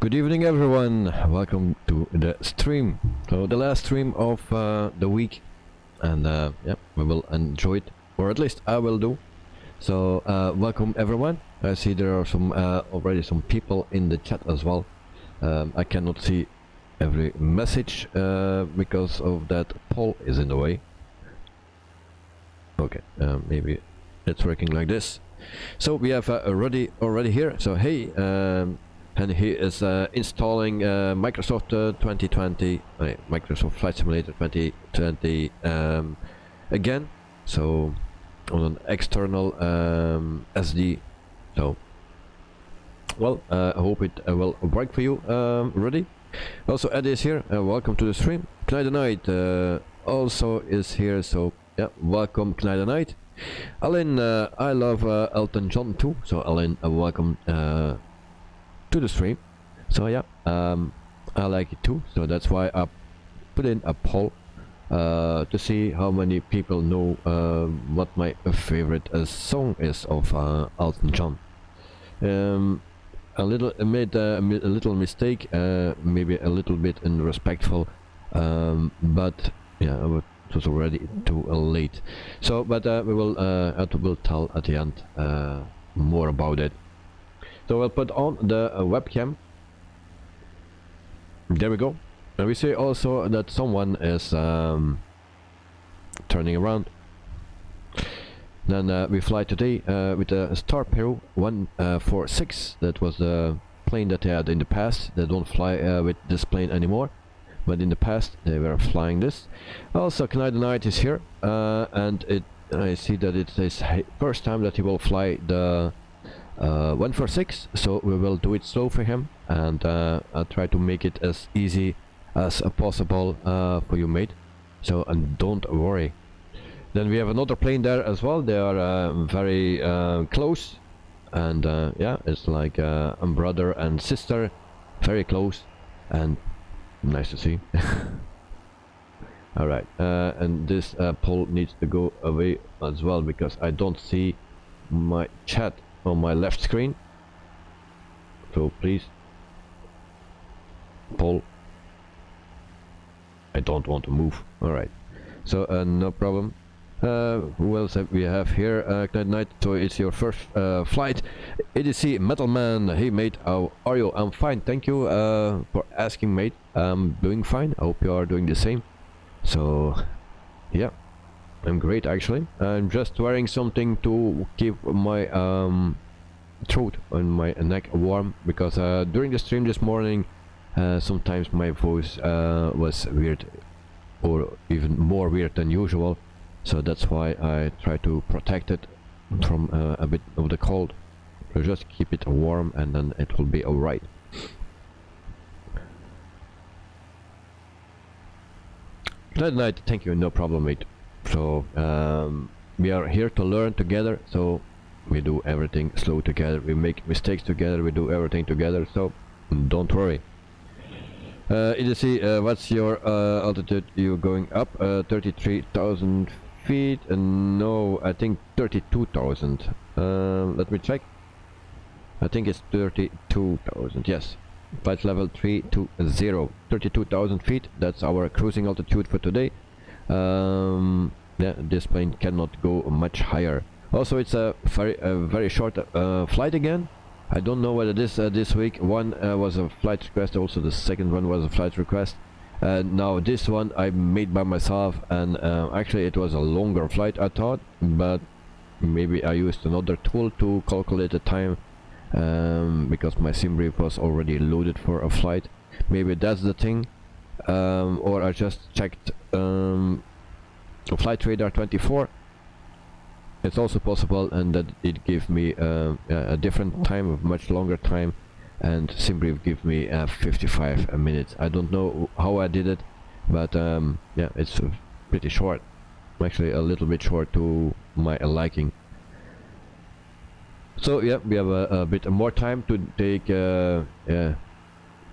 Good evening everyone, welcome to the stream. So the last stream of the week, and yeah, we will enjoy it, or at least I will do. So welcome everyone. I see there are some already some people in the chat as well. I cannot see every message because of that poll is in the way. Okay, maybe it's working like this. So we have already here. So hey, and he is installing Microsoft 2020, Microsoft Flight Simulator 2020 again. So on an external SD. So well, I hope it will work for you. Ready? Also Eddie is here. Welcome to the stream. Knight Knight also is here. So yeah, welcome Knight Knight. Alan, I love Elton John too. So Alan, welcome to the stream. So yeah, I like it too. So that's why I put in a poll to see how many people know what my favorite song is of Elton John. I made a little mistake, maybe a little bit irrespectful, but yeah, it was already too late. So but we will I will tell at the end more about it. So we'll put on the webcam. There we go. And we see also that someone is turning around. Then we fly today with a Star Peru 146. That was the plane that they had in the past. They don't fly with this plane anymore, but in the past they were flying this. Also Knight Knight is here, and I see that it's his first time that he will fly the 146, so we will do it slow for him, and I'll try to make it as easy as possible for you, mate. So and don't worry. Then we have another plane there as well. They are very close, and yeah, it's like a brother and sister, very close and nice to see. All right, and this poll needs to go away as well because I don't see my chat on my left screen. So please, poll. I don't want to move. All right, so no problem. Who else have we have here? Knight Knight, so it's your first flight. ADC Metalman, hey mate, how are you? I'm fine, thank you for asking, mate. I'm doing fine, I hope you are doing the same. So yeah, I'm great actually. I'm just wearing something to keep my throat and my neck warm, because during the stream this morning sometimes my voice was weird, or even more weird than usual. So that's why I try to protect it from a bit of the cold. So just keep it warm and then it will be alright. Good night, thank you, no problem, mate. So we are here to learn together, so we do everything slow together, we make mistakes together, we do everything together, so don't worry. EDC, what's your altitude? You're going up 33,000 feet, and no, I think 32,000. Let me check. I think it's 32,000. Yes, flight level 320, 32,000 feet. That's our cruising altitude for today. Yeah, this plane cannot go much higher. Also, it's a very short flight again. I don't know whether this week one was a flight request. Also, the second one was a flight request. Now this one I made by myself, and actually it was a longer flight I thought, but maybe I used another tool to calculate the time, because my sim brief was already loaded for a flight. Maybe that's the thing, or I just checked Flight Radar 24. It's also possible, and that it gave me a different time, a much longer time, and SimBrief give me 55 minutes. I don't know how I did it, but yeah, it's pretty short, actually a little bit short to my liking. So yeah, we have a bit more time to take to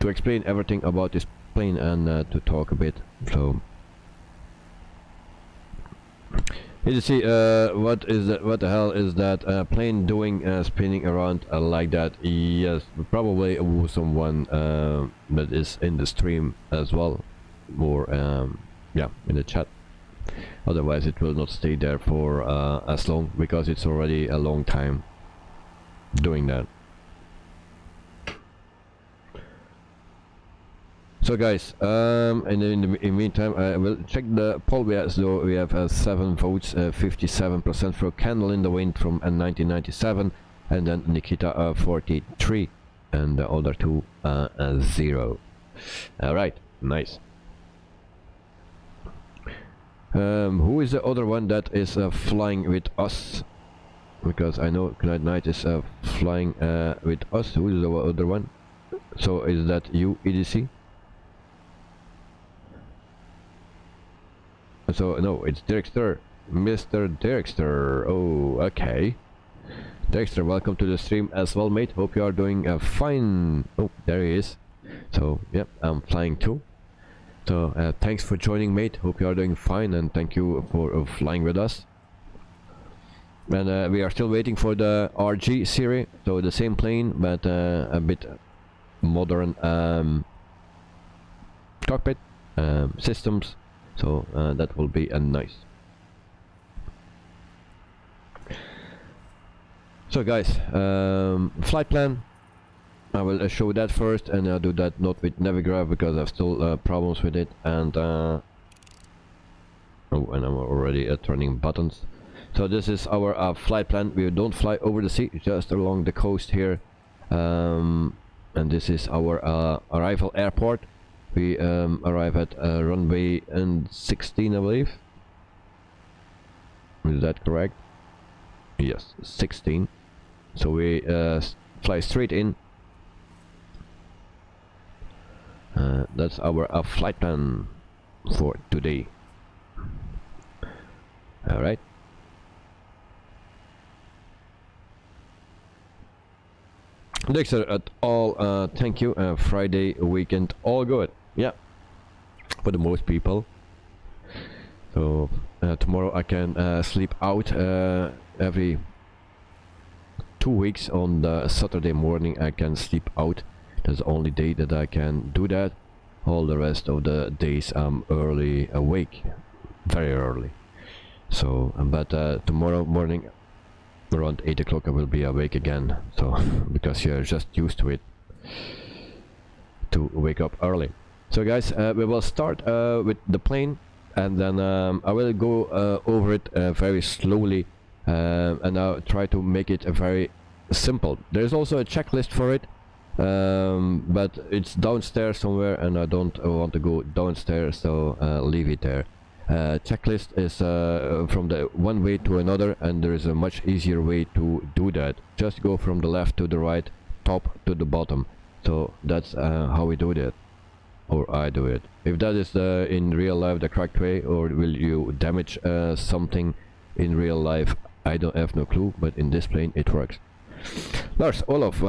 explain everything about this plane and to talk a bit. So You see, what is that? What the hell is that plane doing, spinning around like that? Yes, probably someone that is in the stream as well, or yeah, in the chat. Otherwise, it will not stay there for as long, because it's already a long time doing that. So guys, and in the meantime, I will check the poll. So we have 7 votes, 57% for Candle in the Wind from 1997, and then Nikita 43, and the other two 0. Alright, nice. Who is the other one that is flying with us? Because I know Knight is flying with us. Who is the other one? So is that you, EDC? So no, it's Derekster, Mr. Derekster. Oh, okay. Derekster, welcome to the stream as well, mate. Hope you are doing fine. Oh, there he is. So yeah, I'm flying too. So thanks for joining, mate. Hope you are doing fine, and thank you for flying with us. And we are still waiting for the RG series, so the same plane but a bit modern cockpit systems. So that will be nice. So guys, flight plan. I will show that first, and I'll do that not with Navigraph because I have still problems with it. And oh, and I'm already turning buttons. So this is our flight plan. We don't fly over the sea, just along the coast here. And this is our arrival airport. We arrive at runway 16, I believe. Is that correct? Yes, 16. So we fly straight in. That's our flight plan for today. Alright. Dexter at all, thank you. Friday weekend, all good. Yeah, for the most people. So tomorrow I can sleep out every 2 weeks. On the Saturday morning I can sleep out. That's the only day that I can do that. All the rest of the days I'm early awake, very early. So but tomorrow morning around 8 o'clock I will be awake again, so because you're just used to it to wake up early. So guys, we will start with the plane, and then I will go over it very slowly, and I'll try to make it very simple. There's also a checklist for it, but it's downstairs somewhere and I don't want to go downstairs, so leave it there. Checklist is from the one way to another, and there is a much easier way to do that. Just go from the left to the right, top to the bottom. So that's how we do that, or I do it. If that is in real life the correct way, or will you damage something in real life, I don't have no clue, but in this plane it works. Lars, Olaf,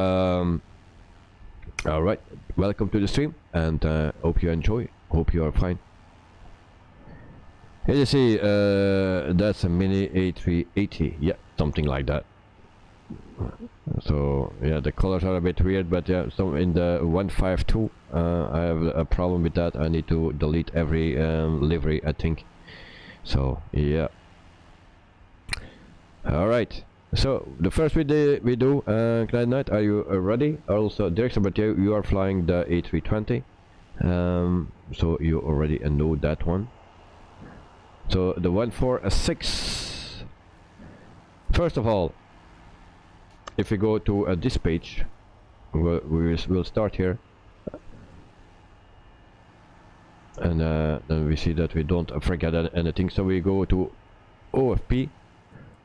alright, welcome to the stream, and hope you enjoy, hope you are fine. Here you see, that's a mini A380, yeah, something like that. So yeah, the colors are a bit weird, but yeah, so in the 152 I have a problem with that. I need to delete every livery, I think. So yeah. Alright, so the first we do, Clyde Knight, are you ready? Also Director, but you are flying the A320, so you already know that one. So the 146. First of all, if we go to this page, we'll start here, and then we see that we don't forget anything. So we go to OFP,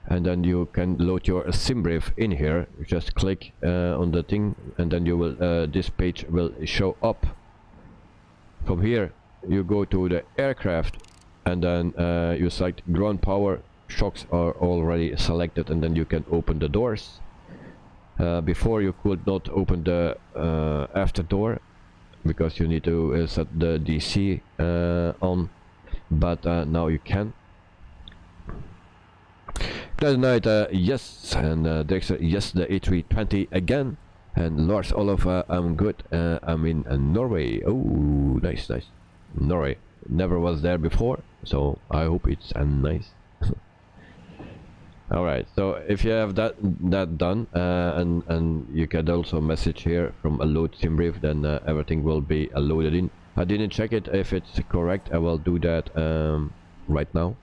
and then you can load your SimBrief in here. You just click on the thing, and then you will this page will show up. From here you go to the aircraft, and then you select ground power. Shocks are already selected, and then you can open the doors. Before you could not open the after door because you need to set the DC on, but now you can. Night, yes, and Dexter, yes, the A320 again, and Lars Olof, I'm good, I'm in Norway. Oh, nice, nice. Norway, never was there before, so I hope it's nice. Alright, so if you have that done, and you can also message here from a load sim brief, then everything will be loaded in. I didn't check it if it's correct. I will do that right now,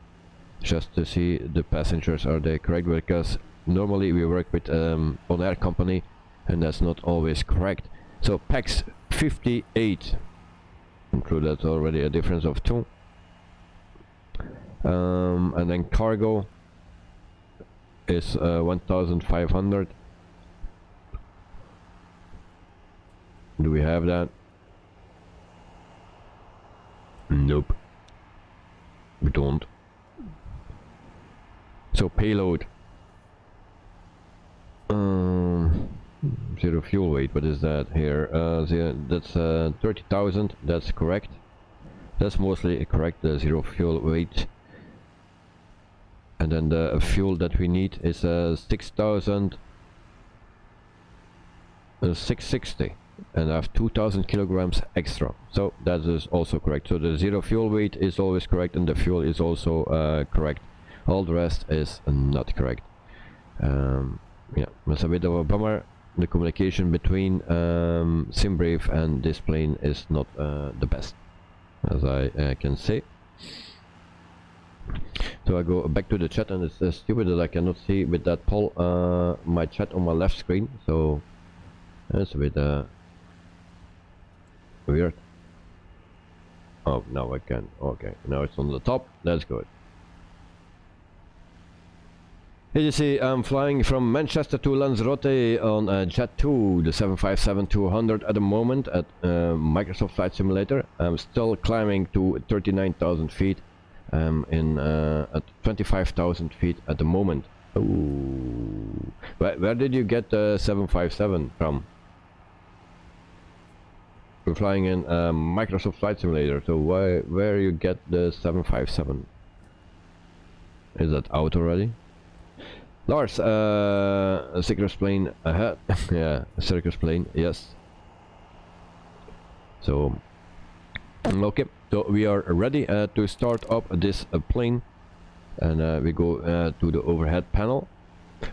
just to see the passengers are they correct, because normally we work with on-air company and that's not always correct. So PAX 58, so that's already a difference of 2, and then cargo is 1500. Do we have that? Nope, we don't. So payload, zero fuel weight, what is that here? That's 30,000, that's correct. That's mostly correct, the zero fuel weight. And then the fuel that we need is 6,660, and I have 2,000 kilograms extra, so that is also correct. So the zero fuel weight is always correct, and the fuel is also correct. All the rest is not correct. Yeah, that's a bit of a bummer. The communication between SimBrief and this plane is not the best, as I can say. So I go back to the chat, and it's stupid that I cannot see with that poll my chat on my left screen, so that's a bit weird. Oh, now I can. Okay, now it's on the top, that's good. Here you see I'm flying from Manchester to Lanzarote on Jet 2, the 757-200 at the moment at Microsoft Flight Simulator. I'm still climbing to 39,000 feet. At 25,000 feet at the moment. Ooh. Where did you get the 757 from? We're flying in Microsoft Flight Simulator, so where you get the 757? Is that out already? Lars, a circus plane ahead. Yeah, a circus plane, yes. So, okay. So we are ready to start up this plane, and we go to the overhead panel.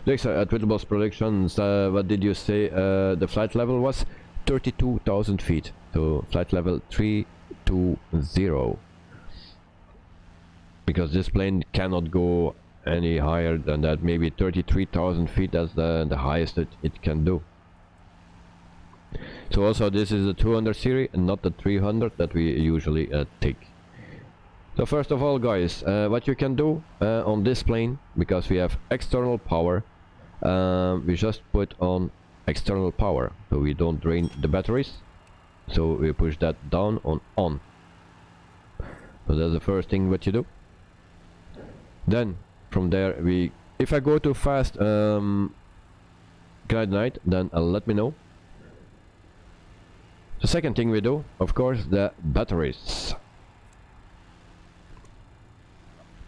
Next, at Whittle's Productions, what did you say the flight level was? 32,000 feet. So flight level 320. Because this plane cannot go any higher than that. Maybe 33,000 feet. That's the highest it can do. So also this is the 200 series and not the 300 that we usually take. So first of all, guys, what you can do on this plane, because we have external power, we just put on external power, so we don't drain the batteries. So we push that down on. So that's the first thing what you do. Then from there if I go too fast, guide night, then let me know. The second thing we do, of course, the batteries.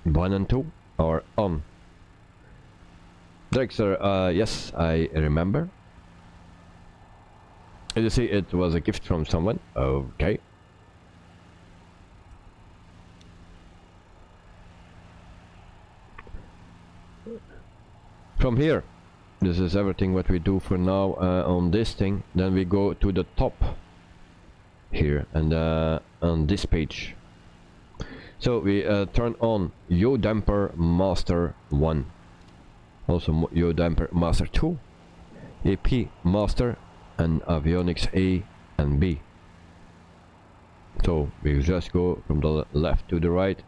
1 and 2 are on. Drexler, yes, I remember. As you see, it was a gift from someone. Okay. From here, this is everything what we do for now on this thing. Then we go to the top here, and on this page. So we turn on yaw damper master 1, also yaw damper master 2, AP master, and avionics A and B. So we just go from the left to the right,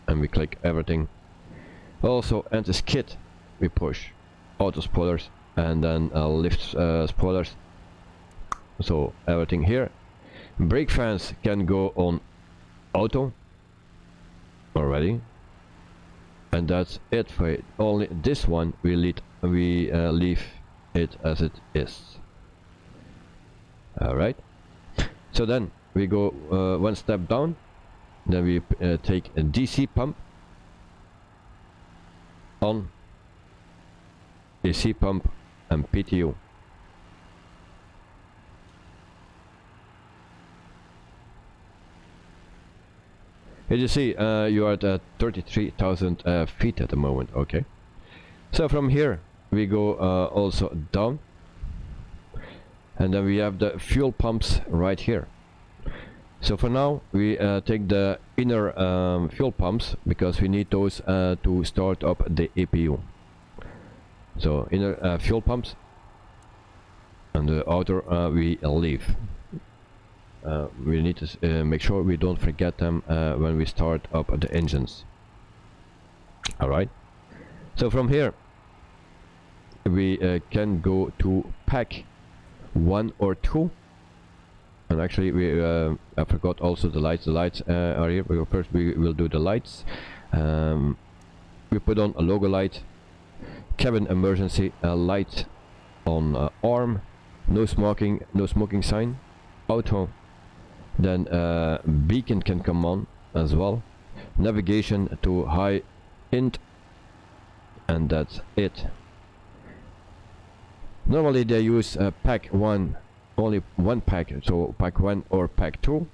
and we click everything. Also anti-skid, we push auto spoilers, and then lift spoilers. So everything here. Brake fans can go on auto already, and that's it for it. Only this one we leave it as it is. Alright, so then we go one step down, then we take a DC pump on, AC pump and PTU. As you see, you are at 33,000 feet at the moment. Okay, so from here we go also down, and then we have the fuel pumps right here. So for now we take the inner fuel pumps because we need those to start up the APU. So inner fuel pumps, and the outer we leave. We need to make sure we don't forget them when we start up the engines. Alright, so from here we can go to pack 1 or 2, and actually we I forgot also the lights. The lights are here. First we will do the lights. We put on a logo light, cabin emergency light on arm, no smoking sign, auto. Then beacon can come on as well, navigation to high int, and that's it. Normally they use pack 1, only one pack, so pack 1 or pack 2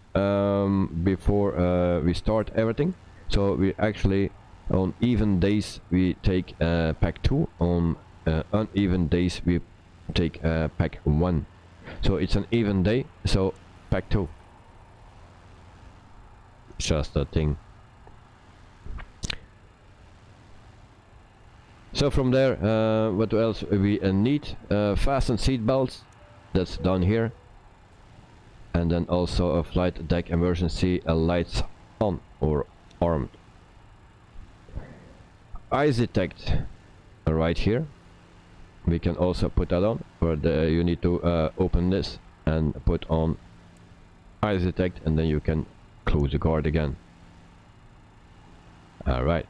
before we start everything. So we actually, on even days we take pack 2, on uneven days we take pack 1. So it's an even day, so pack 2. Just a thing. So from there, what else we need? Fasten seat belts, that's down here, and then also a flight deck emergency lights on or armed. Eyes detect right here. We can also put that on, but you need to open this and put on eyes detect, and then you can close the guard again. Alright,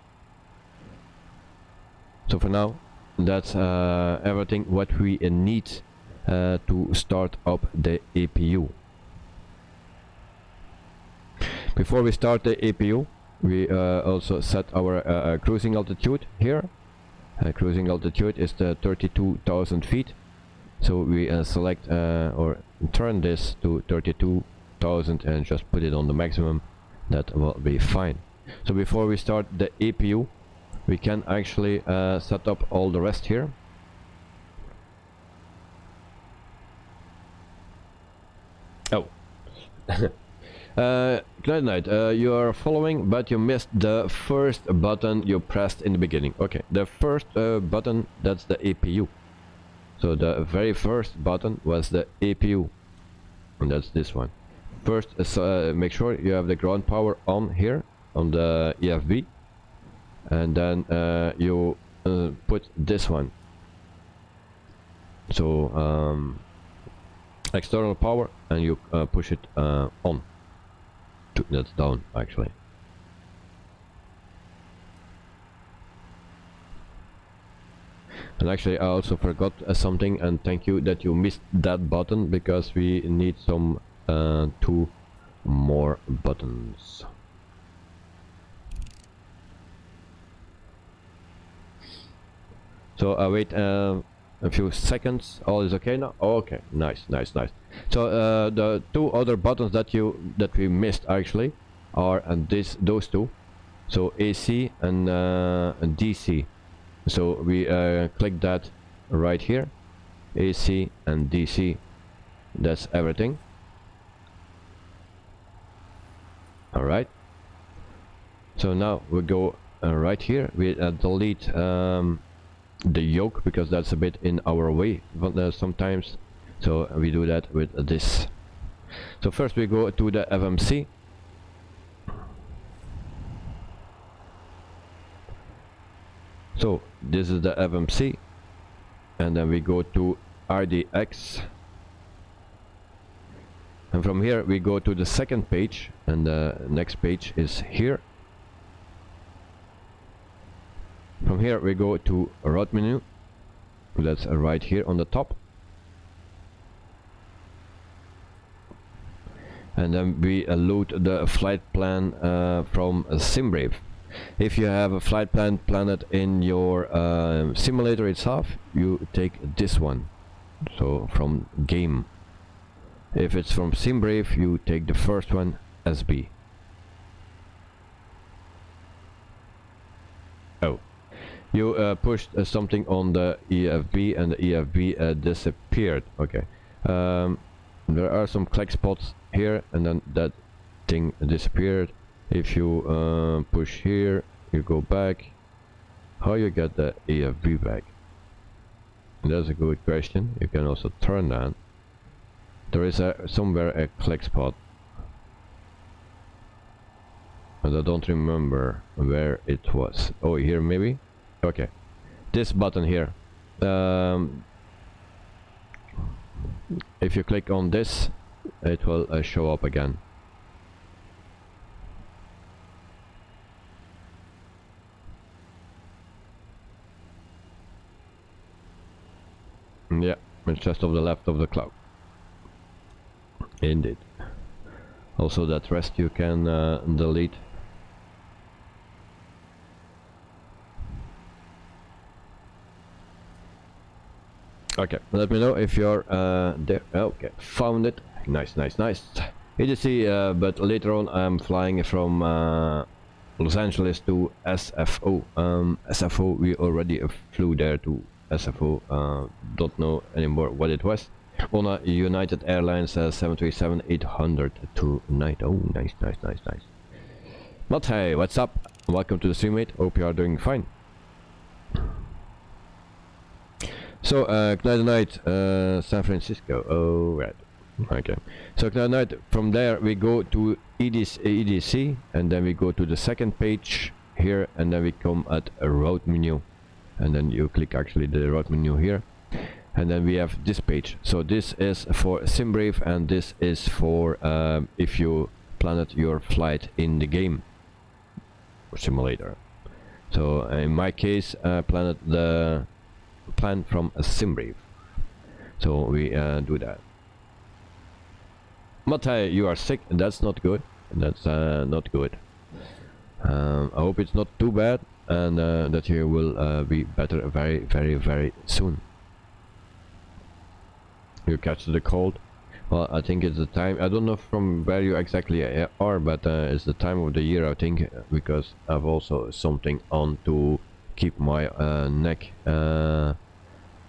so for now that's everything what we need to start up the APU. Before we start the APU, we also set our cruising altitude here. Cruising altitude is the 32,000 feet, so we select or turn this to 32,000 and just put it on the maximum. That will be fine. So before we start the APU, we can actually set up all the rest here. Oh. Good night. You are following, but you missed the first button you pressed in the beginning. Okay, the first button, that's the APU. So the very first button was the APU, and that's this one. First, make sure you have the ground power on here on the EFB, and then you put this one. So external power, and you push it on. That's down actually. And actually I also forgot something, and thank you that you missed that button, because we need some 2 more buttons. So I wait a few seconds. All is okay now. Okay, nice. So the 2 other buttons that we missed actually are those 2. So AC and DC. So we click that right here. AC and DC. That's everything. All right. So now we go right here. We delete the yoke, because that's a bit in our way sometimes. So we do that with this. So first we go to the FMC. So this is the FMC, and then we go to RDX, and from here we go to the second page, and the next page is here. From here we go to route menu, that's right here on the top, and then we load the flight plan from SimBrave. If you have a flight plan planet in your simulator itself, you take this one, so from game. If it's from SimBrief, you take the first one, SB. Oh, you pushed something on the EFB and the EFB disappeared. Okay, there are some click spots here, and then that thing disappeared. If you push here, you go back. How you get the EFB back? That's a good question. You can also turn that. There is somewhere a click spot, but I don't remember where it was. Oh, here maybe? Okay. This button here. If you click on this, it will show up again. Yeah, it's just to the left of the cloud. Indeed. Also that rest you can delete. Okay, let me know if you're there. Okay, found it. Nice, nice, nice. EDC, but later on I'm flying from Los Angeles to SFO. SFO, we already flew there to SFO. Don't know anymore what it was. On a United Airlines 737-800 tonight. Oh, nice, nice, nice, nice. But hey, what's up? Welcome to the streammate. Hope you are doing fine. So, Knight Night, San Francisco. Oh, right. Okay. So, Knight Night, from there we go to EDC, and then we go to the second page here, and then we come at a route menu. And then you click actually the route menu here. And then we have this page. So this is for SimBrief, and this is for if you planned your flight in the game or simulator. So in my case, planned the plan from a SimBrief. So we do that. Matai, you are sick. That's not good. That's not good. I hope it's not too bad, and that you will be better very, very, very soon. You catch the cold. Well, I think it's the time. I don't know from where you exactly are, but it's the time of the year, I think, because I've also something on to keep my neck and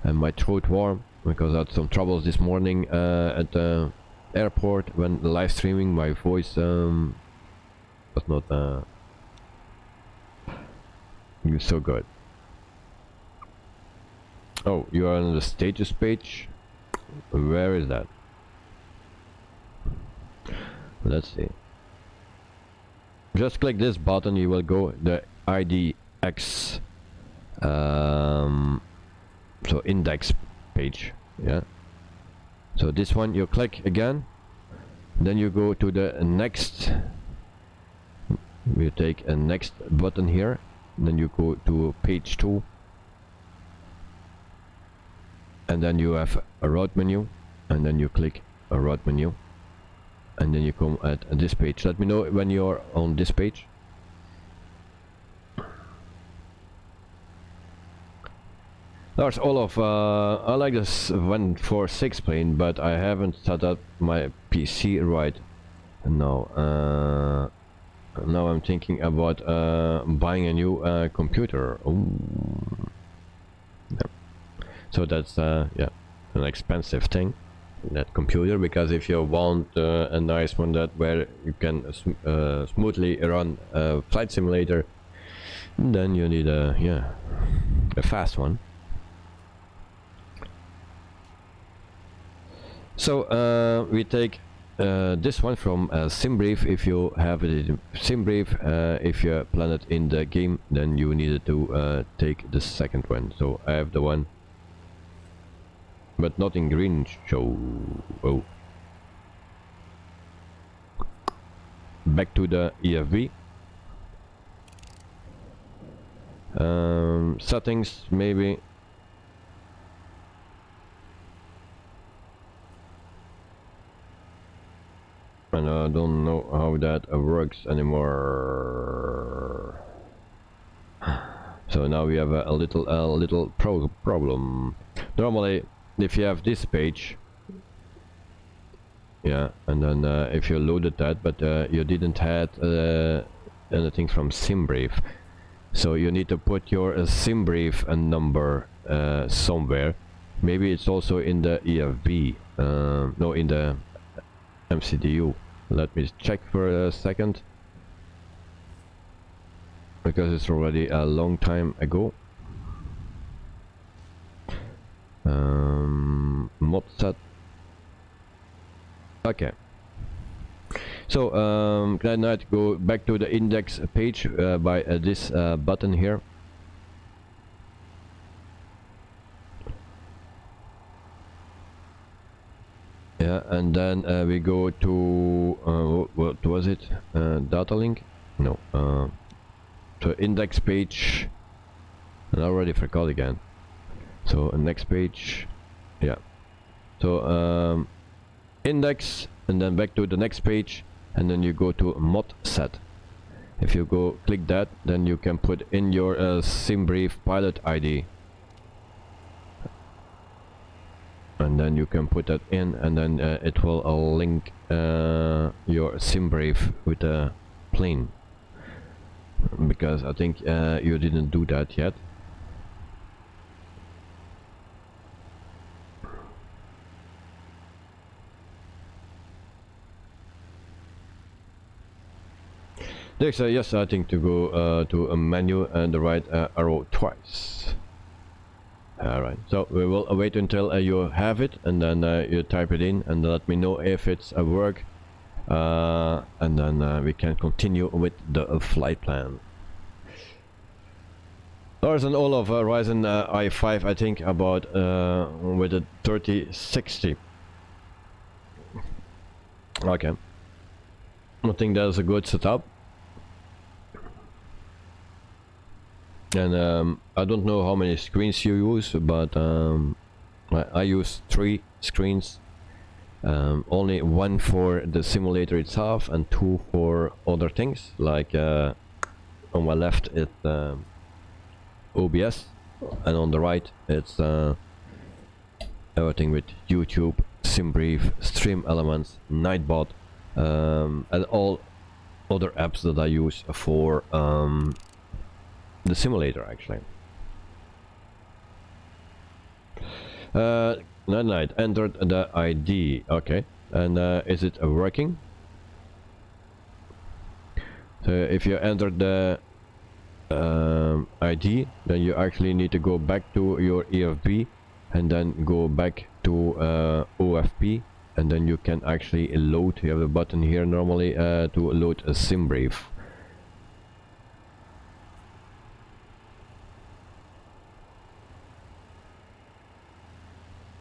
my throat warm, because I had some troubles this morning at the airport when live streaming. My voice was not so good. Oh, you are on the status page. Where is that? Let's see. Just click this button, you will go the IDX so index page. Yeah, so this one you click again, then you go to the next. You take a next button here, then you go to page 2, and then you have a route menu, and then you click a route menu, and then you come at this page. Let me know when you're on this page. Lars Olof, I like this 146 plane, but I haven't set up my PC right now. Now I'm thinking about buying a new computer. Ooh. Yeah. So that's yeah, an expensive thing, that computer, because if you want a nice one that where you can smoothly run a flight simulator, then you need a fast one. So we take this one from SimBrief. If you have it in SimBrief, if you plan it in the game, then you needed to take the second one. So I have the one, but not in green. Show. Oh, back to the EFB. Settings maybe. And I don't know how that works anymore. So now we have a little problem. Normally, if you have this page, yeah, and then if you loaded that, but you didn't have anything from SimBrief, so you need to put your SimBrief number somewhere. Maybe it's also in the EFB, no, in the MCDU. Let me check for a second, because it's already a long time ago. Mod set. Okay. So can I go back to the index page by this button here? Yeah, and then we go to what was it? Data link? No. To index page. And I already forgot again. So next page. Yeah. So index, and then back to the next page, and then you go to mod set. If you go click that, then you can put in your SimBrief pilot ID, and then you can put that in, and then it will link your SimBrief with the plane, because I think you didn't do that yet. Next, yes, I think to go to a menu and the right arrow twice. Alright, so we will wait until you have it, and then you type it in and let me know if it's a work, and then we can continue with the flight plan. There's an all of Ryzen i5, I think, about with a 3060. Okay, I think that's a good setup. And I don't know how many screens you use, but I use 3 screens. Only one for the simulator itself and 2 for other things, like on my left it's OBS, and on the right it's everything with YouTube, SimBrief, Stream Elements, Nightbot, and all other apps that I use for the simulator, actually. Night entered the ID. Okay, and is it working? So if you entered the ID, then you actually need to go back to your EFB and then go back to OFP, and then you can actually load. You have a button here normally to load a SimBrief.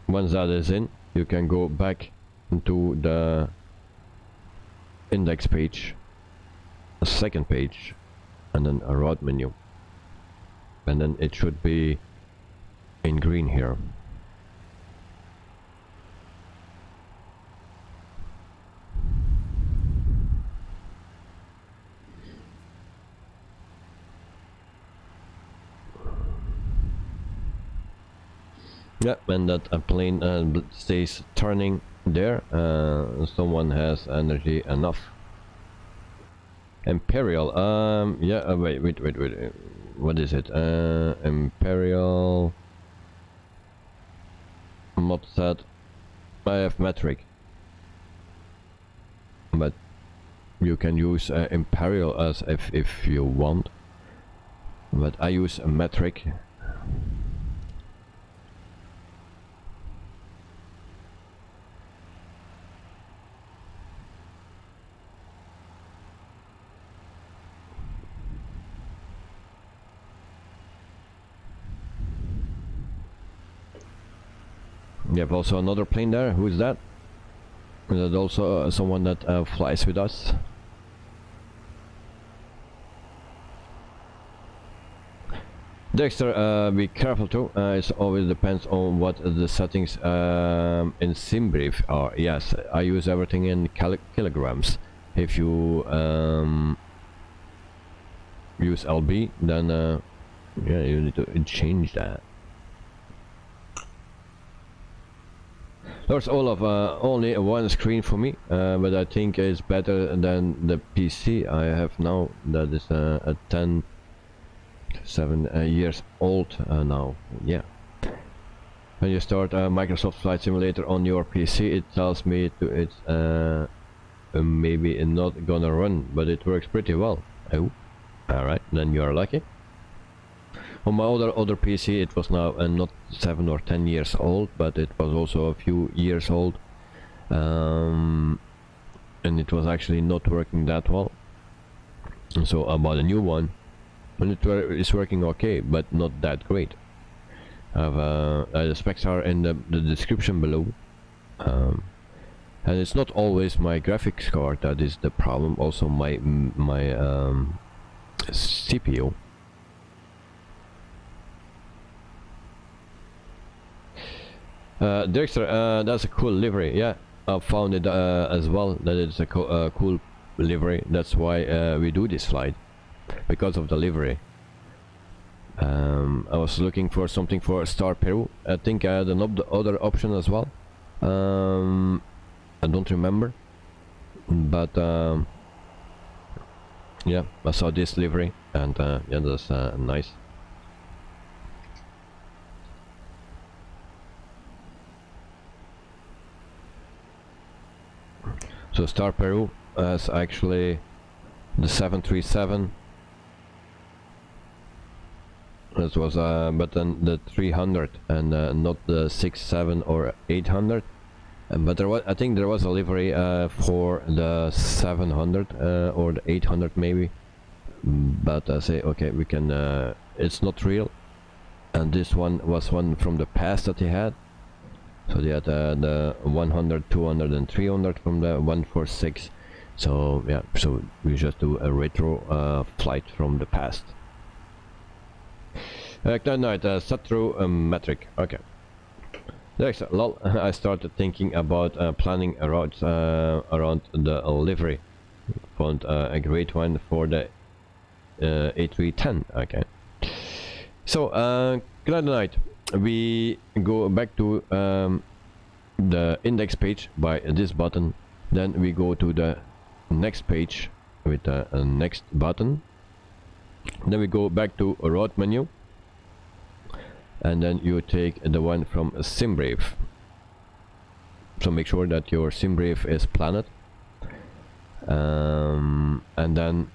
Once that is in, you can go back into the index page, a second page, and then a route menu, and then it should be in green here. Yeah, and that a plane stays turning there. Someone has energy enough. Imperial. Yeah. Wait. What is it? Imperial. Mod set. I have metric, but you can use Imperial as if you want. But I use a metric. We have also another plane there. Who is that? Is that also someone that flies with us? Dexter, be careful too. It always depends on what the settings in SimBrief are. Yes, I use everything in kilograms. If you use LB, then Yeah, you need to change that. There's all of only one screen for me, but I think it's better than the PC I have now. That is a 7 years old now. Yeah. When you start Microsoft Flight Simulator on your PC, it tells me it's maybe not gonna run, but it works pretty well. Oh, all right, then you are lucky. On my other PC, it was now not 7 or 10 years old, but it was also a few years old, and it was actually not working that well. And so I bought a new one, and it is working okay, but not that great. The specs are in the description below, and it's not always my graphics card that is the problem. Also my CPU. Dexter, that's a cool livery. Yeah, I found it as well, that it's a cool livery. That's why we do this flight, because of the livery. I was looking for something for Star Peru. I think I had other option as well. I don't remember, but yeah, I saw this livery, and yeah, that's nice. So Star Peru has actually the 737. That was but then the 300 and not the 67 or 800. But there was, I think there was a livery for the 700 or the 800 maybe. But I say okay, we can. It's not real. And this one was one from the past that he had. So they had the 100, 200 and 300 from the 146. So yeah, so we just do a retro flight from the past. Set through a metric. Okay. Next, lol, I started thinking about planning a route around the livery. Found a great one for the A310. Okay. So, good night. We go back to the index page by this button. Then we go to the next page with the next button. Then we go back to a route menu. And then you take the one from SimBrief. So make sure that your SimBrief is planet, and then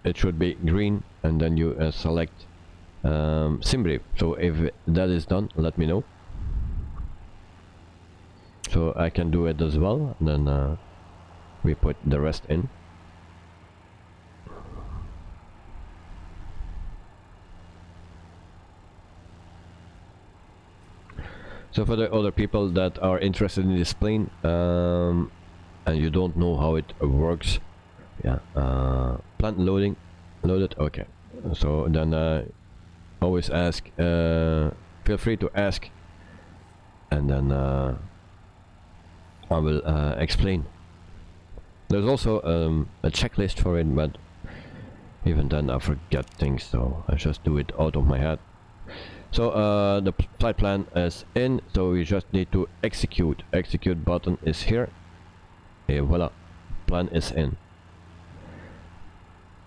it should be green, and then you select SimBrief. So if that is done, let me know, so I can do it as well. And then we put the rest in. So for the other people that are interested in this plane, and you don't know how it works, yeah, plant loaded, okay. So then always ask, feel free to ask, and then I will explain. There's also a checklist for it, but even then I forget things, so I just do it out of my head. So the flight plan is in, so we just need to execute. Execute button is here. Et voila, plan is in.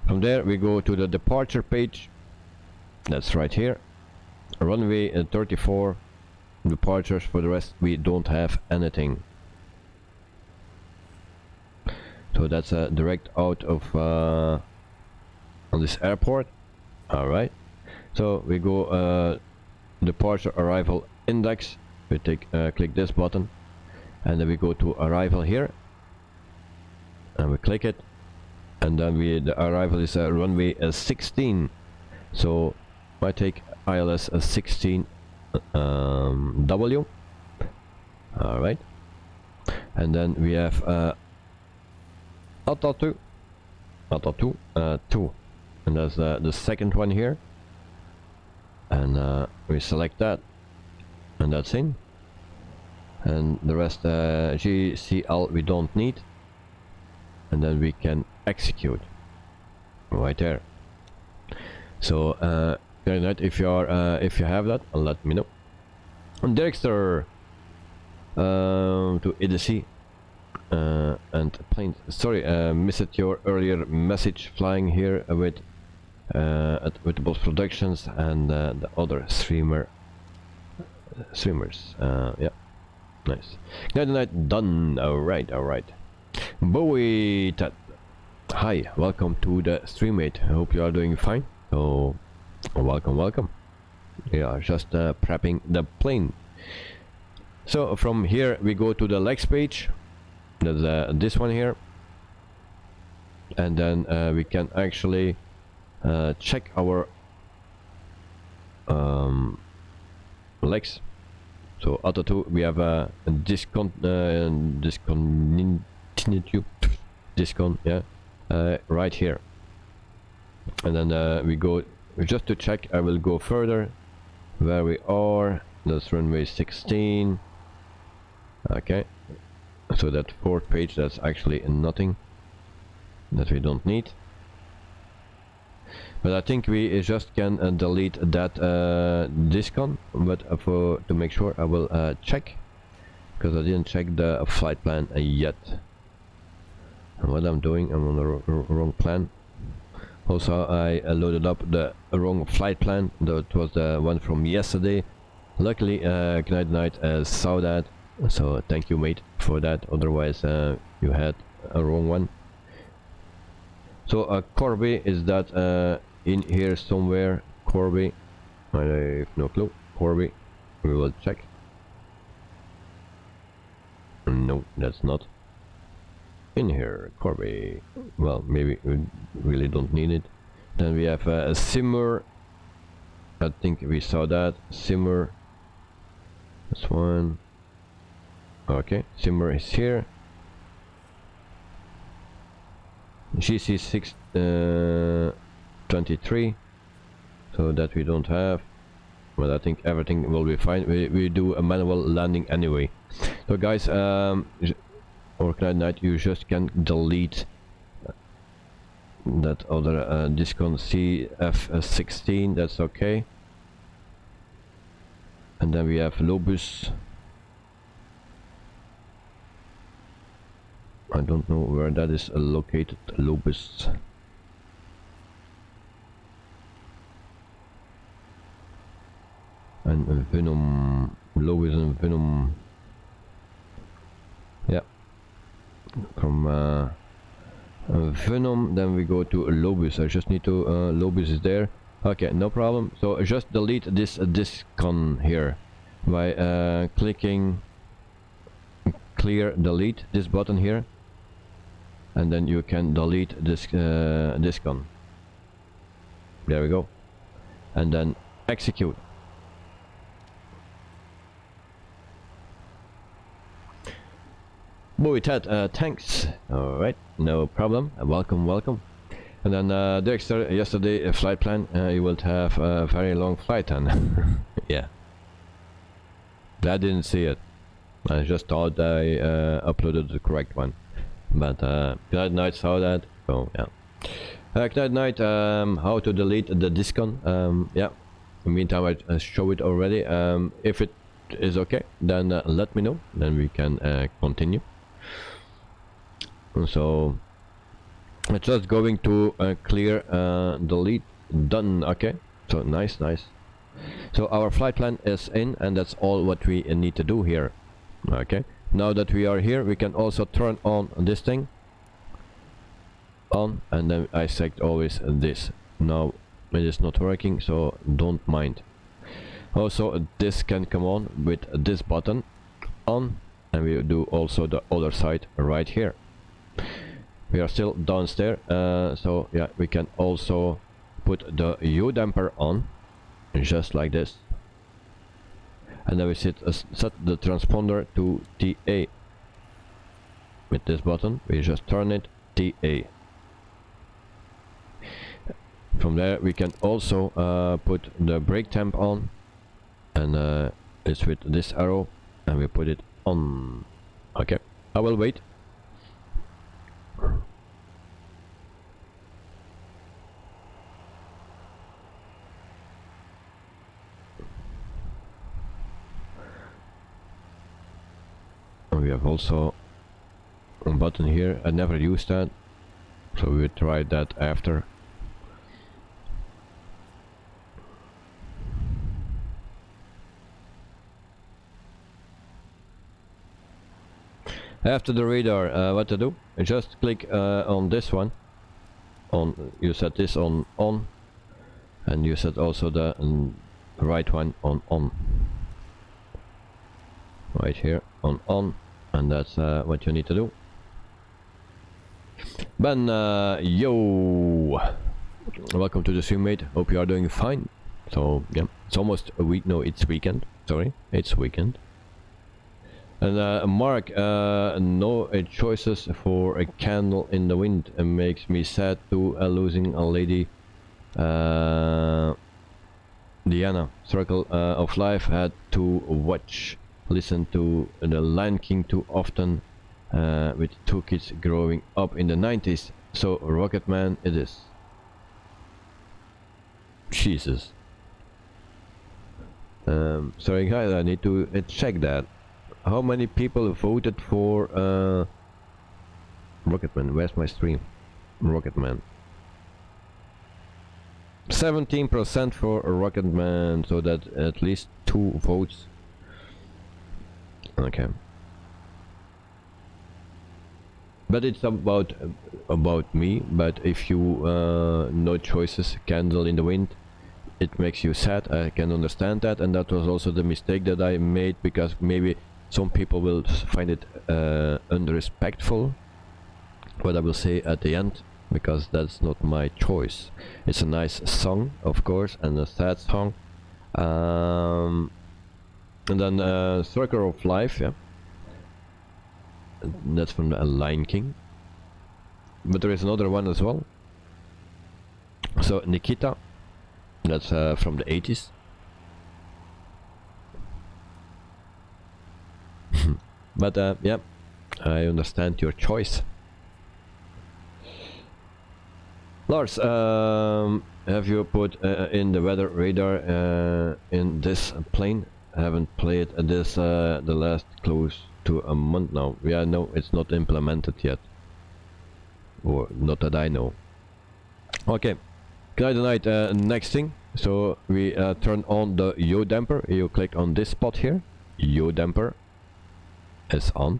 From there we go to the departure page. That's right here. Runway 34 departures. For the rest we don't have anything. So that's a direct out of on this airport. All right. So we go departure arrival index. We take click this button, and then we go to arrival here, and we click it, and then the arrival is runway 16. So I take ILS 16 W. All right, and then we have Attribution 2, and that's the second one here. And we select that, and that's in. And the rest GCL we don't need, and then we can execute right there. So if you are if you have that, let me know. And Dexter to EDC and planes. Sorry, missed your earlier message flying here with both productions and the other streamers. Yeah, nice. Night done. All right. BAe146. Hi, welcome to the stream, mate. I hope you are doing fine. So, welcome. Yeah, just prepping the plane. So from here we go to the legs page. There's this one here, and then we can actually check our legs. So auto 2 we have a discon, yeah, right here, and then we go just to check. I will go further where we are. That's runway 16. Okay, so that fourth page, that's actually nothing that we don't need. But I think we just can delete that discon, but to make sure I will check, because I didn't check the flight plan yet. And what I'm doing, I'm on the wrong plan. Also, I loaded up the wrong flight plan. That was the one from yesterday. Luckily, Night saw that, so thank you, mate, for that. Otherwise, you had a wrong one. So Corby, is that in here somewhere? Corby, I have no clue. Corby, we will check. No, that's not in here. Corby, well, maybe we really don't need it. Then we have a simmer. I think we saw that. Simmer, this one. Okay, simmer is here. GC623, so that we don't have, but I think everything will be fine. We do a manual landing anyway. So guys, or Night, you just can delete that other discon CF16, that's okay. And then we have Lobus. I don't know where that is located. Lobus. And Venom. Lobus and Venom. Yeah. From Venom, then we go to Lobus. I just need to Lobus is there. Okay, no problem. So just delete this discon here by clicking clear delete, this button here, and then you can delete this discon. There we go, and then execute. BAe146, thanks. All right, no problem. Welcome. And then Dexter, yesterday flight plan. You will have a very long flight, then. Yeah. I didn't see it. I just thought I uploaded the correct one. But Night saw that. So yeah. Night, how to delete the discon? Yeah. In the meantime, I show it already. If it is okay, then let me know. Then we can continue. So it's just going to clear delete, done. Okay, so nice. So our flight plan is in, and that's all what we need to do here. Okay, now that we are here, we can also turn on this thing on, and then I select always this. Now it is not working, so don't mind. Also, this can come on with this button on, and we do also the other side right here. We are still downstairs, so yeah, we can also put the U damper on, just like this, and then we set the transponder to TA. With this button, we just turn it TA. From there, we can also put the brake temp on, and it's with this arrow, and we put it on. Okay, I will wait. we have also a button here. I never used that, so we will try that after. After the radar, what to do? Just click on this one. You set this on, and you set also the right one on. Right here on, and that's what you need to do. Ben, yo, welcome to the stream, mate. Hope you are doing fine. So yeah, it's almost a week. No, it's weekend. Sorry, it's weekend. And Mark, no choices for a candle in the wind makes me sad to losing a lady. Diana, Circle of Life had to watch, listen to the Lion King too often with 2 kids growing up in the 90s. So Rocketman it is. Jesus. Sorry guys, I need to check that. How many people voted for Rocketman? Where's my stream? Rocketman. 17% for Rocketman, so that at least 2 votes. Okay. But it's about me. But if you no choices, candle in the wind, it makes you sad. I can understand that, and that was also the mistake that I made, because maybe some people will find it unrespectful what I will say at the end, because that's not my choice. It's a nice song, of course, and a sad song. And then Circle of Life, yeah. That's from the Lion King. But there is another one as well. So Nikita, that's from the 80s. But yeah, I understand your choice. Lars, have you put in the weather radar in this plane? I haven't played this the last close to a month now. Yeah, no, it's not implemented yet, or not that I know. Okay, guide the night. Next thing, so we turn on the yaw damper. You click on this spot here. Yaw damper is on,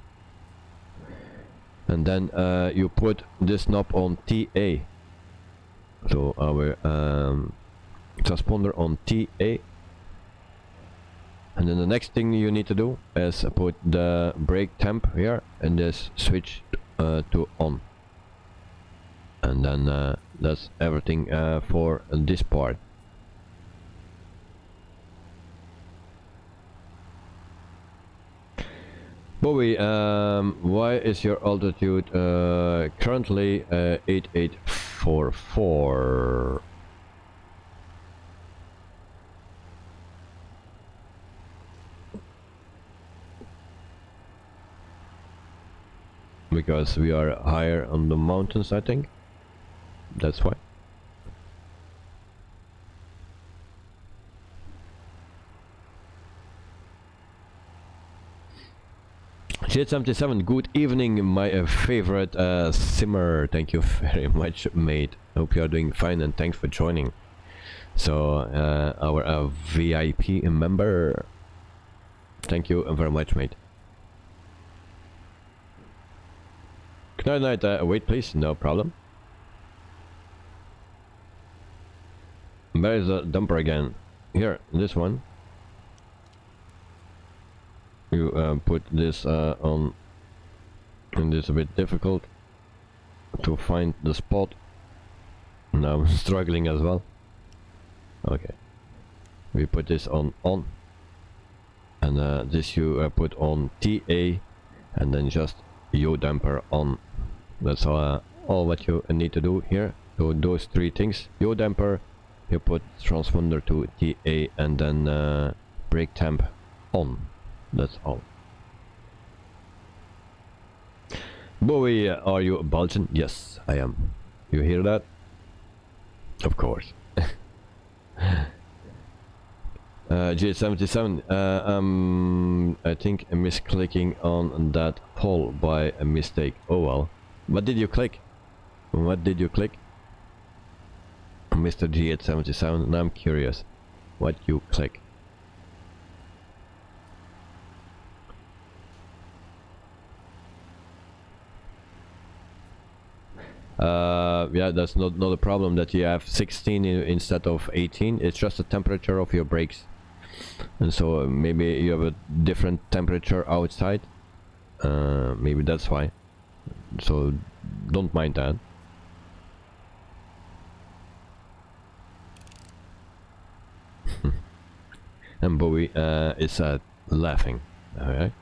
and then you put this knob on TA. So our transponder on TA. And then the next thing you need to do is put the brake temp here and this switch to on. And then that's everything for this part. Bowie, why is your altitude currently 8844? Because we are higher on the mountains, I think. That's why. J77, good evening, my favorite simmer. Thank you very much, mate. Hope you are doing fine, and thanks for joining. So, our VIP member. Thank you very much, mate. Good night, wait please, no problem. Where is the dumper again? Here, this one. You put this on, and it's a bit difficult to find the spot. Now I'm struggling as well. Okay, we put this on, and this you put on TA, and then just yaw damper on. That's all what you need to do here. So those 3 things: yaw damper, you put transponder to TA, and then brake temp on. That's all. Bowie, are you a Belgian? Yes, I am. You hear that? Of course. G77, I think I'm misclicking on that poll by a mistake. Oh well. What did you click? What did you click? Mr. G877, and I'm curious what you click. Yeah, that's not a problem that you have 16 instead of 18. It's just the temperature of your brakes, and so maybe you have a different temperature outside. Maybe that's why. So don't mind that. And Bowie is laughing. Alright.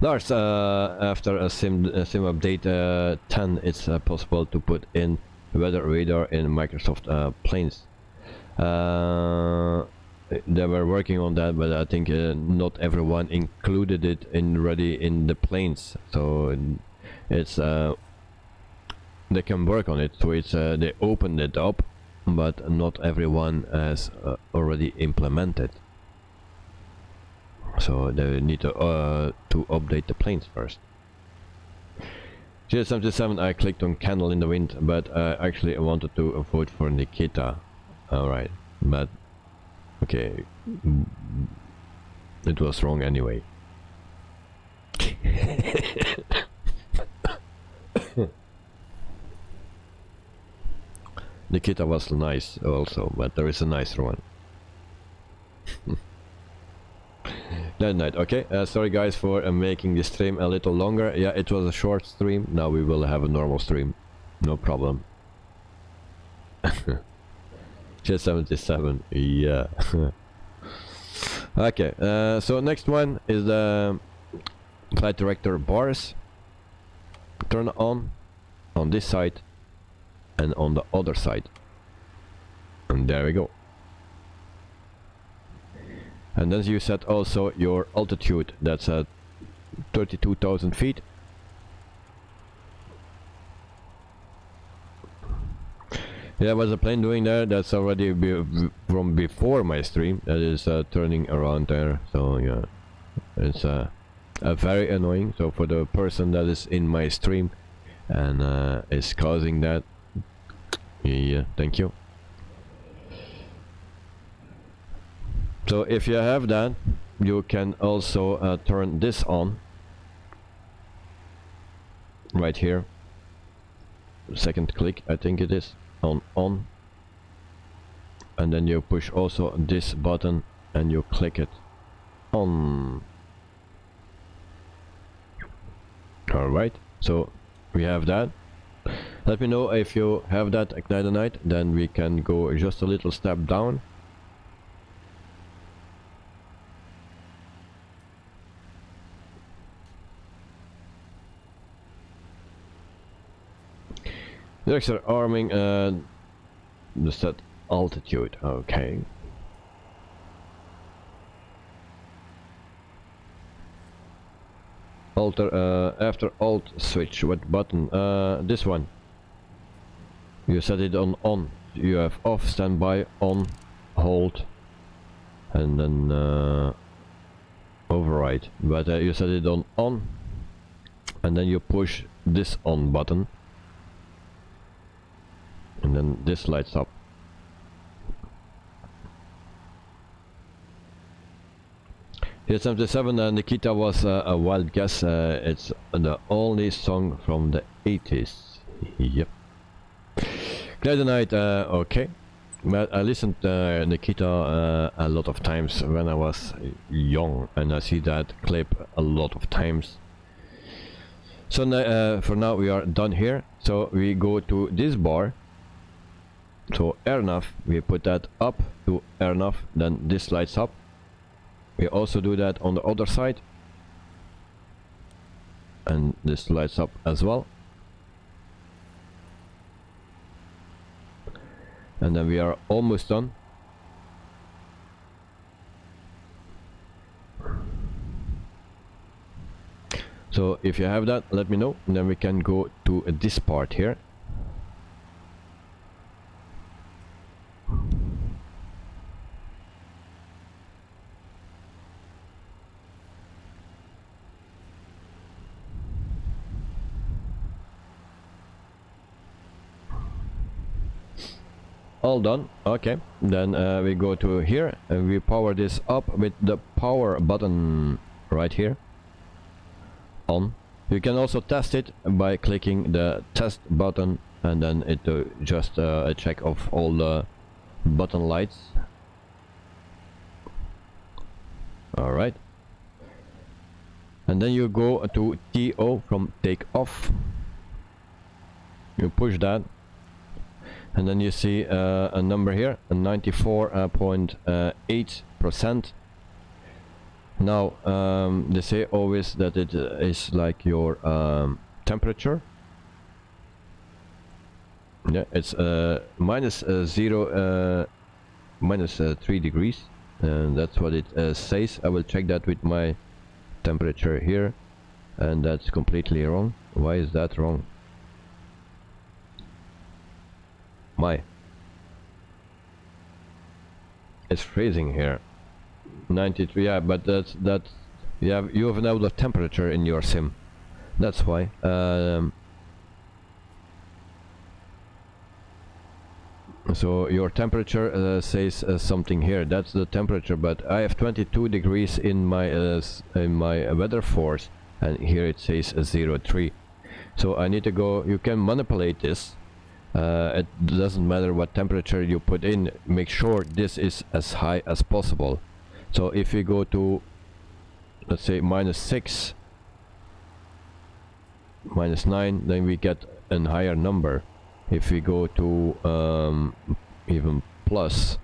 Lars, after a sim update 10, it's possible to put in weather radar in Microsoft planes. They were working on that, but I think not everyone included it already in the planes. So it's they can work on it. So it's they opened it up, but not everyone has already implemented. So they need to update the planes first. G77, I clicked on Candle in the Wind, but actually I wanted to vote for Nikita. Alright, but okay, it was wrong anyway. Nikita was nice also, but there is a nicer one. That night, okay. Sorry guys for making the stream a little longer. Yeah, it was a short stream. Now we will have a normal stream. No problem. G77, yeah. Okay, so next one is the flight director bars. Turn on this side and on the other side. And there we go. And then you set also your altitude. That's at 32,000 feet. Yeah, what's the plane doing there? That's already from before my stream. That is turning around there. So yeah, it's very annoying. So for the person that is in my stream and is causing that, yeah, thank you. So if you have that, you can also turn this on right here. Second click, I think it is on, and then you push also this button and you click it on. All right, so we have that. Let me know if you have that Ignite the Night, then we can go just a little step down. Next are arming the set altitude, okay. Alter after alt switch, what button? This one. You set it on. You have off, standby, on, hold, and then override. But you set it on, and then you push this on button. And then this lights up. Here's 77 and Nikita was a wild guess. It's the only song from the 80s. Yep. Glad the Night, okay. But I listened to Nikita a lot of times when I was young, and I see that clip a lot of times. So for now we are done here. So we go to this bar. So enough, we put that up to enough, then this lights up. We also do that on the other side, and this lights up as well. And then we are almost done. So if you have that, let me know, and then we can go to this part here. all done. Okay, then we go to here and we power this up with the power button right here on. You can also test it by clicking the test button, and then it just a check of all the button lights. Alright, and then you go to TO from take off. You push that, and then you see a number here, 94.8%. Now they say always that it is like your temperature. Yeah, it's minus 3 degrees, and that's what it says. I will check that with my temperature here, and that's completely wrong. Why is that wrong? It's freezing here. 93, yeah, but that's you have an out of temperature in your sim. That's why. So your temperature says something here. That's the temperature, but I have 22 degrees in my weather force, and here it says 03. So I need to go. You can manipulate this. It doesn't matter what temperature you put in. Make sure this is as high as possible. So if you go to, let's say, -6, -9, then we get a higher number. If we go to even plus,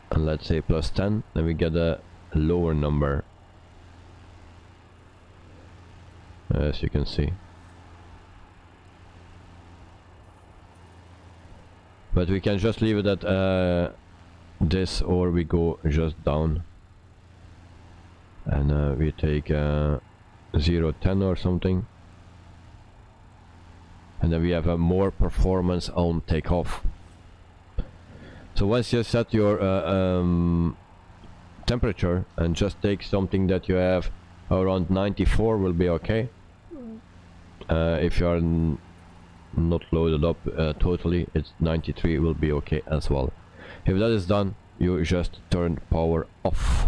and let's say +10, then we get a lower number, as you can see. But we can just leave it at this, or we go just down, and we take 0.10 or something, and then we have a more performance on takeoff. So once you set your temperature and just take something that you have around 94 will be okay. If you are not loaded up totally, it's 93 will be okay as well. If that is done, you just turn power off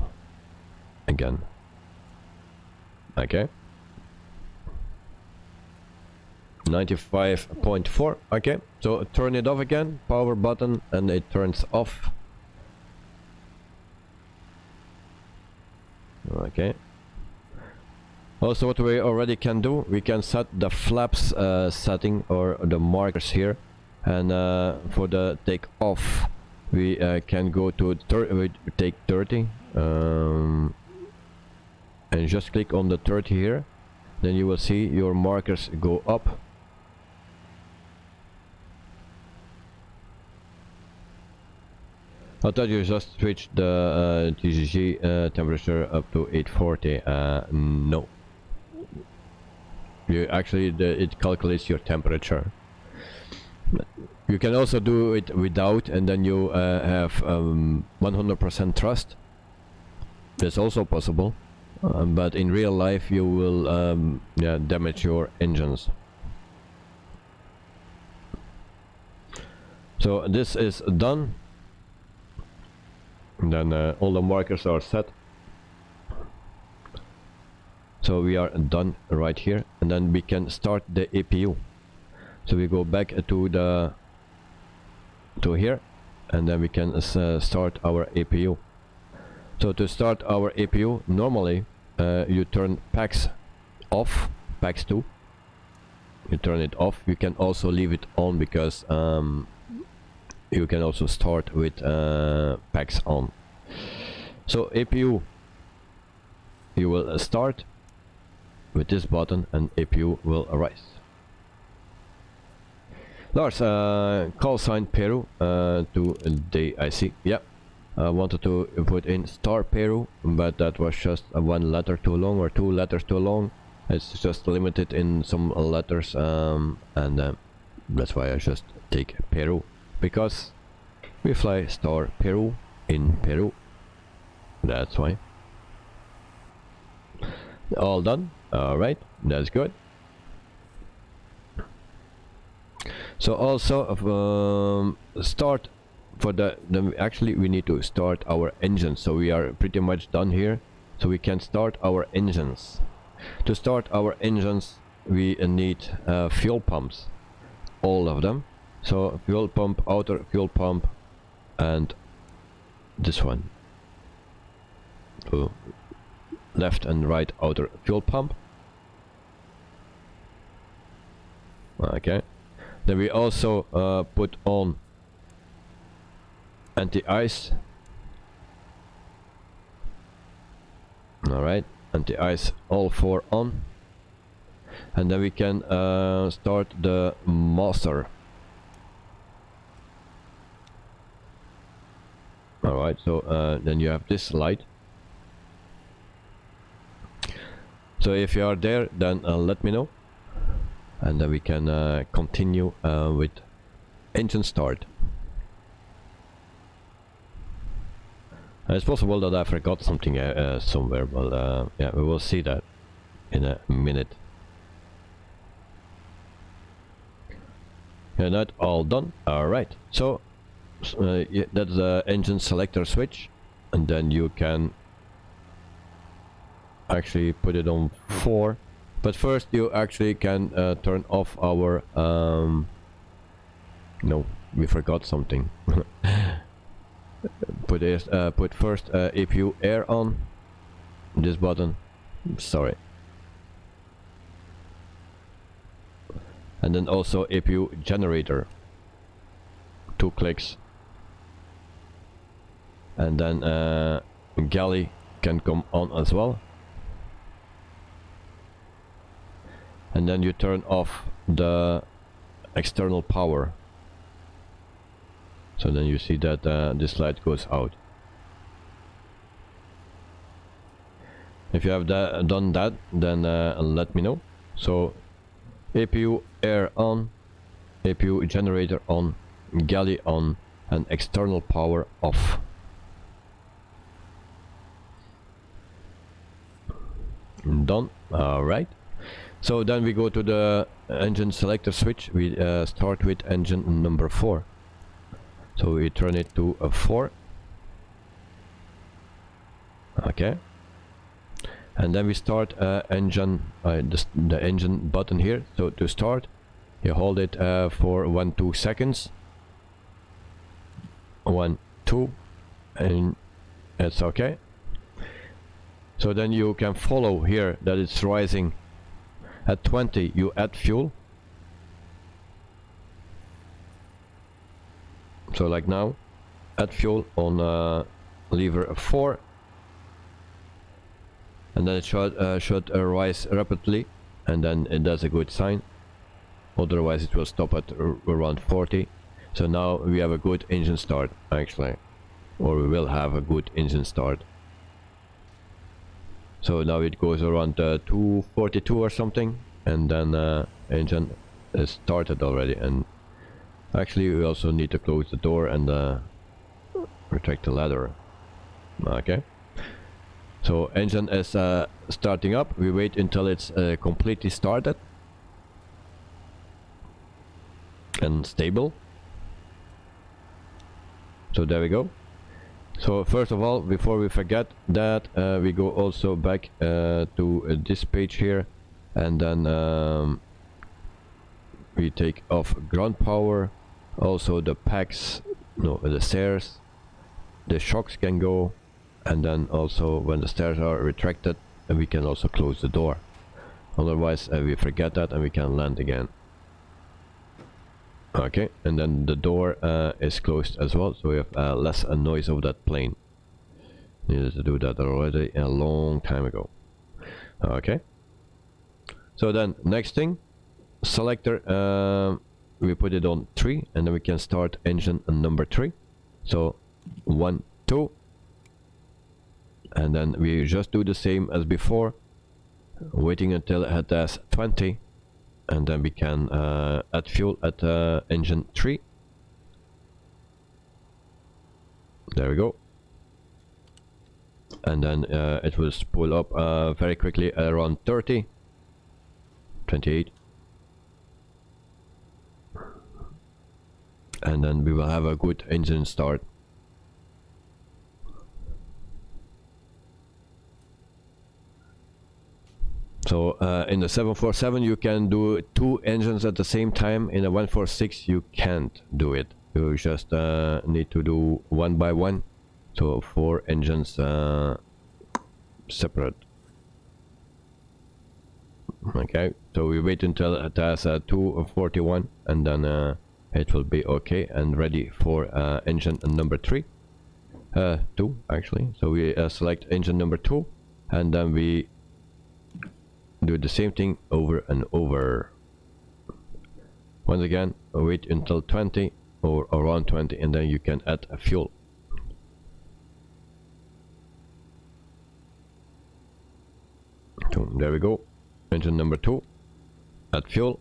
again. Okay, 95.4. okay, so turn it off again, power button, and it turns off. Okay, also what we already can do, we can set the flaps setting, or the markers here, and for the take off we can go to take 30, and just click on the 30 here, then you will see your markers go up. I thought you just switch the TGG temperature up to 840. No, you actually it calculates your temperature. You can also do it without, and then you have 100% thrust. That's also possible, but in real life you will damage your engines. So this is done. And then all the markers are set. So we are done right here, and then we can start the APU. So we go back to here, and then we can start our APU. So to start our APU, normally you turn PAX off, PAX 2. You turn it off. You can also leave it on, because you can also start with PAX on. So APU, you will start with this button, and APU will arise. Lars, call sign Peru to DIC. Yeah, I wanted to put in star Peru, but that was just one letter too long, or 2 letters too long. It's just limited in some letters, and that's why I just take Peru, because we fly star Peru in Peru. That's why. All done. All right, that's good. So also start for the actually we need to start our engines, so we are pretty much done here, so we can start our engines. To start our engines we need fuel pumps, all of them. So fuel pump, outer fuel pump, and this one, so left and right outer fuel pump. Okay, then we also put on anti-ice. Alright, anti-ice all four on, and then we can start the master. Alright, so then you have this light. So if you are there, then let me know, and then we can continue with engine start. It's possible that I forgot something somewhere, but yeah, we will see that in a minute. And that's all done. Alright, so yeah, that's the engine selector switch, and then you can actually put it on 4, but first you actually can turn off our no, we forgot something. Put first APU air on this button, sorry, and then also APU generator, 2 clicks, and then galley can come on as well, and then you turn off the external power. So then you see that this light goes out. If you have done that, then let me know. So APU air on, APU generator on, galley on, and external power off. Done. Alright. So then we go to the engine selector switch. We start with engine number 4. So we turn it to a 4. Okay. And then we start engine, the engine button here. So to start, you hold it for 1-2 seconds. 1, 2, and it's okay. So then you can follow here that it's rising. At 20 you add fuel. So like now, add fuel on lever 4, and then it should rise rapidly, and then that's a good sign. Otherwise it will stop at around 40. So now we have a good engine start, actually, or we will have a good engine start. So now it goes around 242 or something, and then engine is started already. And actually we also need to close the door and retract the ladder. Okay, so engine is starting up. We wait until it's completely started and stable. So there we go. So first of all, before we forget that, we go also back to this page here, and then we take off ground power. Also the packs, no, the stairs, the shocks can go, and then also when the stairs are retracted, we can also close the door. Otherwise we forget that and we can land again. Okay, and then the door is closed as well, so we have less noise of that plane. Needed to do that already a long time ago. Okay, so then next thing, selector, we put it on 3, and then we can start engine number 3. So 1, 2, and then we just do the same as before, waiting until it has 20, and then we can add fuel at engine 3. There we go. And then it will spool up very quickly around 30, 28. and then we will have a good engine start. So in the 747 you can do 2 engines at the same time. In the 146 you can't do it. You just need to do one by one. So 4 engines separate. Okay, so we wait until it has 241 and then it will be okay and ready for engine number 3. 2 actually. So we select engine number 2 and then we do the same thing over and over. Once again, wait until 20 or around 20 and then you can add a fuel. So there we go. Engine number 2, add fuel.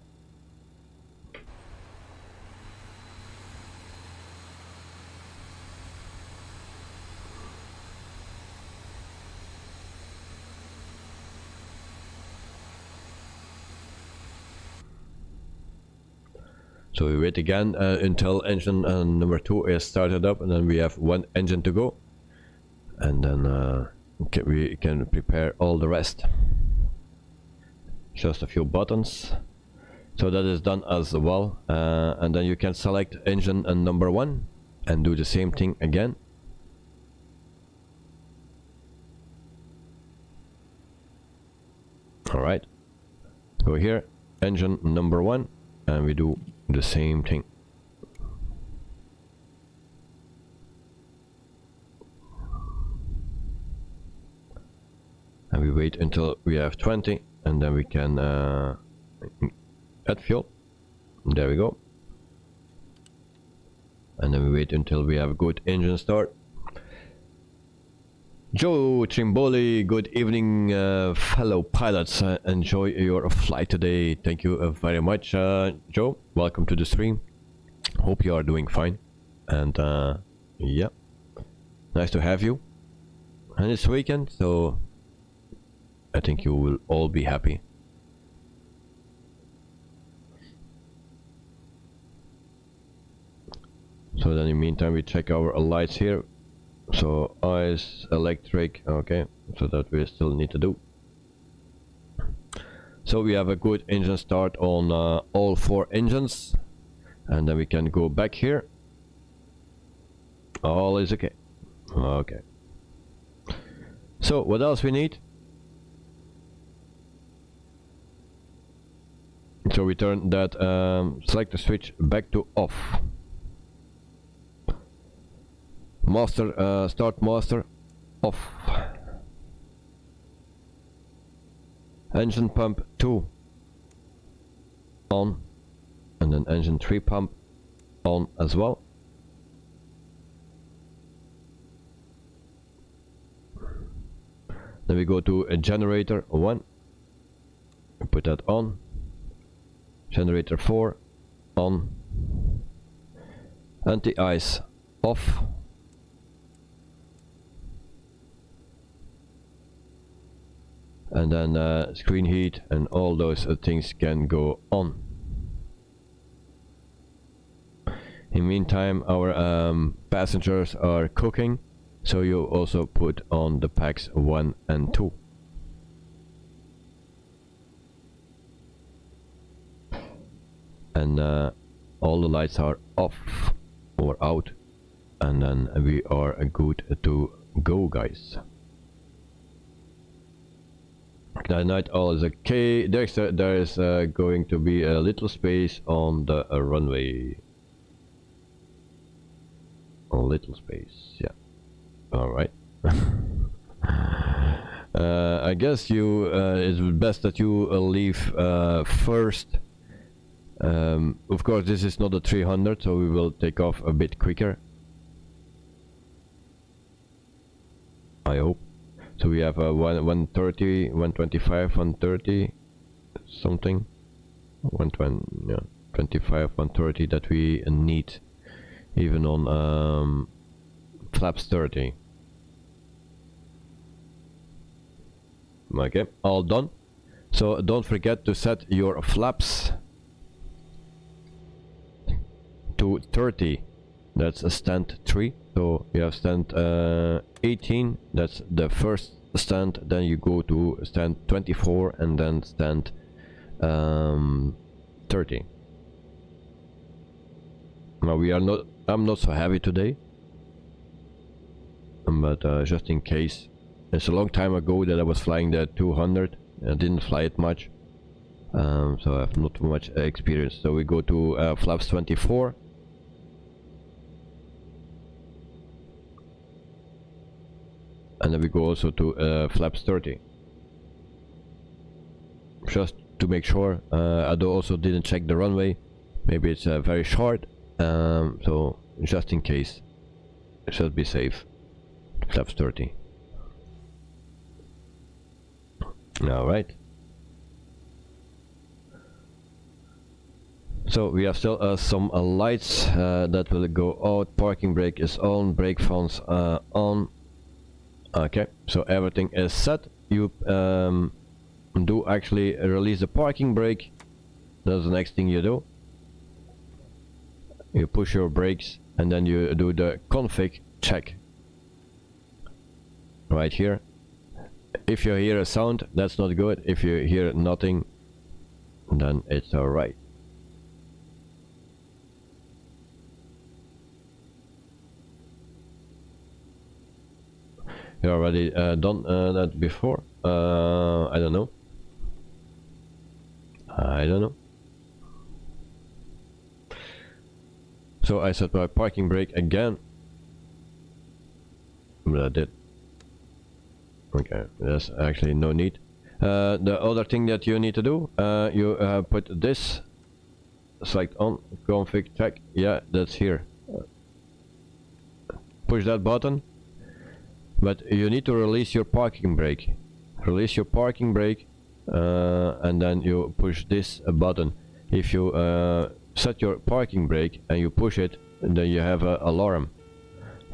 So we wait again until engine number 2 is started up, and then we have 1 engine to go, and then we can prepare all the rest. Just a few buttons. So that is done as well, and then you can select engine number 1 and do the same thing again. Alright, go here, engine number 1, and we do the same thing. And we wait until we have 20 and then we can add fuel. There we go. And then we wait until we have a good engine start. Joe Trimboli, good evening fellow pilots, enjoy your flight today. Thank you very much Joe, welcome to the stream, hope you are doing fine, and yeah, nice to have you. And it's weekend, so I think you will all be happy. So then in the meantime we check our lights here. So eyes, electric, okay, so that we still need to do. So we have a good engine start on all 4 engines, and then we can go back here. All is okay. Okay. So what else we need? So we turn that select the switch back to off. Master, start master, off. Engine pump 2 on, and then engine 3 pump on as well. Then we go to a generator 1, we put that on. Generator 4 on. Anti-ice off. And then screen heat and all those things can go on. In the meantime our passengers are cooking, so you also put on the packs 1 and 2. And all the lights are off or out, and then we are good to go, guys. Night all is okay. There is going to be a little space on the runway. A little space, yeah. Alright. I guess it's best that you leave first. Of course this is not a 300, so we will take off a bit quicker, I hope. So we have a 130, 125, 130 something, 120, yeah, 25, 130 that we need even on flaps 30. Okay, all done. So don't forget to set your flaps to 30, that's a stand 3. So you have stand 18, that's the first stand, then you go to stand 24 and then stand 30. Now I'm not so heavy today, but just in case. It's a long time ago that I was flying the 200. I didn't fly it much, so I have not much experience. So we go to flaps 24. And then we go also to flaps 30. Just to make sure. I also didn't check the runway. Maybe it's very short. So just in case, just be safe. Flaps 30. Alright. So we have still some lights that will go out. Parking brake is on. Brake fans on. Okay, so everything is set. You do actually release the parking brake. That's the next thing you do. You push your brakes and then you do the config check right here. If you hear a sound, that's not good. If you hear nothing, then it's alright. You already done that before? I don't know. I don't know. So I set my parking brake again. But I did. Okay, there's actually no need. The other thing that you need to do, you put this select on, config check. Yeah, that's here. Push that button. But you need to release your parking brake. Release your parking brake, and then you push this button. If you set your parking brake and you push it, then you have an alarm.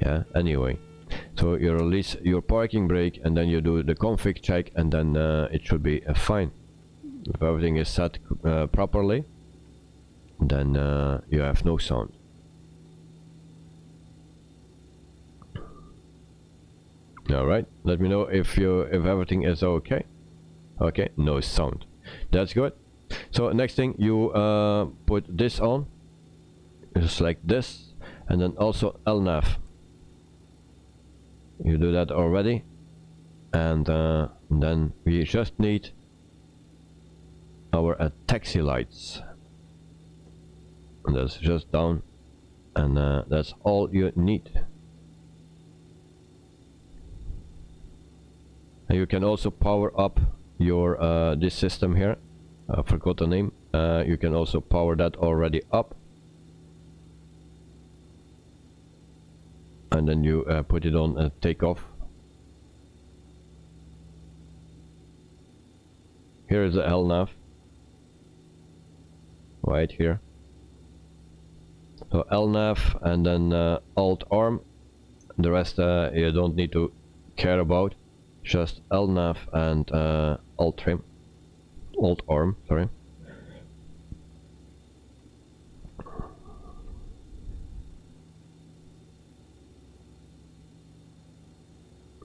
Yeah, anyway. So you release your parking brake and then you do the config check, and then it should be fine. If everything is set properly, then you have no sound. Alright, let me know if everything is okay. Okay, no sound. That's good. So next thing, you put this on. Just like this, and then also LNAV. You do that already, and then we just need our taxi lights. And that's just down, and that's all you need. And you can also power up your this system here. I forgot the name. You can also power that already up, and then you put it on takeoff. Here is the LNAV right here. So LNAV and then Alt Arm. The rest you don't need to care about. Just LNAV and Alt Arm, sorry.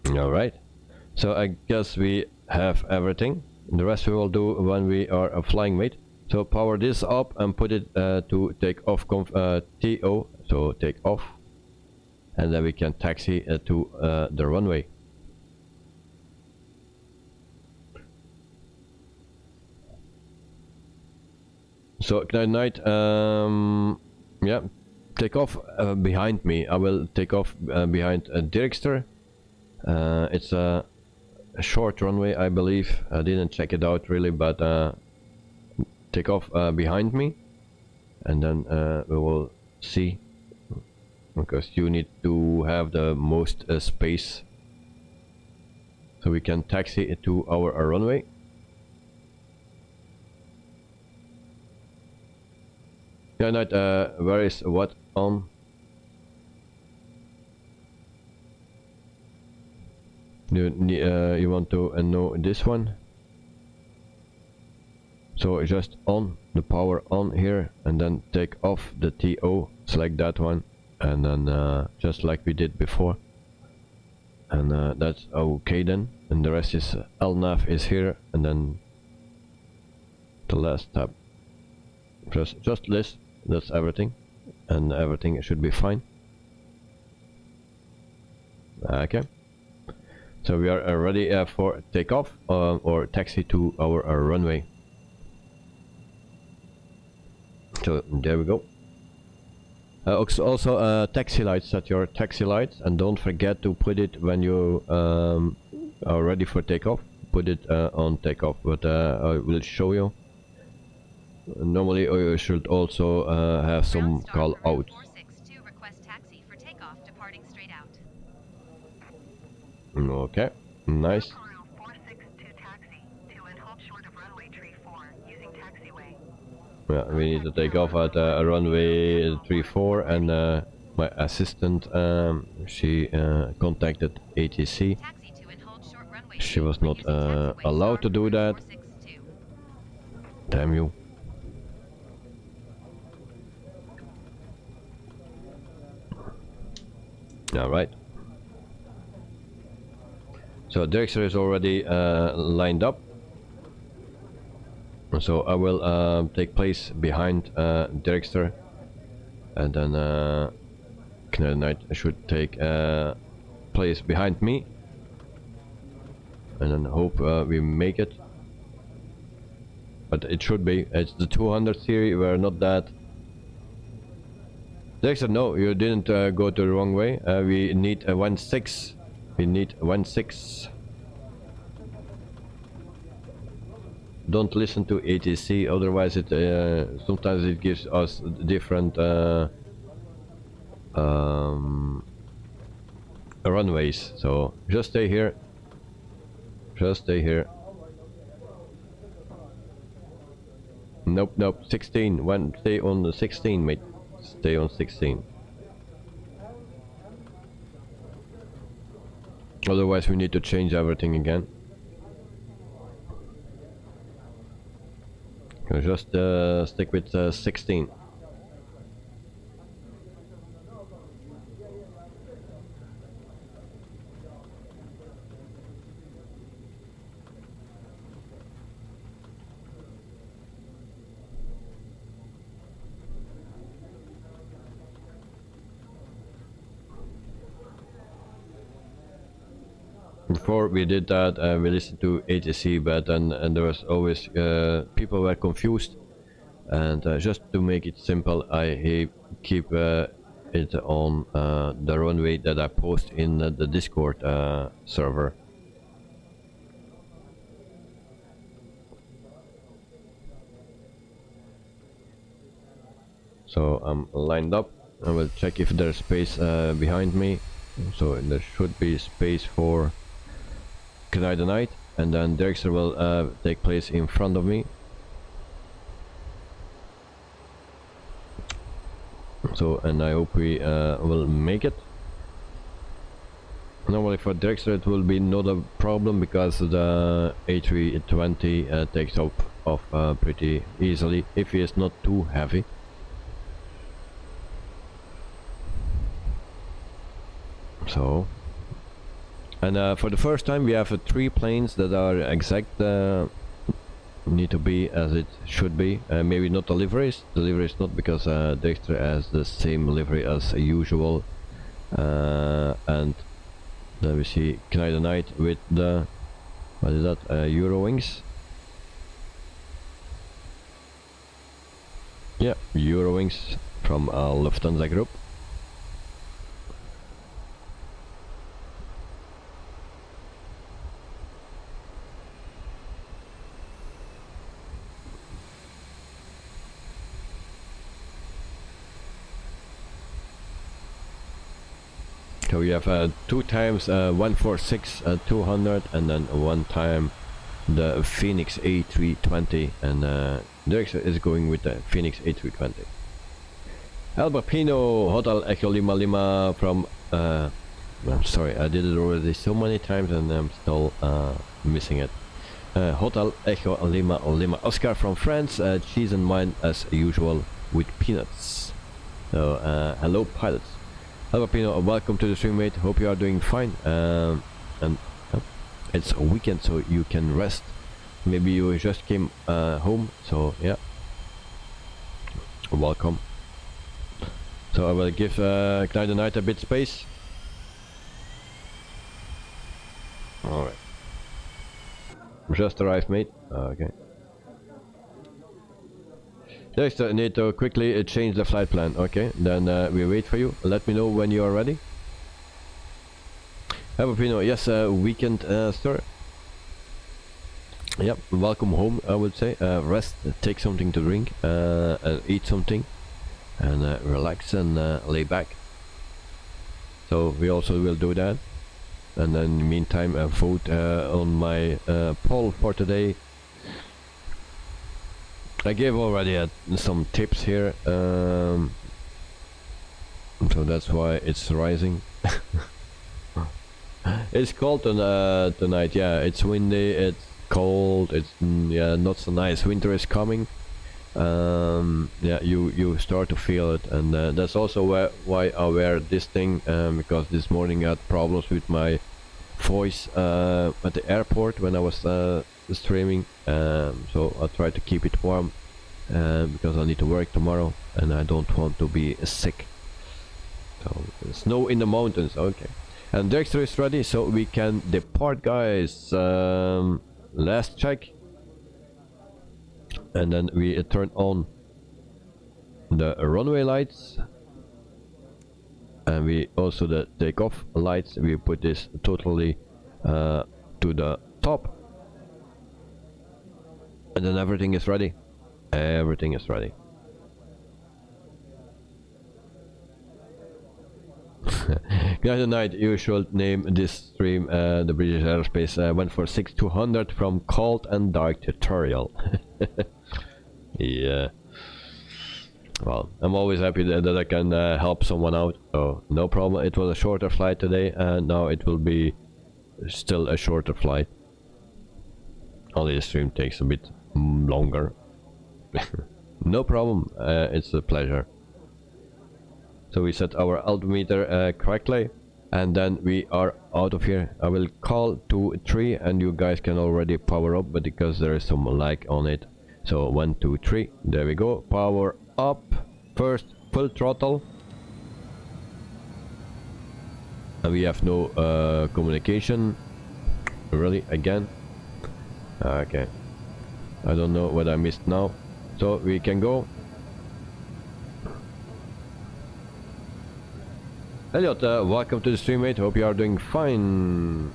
Alright, so I guess we have everything. The rest we will do when we are a flying mate. So power this up and put it to take off TO, so take off, and then we can taxi to the runway. So night, yeah, take off behind me. I will take off behind Dirkster. It's a short runway, I believe. I didn't check it out really, but take off behind me, and then we will see, because you need to have the most space, so we can taxi it to our runway. Yeah, night, where is what on? You want to know this one? So just on the power on here, and then take off the TO, select that one, and then just like we did before, and that's okay then. And the rest is LNAV is here, and then the last tab. Just this, that's everything, and everything should be fine. Okay, so we are ready for takeoff or taxi to our runway. So there we go. Also taxi lights, set your taxi lights, and don't forget to put it when you are ready for takeoff. Put it on takeoff, but I will show you. Normally you should also have some call out. Okay, nice. Yeah, we need to take off at runway 34, and my assistant, she contacted ATC. She was not allowed to do that. Damn you. Alright. So Drexler is already lined up. So I will take place behind Drexler, and then Canadian Knight should take place behind me, and then hope we make it. But it should be. It's the 200 theory. We're not that. Drexler, no, you didn't go to the wrong way. We need a 1.6. We need 1.6. Don't listen to ATC, otherwise it sometimes it gives us different runways. So just stay here. Just stay here. Nope, nope. 16. Stay on the 16, mate. Stay on 16. Otherwise we need to change everything again. Just stick with 16. Before we did that, we listened to ATC, but and there was always people were confused, and just to make it simple, I keep it on the runway that I post in the Discord server. So I'm lined up. I will check if there's space behind me. So there should be space for Canadian Knight, and then Drexler will take place in front of me. So, and I hope we will make it. Normally for Drexler it will be not a problem, because the A320 takes off pretty easily if he is not too heavy. So, and for the first time we have 3 planes that are exact, need to be as it should be. Maybe not the liveries. The liveries not, because Dexter has the same livery as usual. And then we see Canadian Knight with the, what is that, Eurowings. Yeah, Eurowings from Lufthansa Group. So we have 2 times 146-200, and then 1 time the Phoenix A320, and Dirk is going with the Phoenix A320. Alberpino Hotel Echo Lima Lima from I'm sorry, I did it already so many times and I'm still missing it. Hotel Echo Lima Lima Oscar from France. Cheese and wine as usual with peanuts. So hello pilots. Hello Pino, welcome to the stream, mate. Hope you are doing fine. And it's a weekend, so you can rest. Maybe you just came home, so yeah. Welcome. So I will give Knight the Night a bit space. Alright. Just arrived, mate. Okay. Next, I need to quickly change the flight plan. Okay, then we wait for you. Let me know when you are ready. Have a Pino. Yes, weekend, sir. Yep, welcome home, I would say. Rest, take something to drink, eat something, and relax and lay back. So we also will do that. And then in the meantime, vote on my poll for today. I gave already some tips here, so that's why it's rising. It's cold tonight, yeah, it's windy, it's cold, it's yeah, not so nice. Winter is coming. Yeah, you start to feel it, and that's also why I wear this thing, because this morning I had problems with my voice at the airport when I was streaming, so I try to keep it warm because I need to work tomorrow and I don't want to be sick. So snow in the mountains, okay. And Dexter is ready, so we can depart, guys. Last check, and then we turn on the runway lights, and we also the takeoff lights. We put this totally to the top, and then everything is ready. Everything is ready. Good night. You should name this stream the British Aerospace 146-200 from Cold and Dark Tutorial. Yeah. Well, I'm always happy that I can help someone out. So no problem. It was a shorter flight today, and now it will be still a shorter flight. Only the stream takes a bit longer. No problem. It's a pleasure. So we set our altimeter correctly, and then we are out of here. I will call 2, 3, and you guys can already power up, but because there is some lag on it. So 1, 2, 3, there we go. Power up. First, full throttle. And we have no communication. Really, again. Okay. I don't know what I missed now. So we can go. Elliot, welcome to the stream, mate. Hope you are doing fine.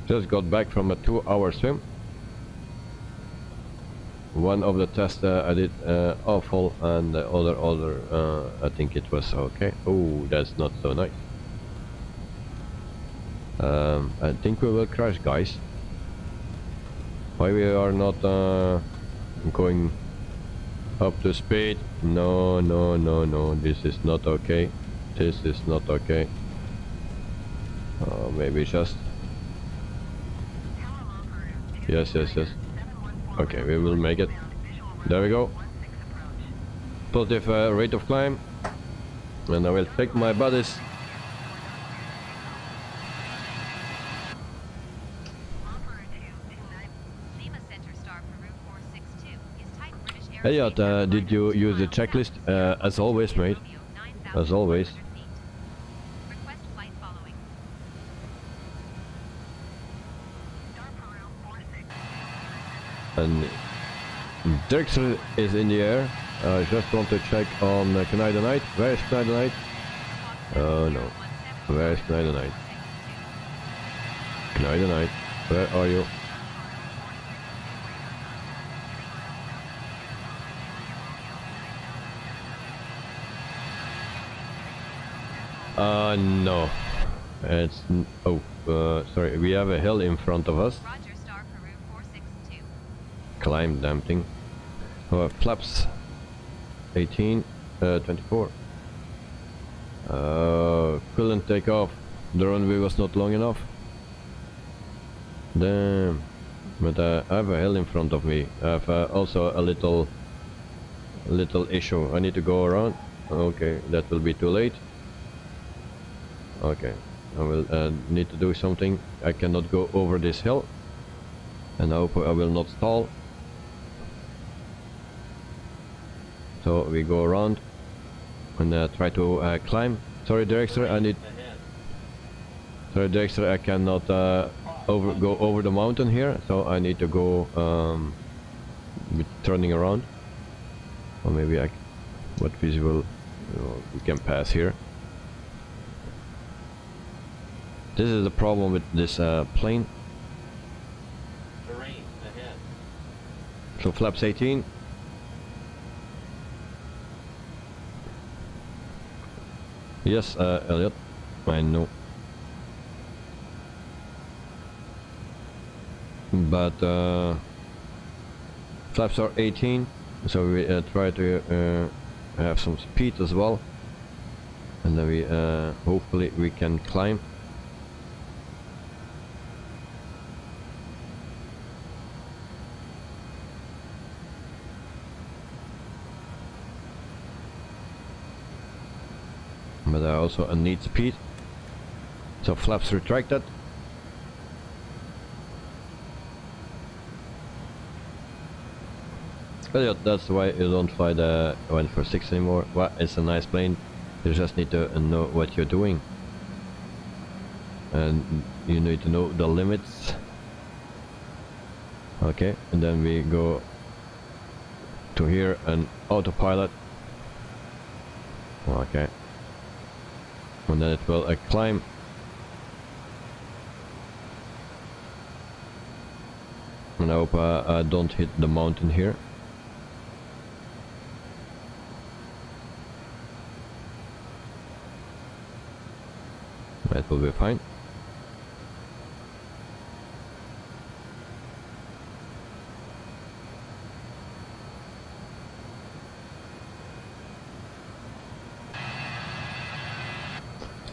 Just got back from a 2-hour swim. One of the tests I did awful, and the other I think it was okay. Oh, that's not so nice. I think we will crash, guys. Why we are not going up to speed? No, no, no, no. This is not okay. This is not okay. Maybe just. Yes, yes, yes. Okay, we will make it. There we go. Positive rate of climb. And I will take my buddies. Elliot, did you use the checklist? As always, mate. As always. And Dirkser is in the air. I just want to check on Knight the Night. Where is Knight the Night? Oh no. Where is Knight the Night? Knight the Night, where are you? No. It's... oh, sorry, we have a hill in front of us. Climb, damn thing. Flaps 18, 24. Couldn't take off. The runway was not long enough. Damn. But I have a hill in front of me. I have also a little issue. I need to go around. Okay, that will be too late. Okay, I will need to do something. I cannot go over this hill, and I hope I will not stall. So we go around and try to climb. Sorry, Dexter, I need. Sorry, Dexter, I cannot go over the mountain here, so I need to go turning around. Or maybe what visible we can pass here. This is the problem with this plane. Terrain ahead. So flaps 18. Yes, Elliot, I know. But flaps are 18, so we try to have some speed as well, and then we hopefully we can climb. But I also need speed, so flaps retracted. Elliot, that's why you don't fly the 146 anymore. Well, it's a nice plane, you just need to know what you're doing, and you need to know the limits. Okay, and then we go to here and autopilot. Okay, and then it will climb. And I hope I don't hit the mountain here. That will be fine.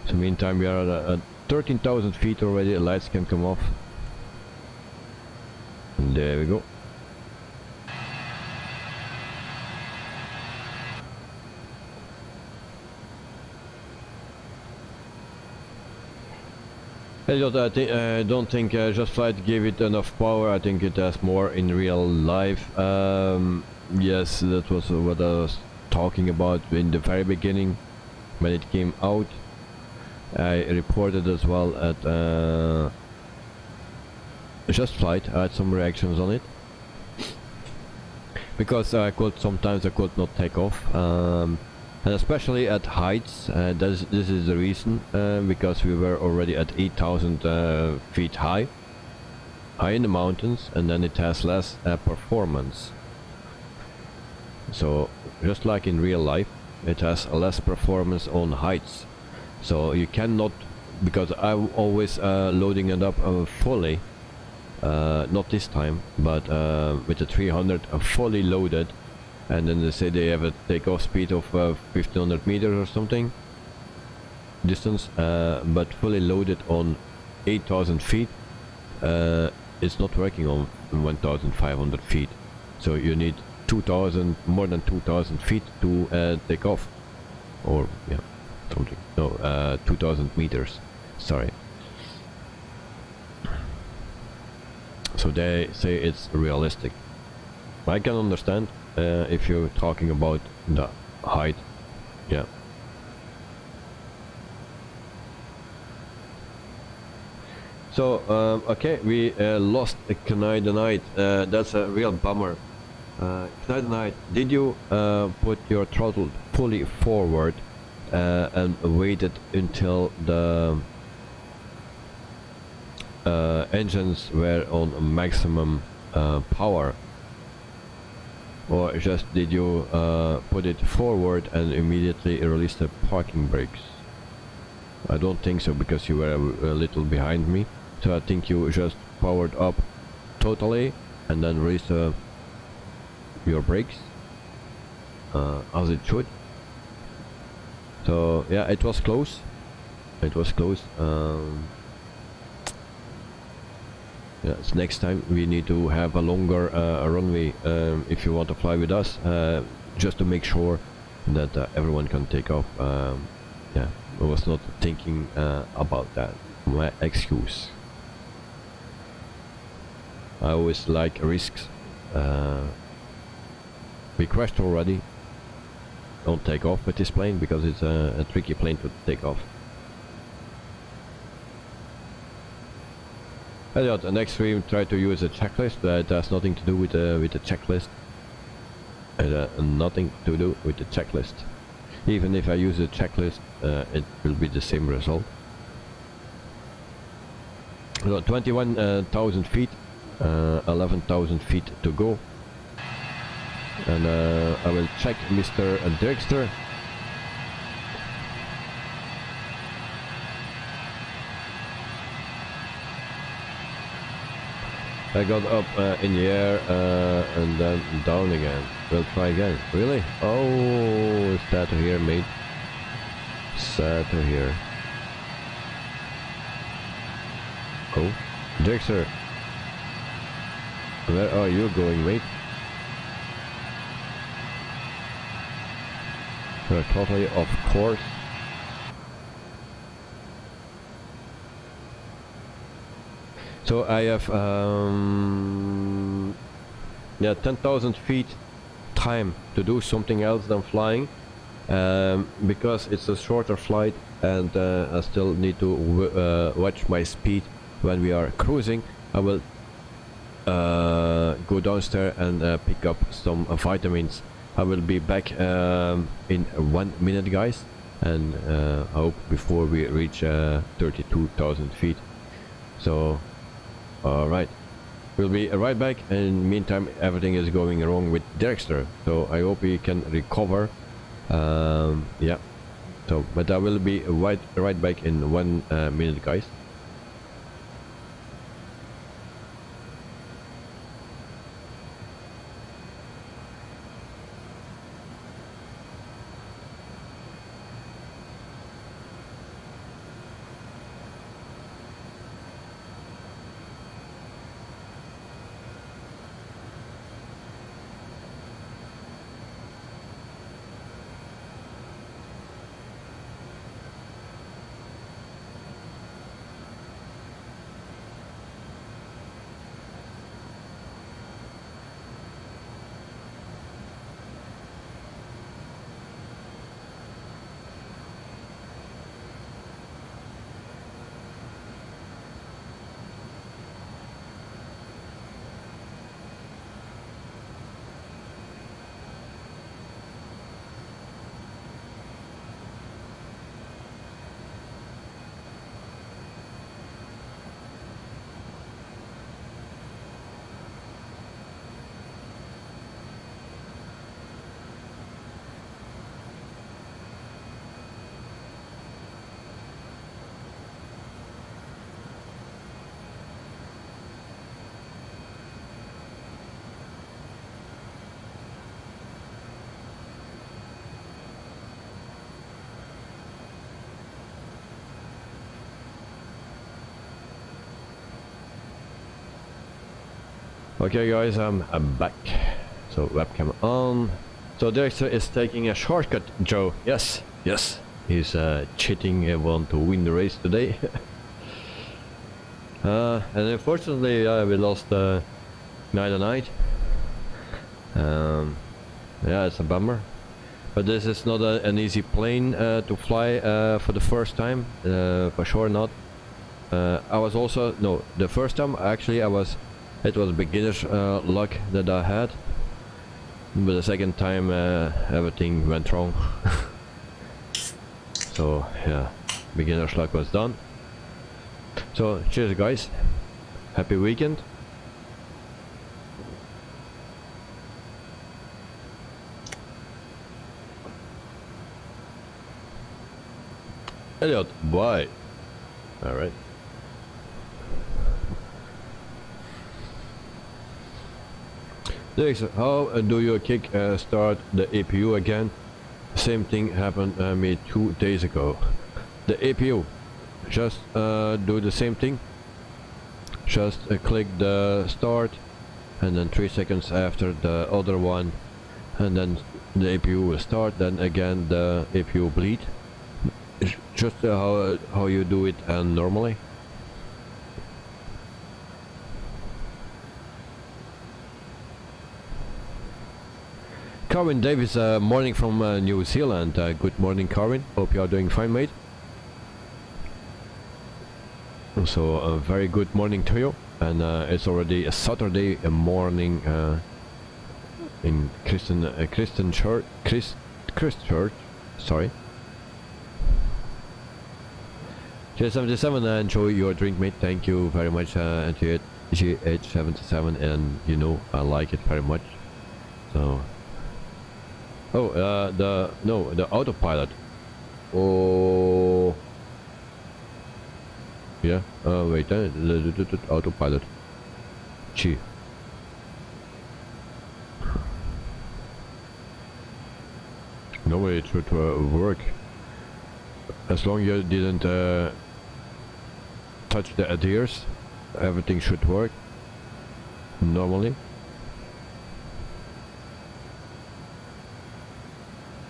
So meantime we are at 13,000 feet already, the lights can come off. And there we go. I don't think Just Flight gave it enough power. I think it has more in real life. Yes, that was what I was talking about in the very beginning when it came out. I reported as well at Just Flight. I had some reactions on it because sometimes I could not take off. And especially at heights, this is the reason, because we were already at 8,000 feet high in the mountains, and then it has less performance. So just like in real life, it has less performance on heights. So you cannot, because I'm always loading it up fully, not this time, but with the 300 fully loaded. And then they say they have a takeoff speed of 1500 meters or something distance, but fully loaded on 8,000 feet. It's not working on 1,500 feet, so you need more than 2,000 feet to take off, or yeah, something. No, 2,000 meters. Sorry. So they say it's realistic. I can understand. If you're talking about the height, yeah. So okay, we lost Knight. That's a real bummer. Knight, did you put your throttle fully forward and waited until the engines were on maximum power? Or just did you put it forward and immediately release the parking brakes? I don't think so, because you were a little behind me. So I think you just powered up totally and then released your brakes as it should. So yeah, it was close. It was close. Yes, next time we need to have a longer runway if you want to fly with us, just to make sure that everyone can take off. Yeah, I was not thinking about that. My excuse. I always like risks. We crashed already. Don't take off with this plane because it's a tricky plane to take off. Elliot, the next stream try to use a checklist, but it has nothing to do with the checklist. Nothing to do with the checklist. Even if I use a checklist, it will be the same result. So 21,000 feet, 11,000 feet to go. And I will check Mr. Dragster. I got up in the air and then down again. We'll try again. Really? Oh, sad to hear, mate. Sad to hear. Oh, Dragster. Where are you going, mate? Totally, of course. So I have yeah, 10,000 feet time to do something else than flying, because it's a shorter flight and I still need to watch my speed when we are cruising. I will go downstairs and pick up some vitamins. I will be back in 1 minute, guys, and I hope before we reach 32,000 feet. So alright, we'll be right back, and in the meantime everything is going wrong with Dragster, so I hope he can recover. Yeah, so but I will be right back in 1 minute, guys. Okay guys, I'm back. So webcam on. So Dragster is taking a shortcut, Joe. Yes, yes. He's cheating and want to win the race today. And unfortunately we lost night and night. Yeah, it's a bummer. But this is not an easy plane to fly for the first time. For sure not. I was also, no, the first time actually it was beginner's luck that I had, but the second time everything went wrong. So yeah, beginner's luck was done. So cheers guys, happy weekend. Elliot, bye. Alright. How do you kick start the APU again? Same thing happened me 2 days ago. The APU, just do the same thing. just click the start, and then 3 seconds after the other one, and then the APU will start, then again the APU bleed. It's just how you do it normally. Carwin Davis, morning from New Zealand. Good morning, Carwin. Hope you are doing fine, mate. So a very good morning to you, and it's already a Saturday morning in Christian Church, Christchurch. Sorry. J77, enjoy your drink, mate. Thank you very much, GH77, and you know I like it very much. So. Oh, the autopilot. Oh. Yeah. Wait. The autopilot. Gee. No way it should work. As long as you didn't touch the adheres, everything should work normally.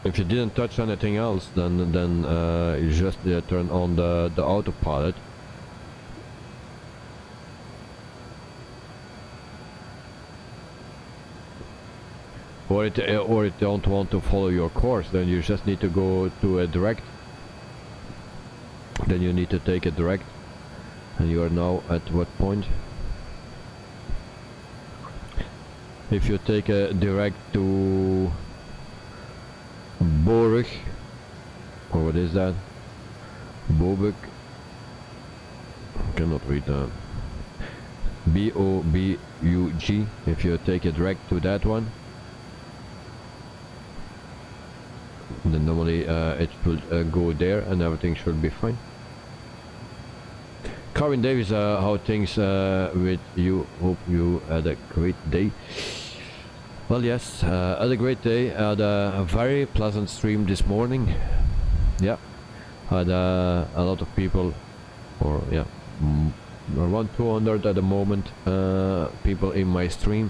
If you didn't touch anything else, then you just turn on the autopilot. Or it don't want to follow your course, then you just need to go to a direct. Then you need to take a direct, and you are now at what point? If you take a direct to Borg, or what is that? Bobuk. Cannot read that. B-O-B-U-G. If you take a direct to that one, then normally it will go there and everything should be fine. Carwin Davis, how things with you? Hope you had a great day. Well, yes, had a great day. Had a very pleasant stream this morning. Yeah, had a lot of people, or yeah, around 200 at the moment, people in my stream.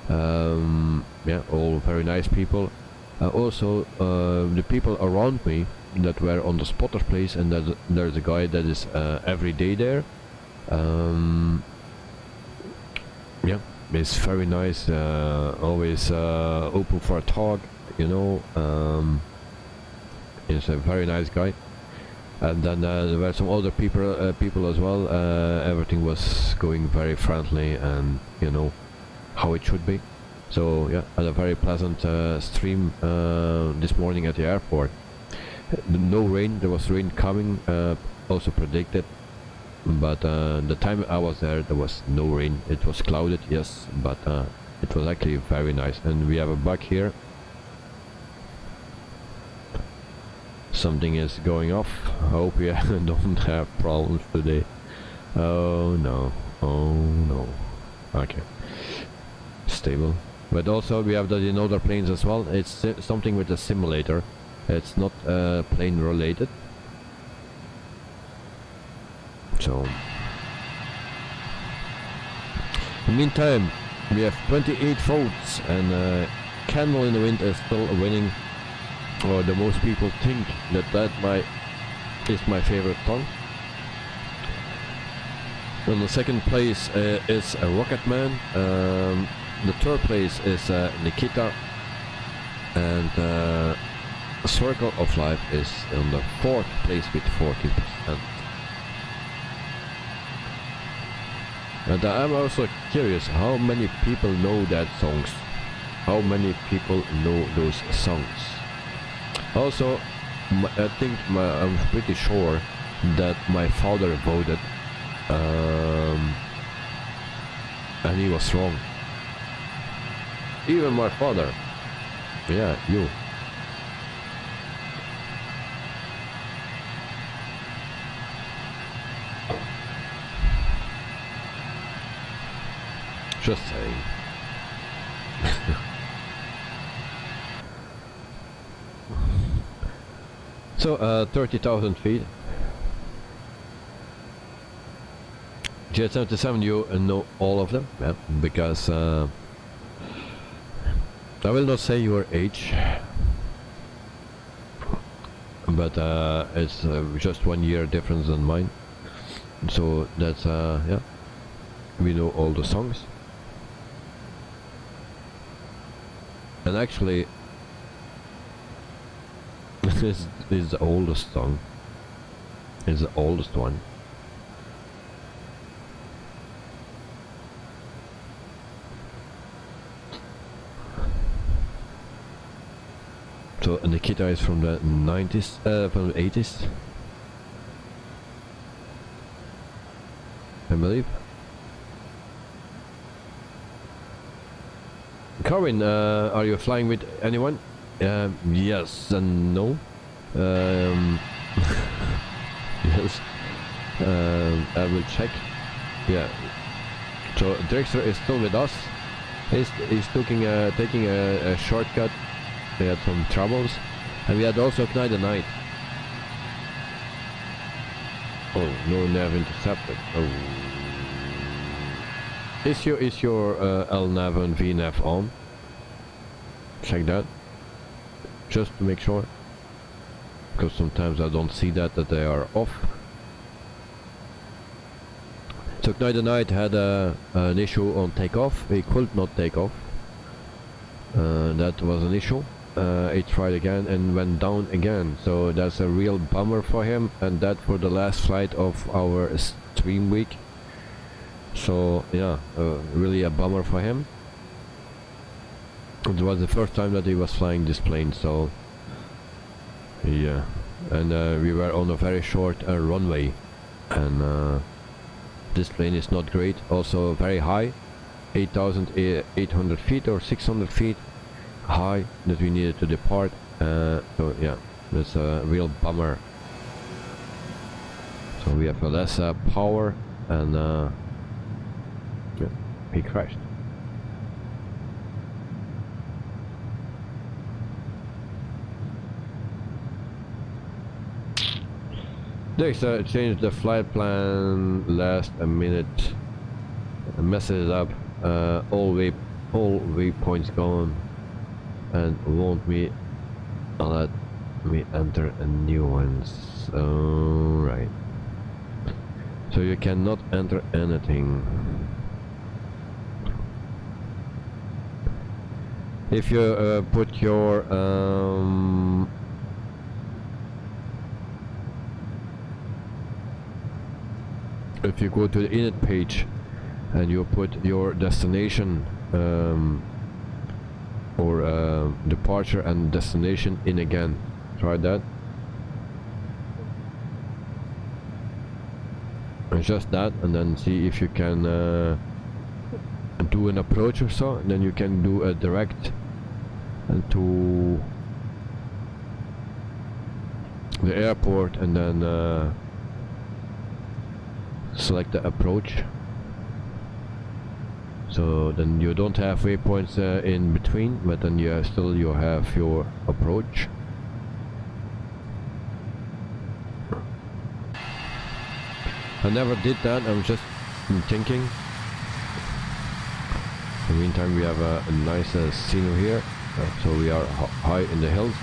Yeah, all very nice people. Also, the people around me that were on the spotter place, and there's a guy that is every day there. Yeah. It's very nice, always open for a talk, you know. He's a very nice guy. And then there were some other people as well. Everything was going very friendly, and you know how it should be. So yeah, had a very pleasant stream this morning at the airport. No rain. There was rain coming, also predicted. But the time I was there was no rain. It was clouded, yes, but it was actually very nice. And we have a bug here. Something is going off. I hope we don't have problems today. Oh no, oh no. Okay, stable. But also we have that in other planes as well. It's something with the simulator. It's not plane related. So, in the meantime, we have 28 votes, and Candle in the Wind is still winning. Or the most people think that is my favorite song. On the second place is a Rocketman. The third place is Nikita, and Circle of Life is on the fourth place with 14%. And I'm also curious how many people know that songs. How many people know those songs? Also, I think I'm pretty sure that my father voted, and he was wrong. Even my father. Yeah, you. Just saying. So, 30,000 feet. J77, you know all of them, yeah, because I will not say your age, but it's just 1 year difference than mine, so that's yeah, we know all the songs. And actually this is the oldest song, it's the oldest one. So Nikita is from the 90s, from the 80s, I believe. Carwin, are you flying with anyone? Yes and no. Yes. I will check. Yeah. So Drexler is still with us. He's taking a shortcut. We had some troubles, and we had also Knight the Knight. Oh, no nav intercepted. Oh. Is your LNAV and VNAV on? Check that, just to make sure, because sometimes I don't see that they are off. So Knight the Knight had an issue on takeoff. He could not take off. That was an issue. He tried again and went down again, so that's a real bummer for him, and that for the last flight of our stream week. So yeah, really a bummer for him. It was the first time that he was flying this plane, so yeah. And we were on a very short runway, and this plane is not great, also very high, 8,800 feet or 600 feet high that we needed to depart. So yeah, that's a real bummer. So we have less power, and yeah, he crashed. They changed the flight plan last a minute, messes it up, all waypoints gone, and won't let me enter a new one. Right. So you cannot enter anything. If you put your if you go to the init page and you put your destination or departure and destination in again, try that. Adjust that and then see if you can do an approach or so, and then you can do a direct to the airport, and then select the approach. So then you don't have waypoints in between, but then you have your approach. I never did that, I'm just thinking. In the meantime, we have a nice scenery here, so we are high in the hills.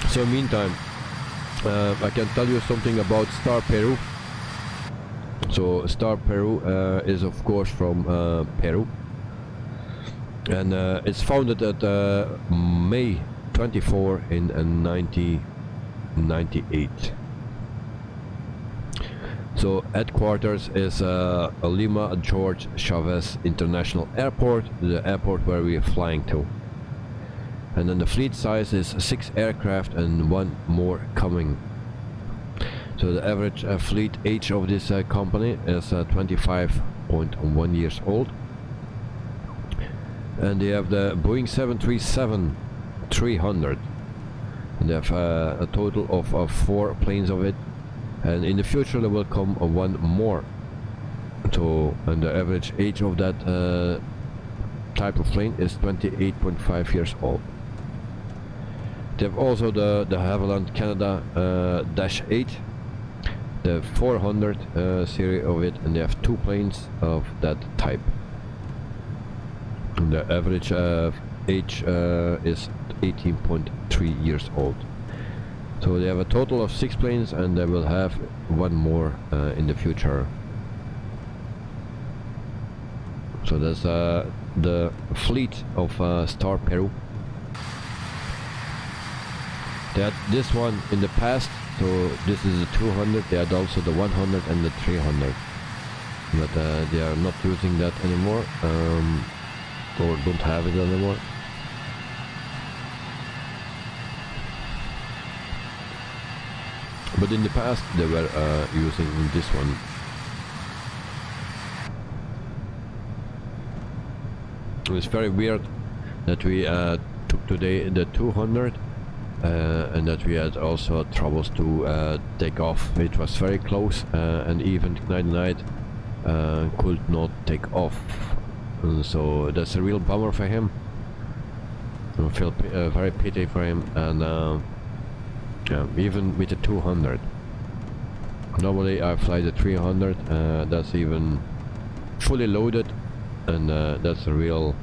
So meantime, I can tell you something about Star Peru. So Star Peru is of course from Peru, and it's founded at May 24 in 1998. So headquarters is Lima George Chavez International Airport, the airport where we are flying to. And then the fleet size is 6 aircraft and 1 more coming. So the average fleet age of this company is 25.1 years old. And they have the Boeing 737-300. And they have a total of 4 planes of it. and in the future there will come one more. So, and the average age of that type of plane is 28.5 years old. They have also the Havilland Canada -8, the 400 series of it, and they have 2 planes of that type. And the average age is 18.3 years old. So they have a total of 6 planes, and they will have one more in the future. So that's the fleet of Star Peru. They had this one in the past, so this is the 200. They had also the 100 and the 300, but they are not using that anymore, or don't have it anymore. But in the past they were using this one. It's very weird that we took today the 200 and that we had also troubles to take off. It was very close, and even Night could not take off, so that's a real bummer for him. I feel very pity for him, and yeah, even with the 200. Normally I fly the 300, that's even fully loaded, and that's a real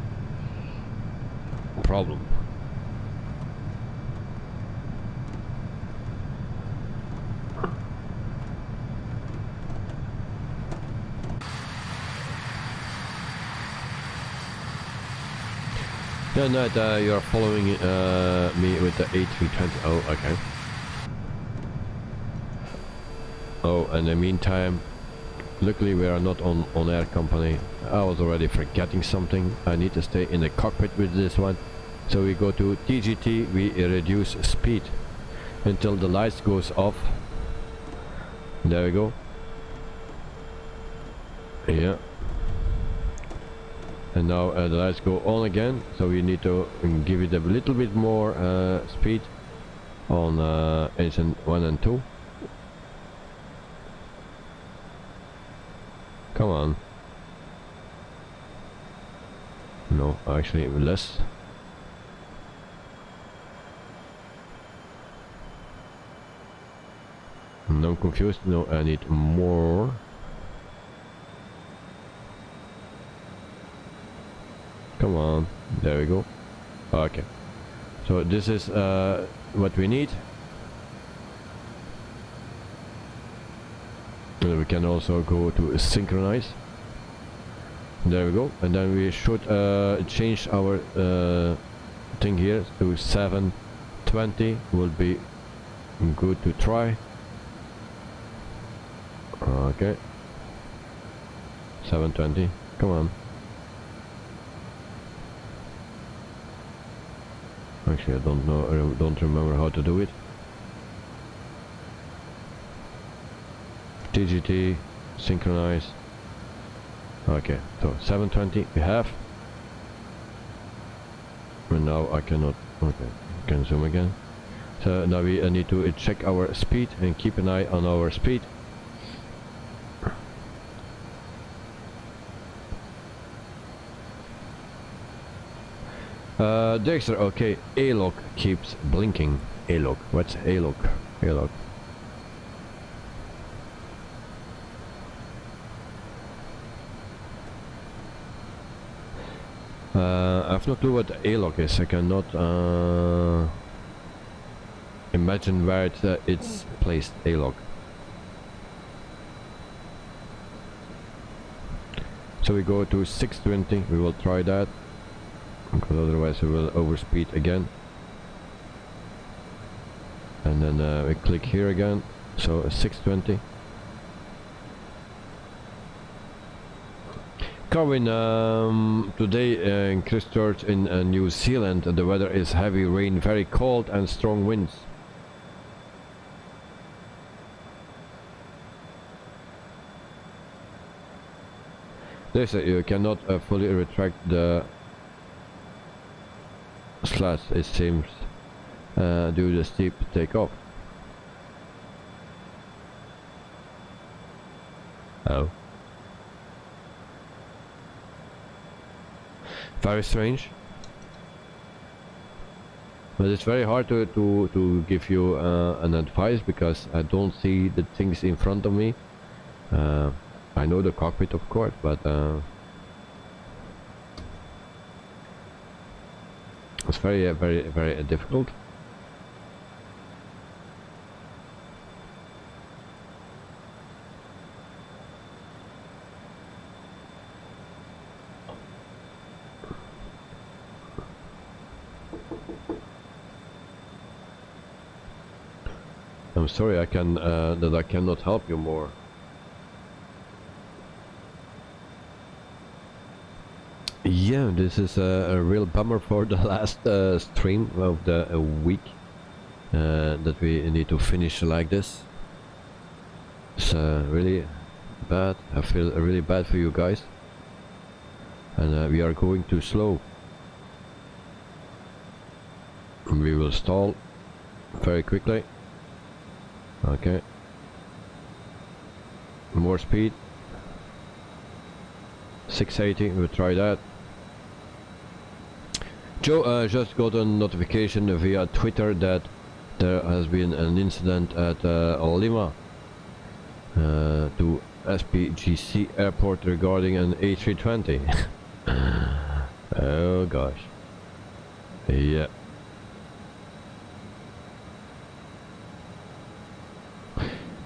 problem. Yeah, no, you are following me with the A320. Oh, okay. Oh, in the meantime, luckily we are not on air company. I was already forgetting something. I need to stay in the cockpit with this one. So we go to TGT, we reduce speed until the lights goes off. There we go. Yeah. And now the lights go on again, so we need to give it a little bit more speed on engine 1 and 2. Come on. No, actually less. No, I'm confused. No, I need more. Come on, there we go. Okay, so this is what we need. And we can also go to synchronize. There we go, and then we should change our thing here to 720. Will be good to try. Okay, 720. Come on. Actually, I don't know. I don't remember how to do it. TGT, synchronize. Okay, so 720 we have. And now I cannot. Okay, can zoom again. So now we need to check our speed and keep an eye on our speed. Dexter, okay, A-lock keeps blinking. A-lock, what's A-lock? A-lock. I have no clue what A-lock is. I cannot imagine where it's placed, A-lock. So we go to 620, we will try that, because otherwise we will overspeed again. And then we click here again, so 620. Carwin, today in Christchurch in New Zealand, the weather is heavy rain, very cold and strong winds. This you cannot fully retract the slats, it seems, due to the steep takeoff. Oh. Very strange. But it's very hard to give you an advice because I don't see the things in front of me. I know the cockpit of course, but it's very difficult. I'm sorry that I cannot help you more. Yeah, this is a real bummer for the last stream of the week that we need to finish like this. It's really bad. I feel really bad for you guys, and we are going too slow. We will stall very quickly. Okay. More speed. 680, we'll try that. Joe just got a notification via Twitter that there has been an incident at Lima to SPJC airport regarding an A320. Oh gosh. Yeah.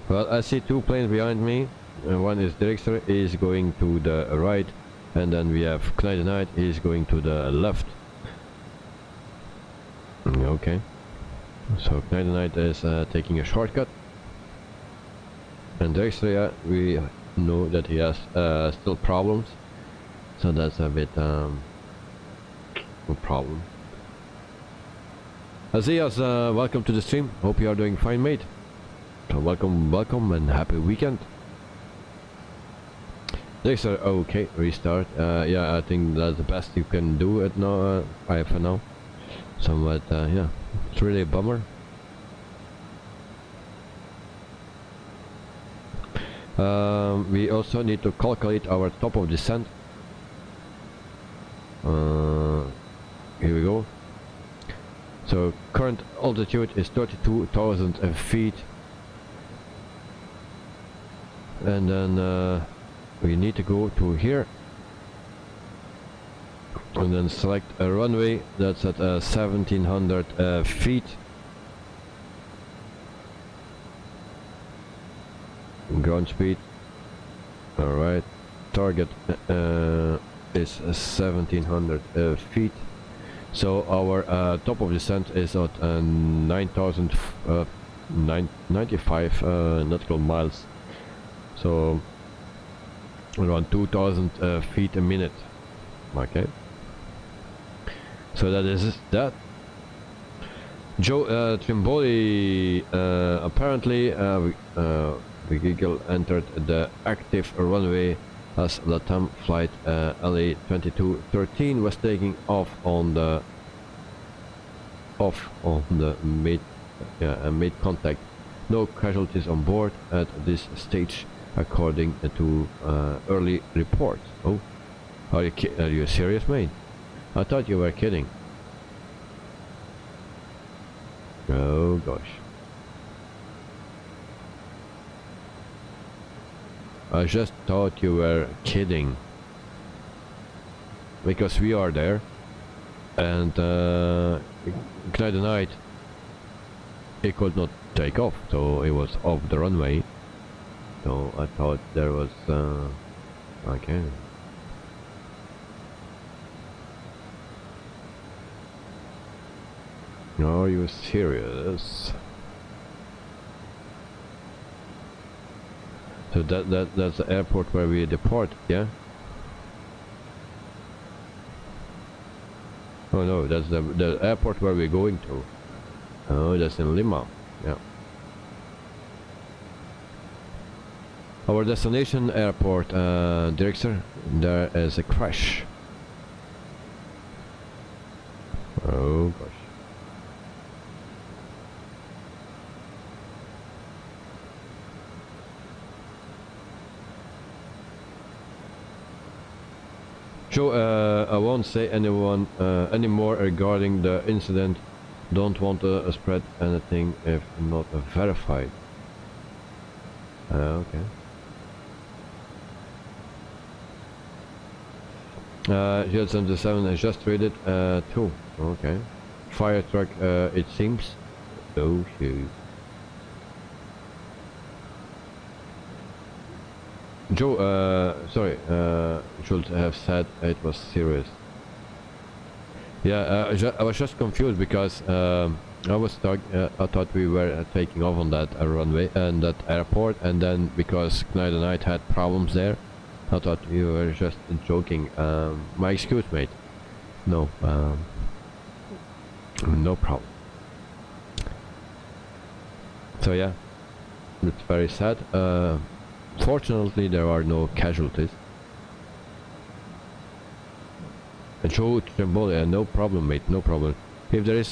Well, I see two planes behind me. One is Drixter, is going to the right, and then we have QUADRANT, is going to the left. Okay. So QUADRANT is taking a shortcut. And Drixter, yeah, we know that he has still problems. So that's a bit a problem. Azias, welcome to the stream. Hope you are doing fine, mate. So welcome and happy weekend. Drixter, okay, restart. Yeah, I think that's the best you can do it now. For now. Somewhat, yeah, it's really a bummer. We also need to calculate our top of descent. Here we go. So current altitude is 32,000 feet, and then we need to go to here and then select a runway that's at 1700 feet. Ground speed. Alright, target is 1700 feet. So our top of descent is at 9,095 nautical miles. So around 2,000 feet a minute. Okay. So that is that. Joe Trimboli, apparently the Eagle entered the active runway as LATAM flight LA2213 was taking off on the made contact. No casualties on board at this stage, according to early reports. Oh, are you serious, mate? I thought you were kidding. Oh gosh. I just thought you were kidding. Because we are there. And QUADRANT, it could not take off, so it was off the runway. So I thought there was okay. Are you serious? So that's the airport where we depart, yeah? Oh no, that's the airport where we're going to. Oh, that's in Lima, yeah. Our destination airport, Drixter, there is a crash. Oh gosh. So I won't say anyone anymore regarding the incident. Don't want to spread anything if not verified. Okay. GL77 has just traded 2. Okay. Fire truck, it seems. Oh shoot. Joe, sorry, should have said it was serious. Yeah, I was just confused because I was stuck. I thought we were taking off on that runway and that airport, and then because Knight and Knight had problems there, I thought you were just joking. My excuse, mate. No, no problem. So yeah, it's very sad. Fortunately, there are no casualties. And Joe Trembolia, no problem, mate, no problem. If there is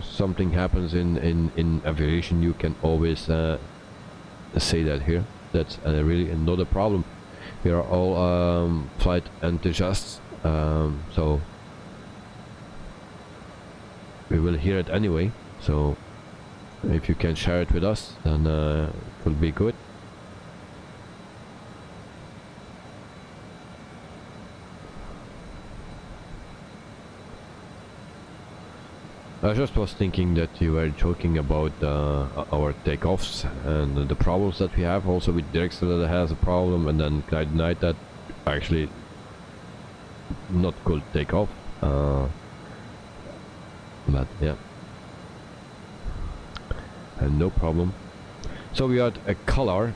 something happens in aviation, you can always say that here. That's really not a problem. We are all flight enthusiasts, so we will hear it anyway. So if you can share it with us, then it will be good. I just was thinking that you were joking about our takeoffs and the problems that we have. Also with Drexler that has a problem, and then Knight Knight that actually not could take off. But yeah, and no problem. So we had a color,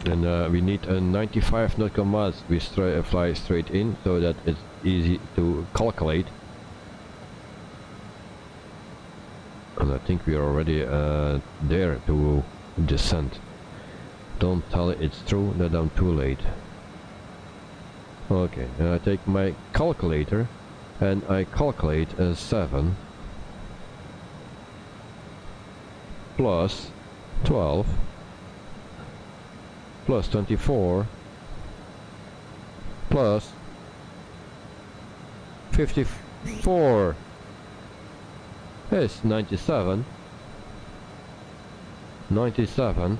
and we need a 95 nautical miles. We fly straight in so that it's easy to calculate. And I think we are already there to descend. Don't tell it it's true that I'm too late. Okay, and I take my calculator and I calculate 7 plus 12 plus 24 plus 54. It's 97. 97.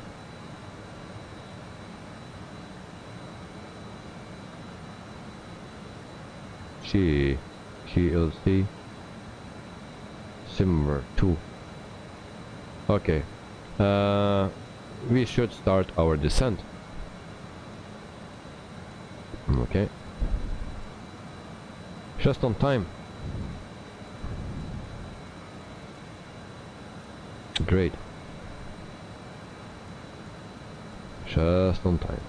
GLC Simmer 2. Okay. We should start our descent. Okay. Just on time. Great. Just on time.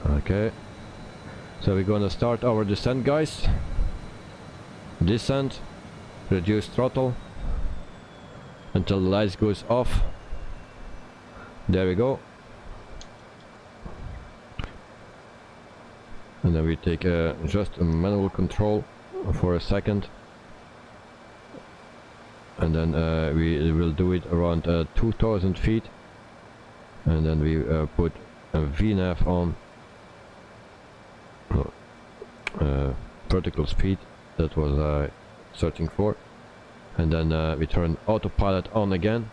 Okay. So we're gonna start our descent, guys. Descent. Reduce throttle until the lights goes off. There we go. And then we take just a manual control for a second, and then we will do it around 2000 feet, and then we put a VNAV on vertical speed. That was searching for, and then we turn autopilot on again.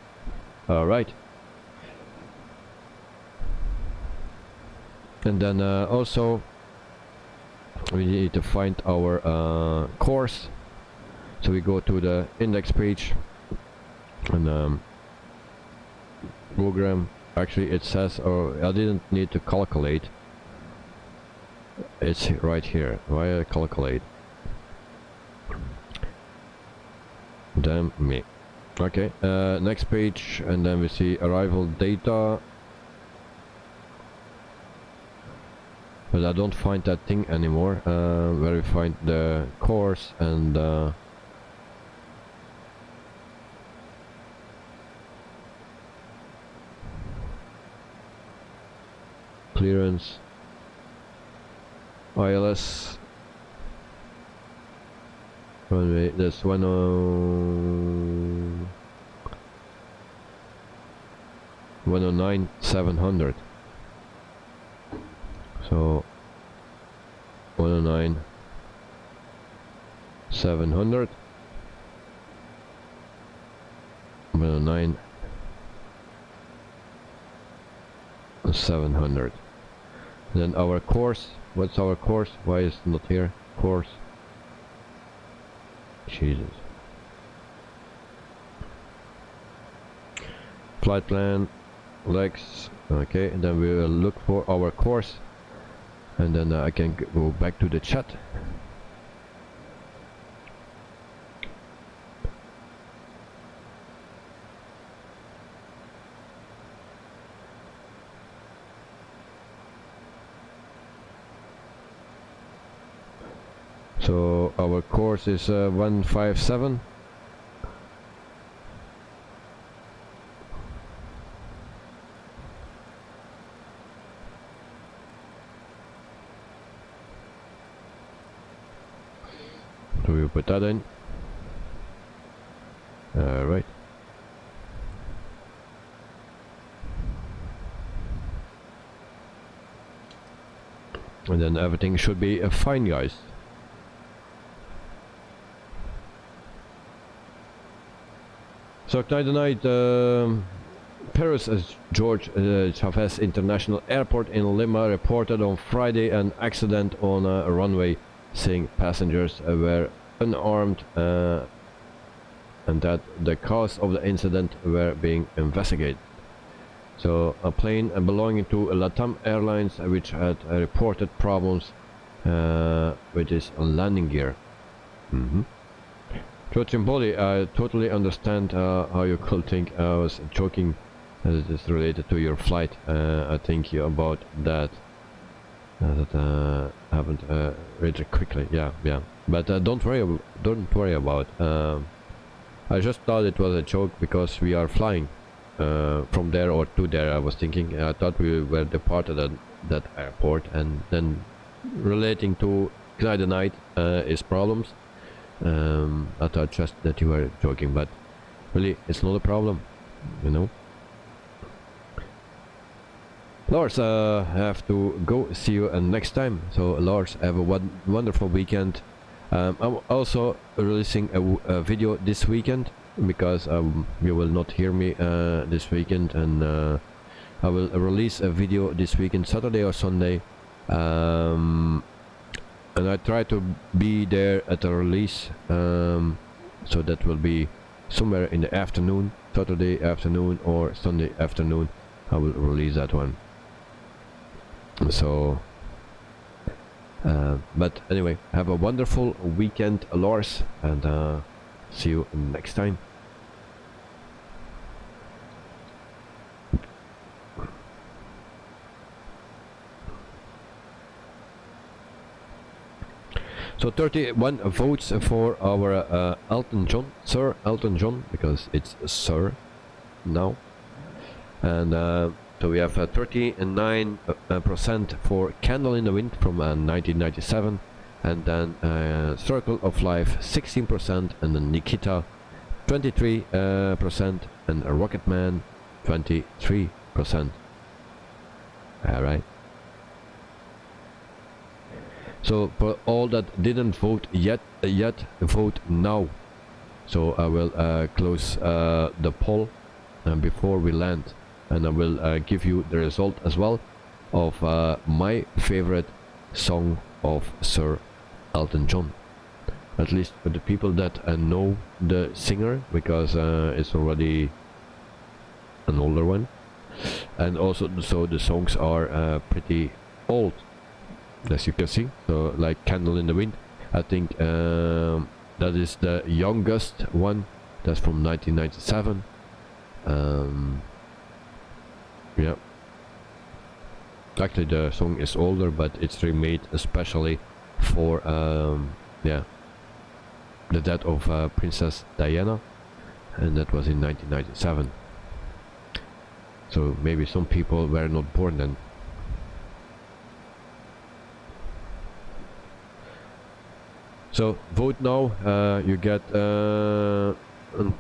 Alright, and then also we need to find our course, so we go to the index page and program. Actually it says, or I didn't need to calculate, it's right here. Why I calculate? Damn me. Okay, next page, and then we see arrival data. But I don't find that thing anymore, where we find the course and clearance, ILS, runway, that's 10, 109,700. So 109,700. 109,700. Then our course. What's our course? Why is it not here? Course. Jesus. Flight plan. Legs. Okay, and then we will look for our course. And then I can go back to the chat. So our course is 157. So we put that in. Right. And then everything should be fine, guys. So tonight, Paris George Chavez International Airport in Lima reported on Friday an accident on a runway, saying passengers were unarmed and that the cause of the incident were being investigated. So a plane belonging to LATAM Airlines, which had reported problems with its landing gear. Trustmaster, I totally understand how you could think I was joking, as it is related to your flight. I think about that. That happened really quickly. Yeah. But don't worry about. I just thought it was a joke because we are flying from there or to there. I was thinking. I thought we were departed at that airport, and then relating to tonight is problems. I thought just that you were joking, but really it's not a problem, you know. Lars, I have to go. See you next time. So Lars, have a wonderful weekend. I'm also releasing a video this weekend because you will not hear me this weekend, and I will release a video this weekend, Saturday or Sunday. And I try to be there at the release, so that will be somewhere in the afternoon, Saturday afternoon or Sunday afternoon. I will release that one. So, but anyway, have a wonderful weekend, Lars, and see you next time. So 31 votes for our Elton John, Sir Elton John, because it's Sir now. And so we have 39% for Candle in the Wind from 1997, and then Circle of Life 16%, and then Nikita 23%, and Rocketman 23%. Alright. So for all that didn't vote yet, vote now. So I will close the poll before we land, and I will give you the result as well of my favorite song of Sir Elton John. At least for the people that know the singer, because it's already an older one, and also so the songs are pretty old, as you can see. So like Candle in the Wind, I think that is the youngest one. That's from 1997. Yeah, actually the song is older, but it's remade especially for yeah, the death of Princess Diana, and that was in 1997. So maybe some people were not born then. So vote now. You get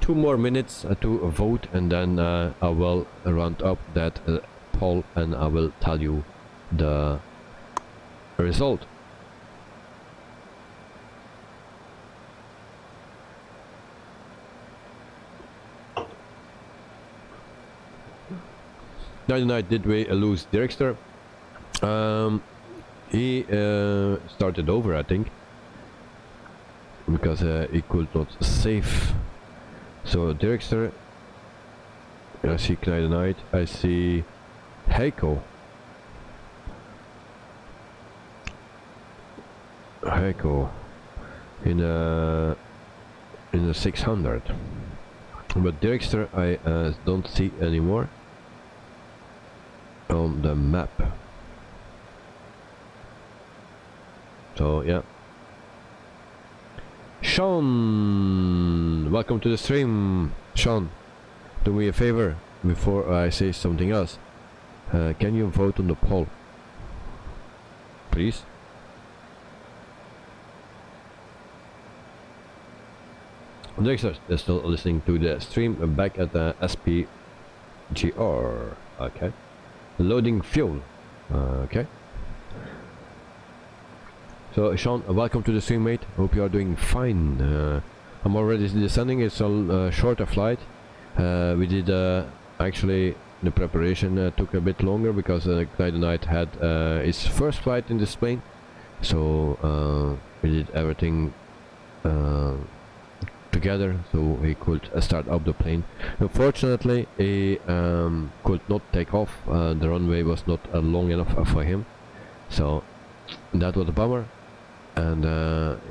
2 more minutes to vote, and then I will round up that poll and I will tell you the result. The other night, did we lose Dirkster? He started over, I think, because he could not save. So Dirkster, I see Knight Knight, I see Heiko. Heiko in a 600, but Dirkster I don't see anymore on the map. So yeah. Sean, welcome to the stream. Sean, do me a favor before I say something else. Can you vote on the poll, please? Dirkster is still listening to the stream back at the SPJR. Okay. Loading fuel. Okay. So Sean, welcome to the stream, mate. Hope you are doing fine. I'm already descending. It's a shorter flight. We did actually the preparation took a bit longer because Knight Knight had his first flight in this plane. So we did everything together so he could start up the plane. Unfortunately, he could not take off. The runway was not long enough for him, so that was a bummer, and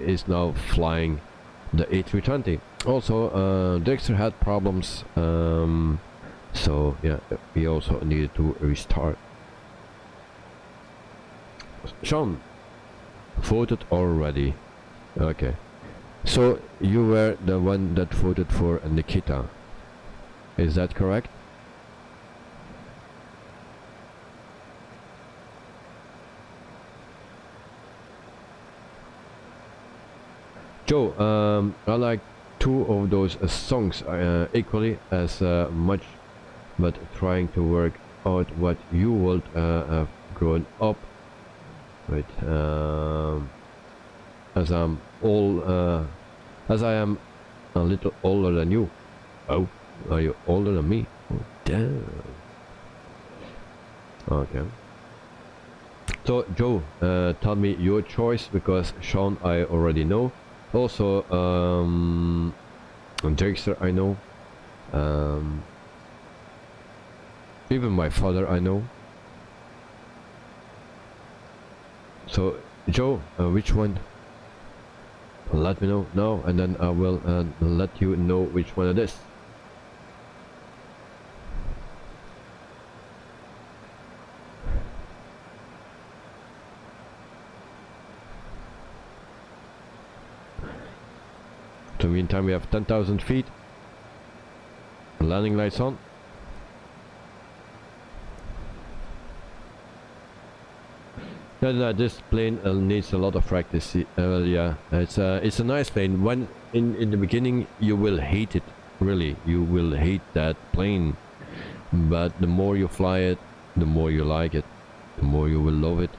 is now flying the A320. Also, Dirkster had problems, so yeah, he also needed to restart. Sean voted already. Okay. So you were the one that voted for Nikita, is that correct? Joe, I like two of those songs equally as much, but trying to work out what you would have grown up with. As I am a little older than you. Oh, are you older than me? Oh, damn. Okay. So Joe, tell me your choice, because Sean I already know. Also, Dirkster I know. Even my father I know. So Joe, which one? Let me know now, and then I will let you know which one it is. So meantime we have 10,000 feet. Landing lights on. This plane needs a lot of practice. Yeah, it's a nice plane. When in the beginning you will hate it, really, you will hate that plane. But the more you fly it, the more you like it, the more you will love it.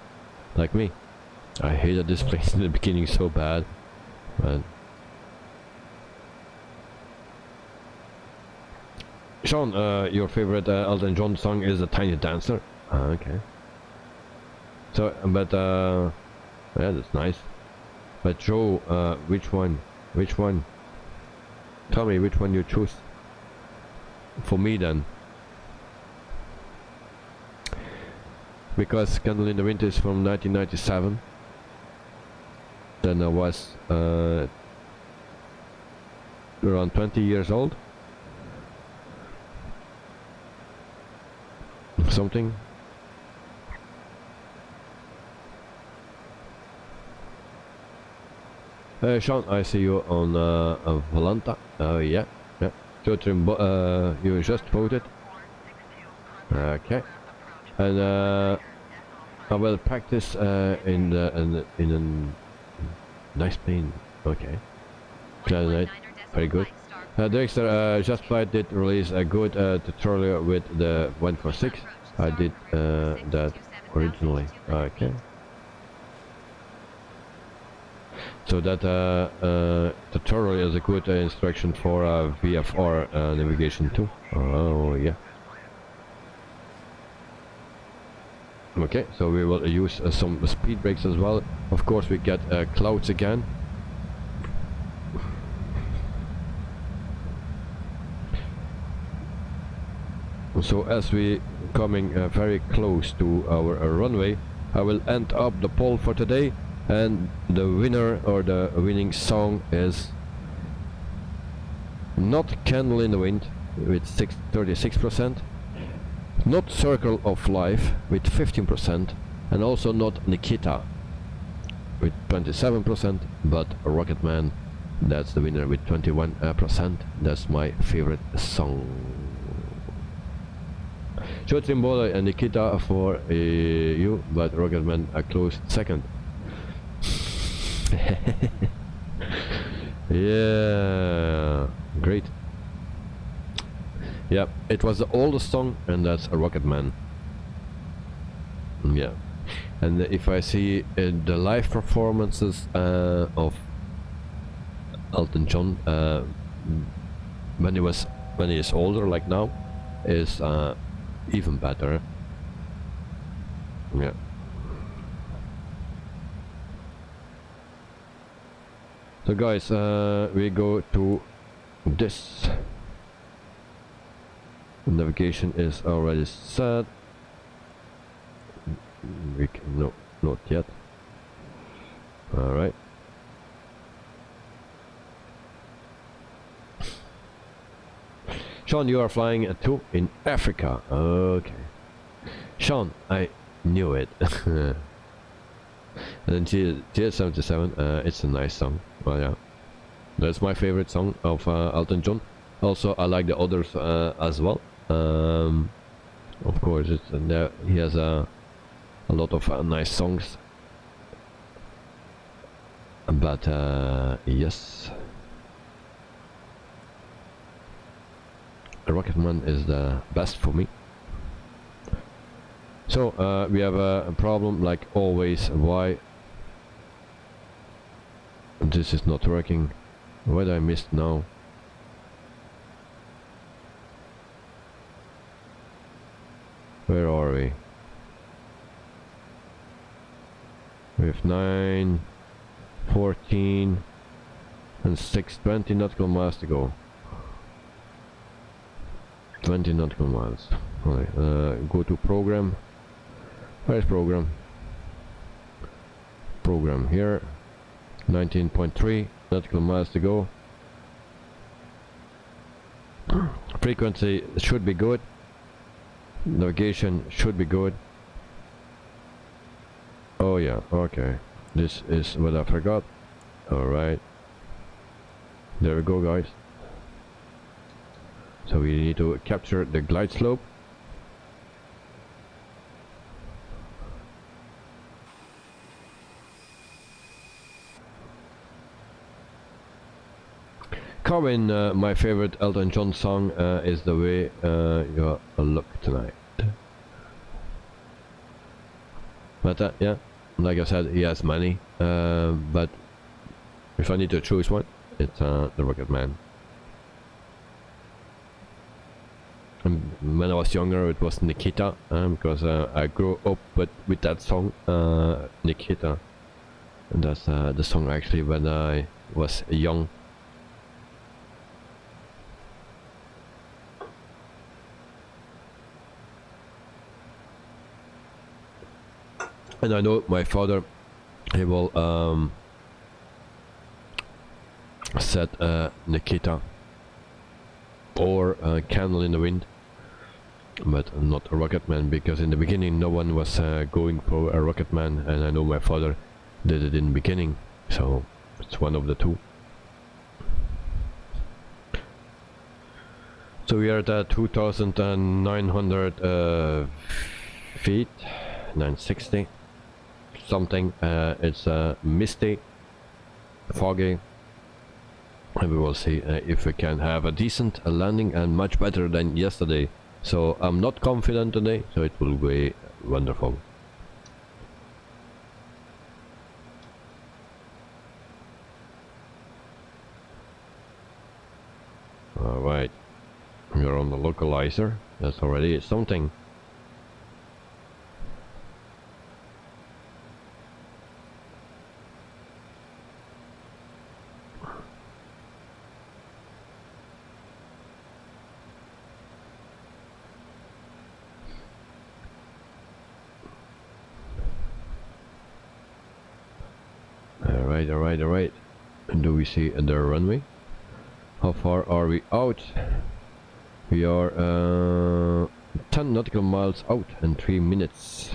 Like me, I hated this plane in the beginning so bad. But Sean, your favorite Elton John song is "The Tiny Dancer." Okay. So, but yeah, that's nice. But Joe, which one? Which one? Tell me which one you choose. For me then. Because Candle in the Winter is from 1997. Then I was around 20 years old. Something. Sean, I see you on Volanta. Yeah, yeah. So you just voted. Okay. And I will practice in a nice plane. Okay. Very good. Dexter, Just Flight did release a good tutorial with the 146. I did that originally. Okay. So that tutorial is a good instruction for VFR navigation too. Oh yeah. Okay, so we will use some speed brakes as well. Of course, we get clouds again. So as we coming very close to our runway, I will end up the poll for today, and the winner or the winning song is not Candle in the Wind with 36%, not Circle of Life with 15%, and also not Nikita with 27%, but Rocketman, that's the winner with 21%. That's my favorite song. Shotrimbola and Nikita for you, but Rocketman a close second. Yeah, great. Yeah, it was the oldest song, and that's a Rocketman. Yeah, and if I see the live performances of Elton John when he is older, like now, is even better. Yeah. So guys, we go to this. Navigation is already set. We can, no, not yet. All right. Sean, you are flying to in Africa. Okay. Sean, I knew it. And then TS77, it's a nice song. Well, yeah. That's my favorite song of Elton John. Also, I like the others as well. Of course, it's, he has a lot of nice songs. But, yes. Rocketman is the best for me. So we have a problem like always. Why this is not working? What I missed now? Where are we? We have 9, 14 and 6, 20 nautical miles to go. 20 nautical miles. Alright, go to program. Where is program? Program here. 19.3 nautical miles to go. Frequency should be good. Navigation should be good. Oh yeah, okay. This is what I forgot. Alright. There we go, guys. So we need to capture the glide slope. Corbin, my favorite Elton John song is The Way You Look Tonight. But yeah, like I said, he has many. But if I need to choose one, it's the Rocketman. When I was younger, it was Nikita, because I grew up with that song, Nikita, and that's the song actually when I was young. And I know my father, he will set Nikita or Candle in the Wind, but not a Rocketman, because in the beginning no one was going for a Rocketman, and I know my father did it in the beginning, so it's one of the two. So we are at 2,900 feet, 960 something. It's misty, foggy, and we will see if we can have a decent landing and much better than yesterday. So I'm not confident today, so it will be wonderful. Alright, we're on the localizer, that's already something. Alright. Do we see the runway? How far are we out? We are 10 nautical miles out in 3 minutes.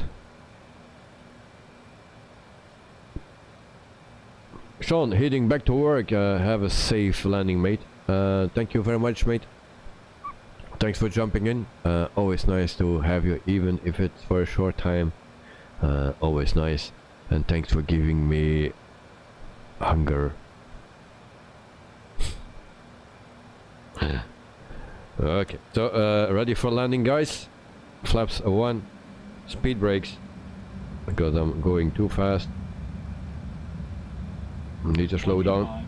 Sean, heading back to work. Have a safe landing, mate. Thank you very much, mate. Thanks for jumping in. Always nice to have you, even if it's for a short time. Always nice. And thanks for giving me hunger. Okay, so ready for landing, guys. Flaps 1, speed brakes, because I'm going too fast. Need to slow down.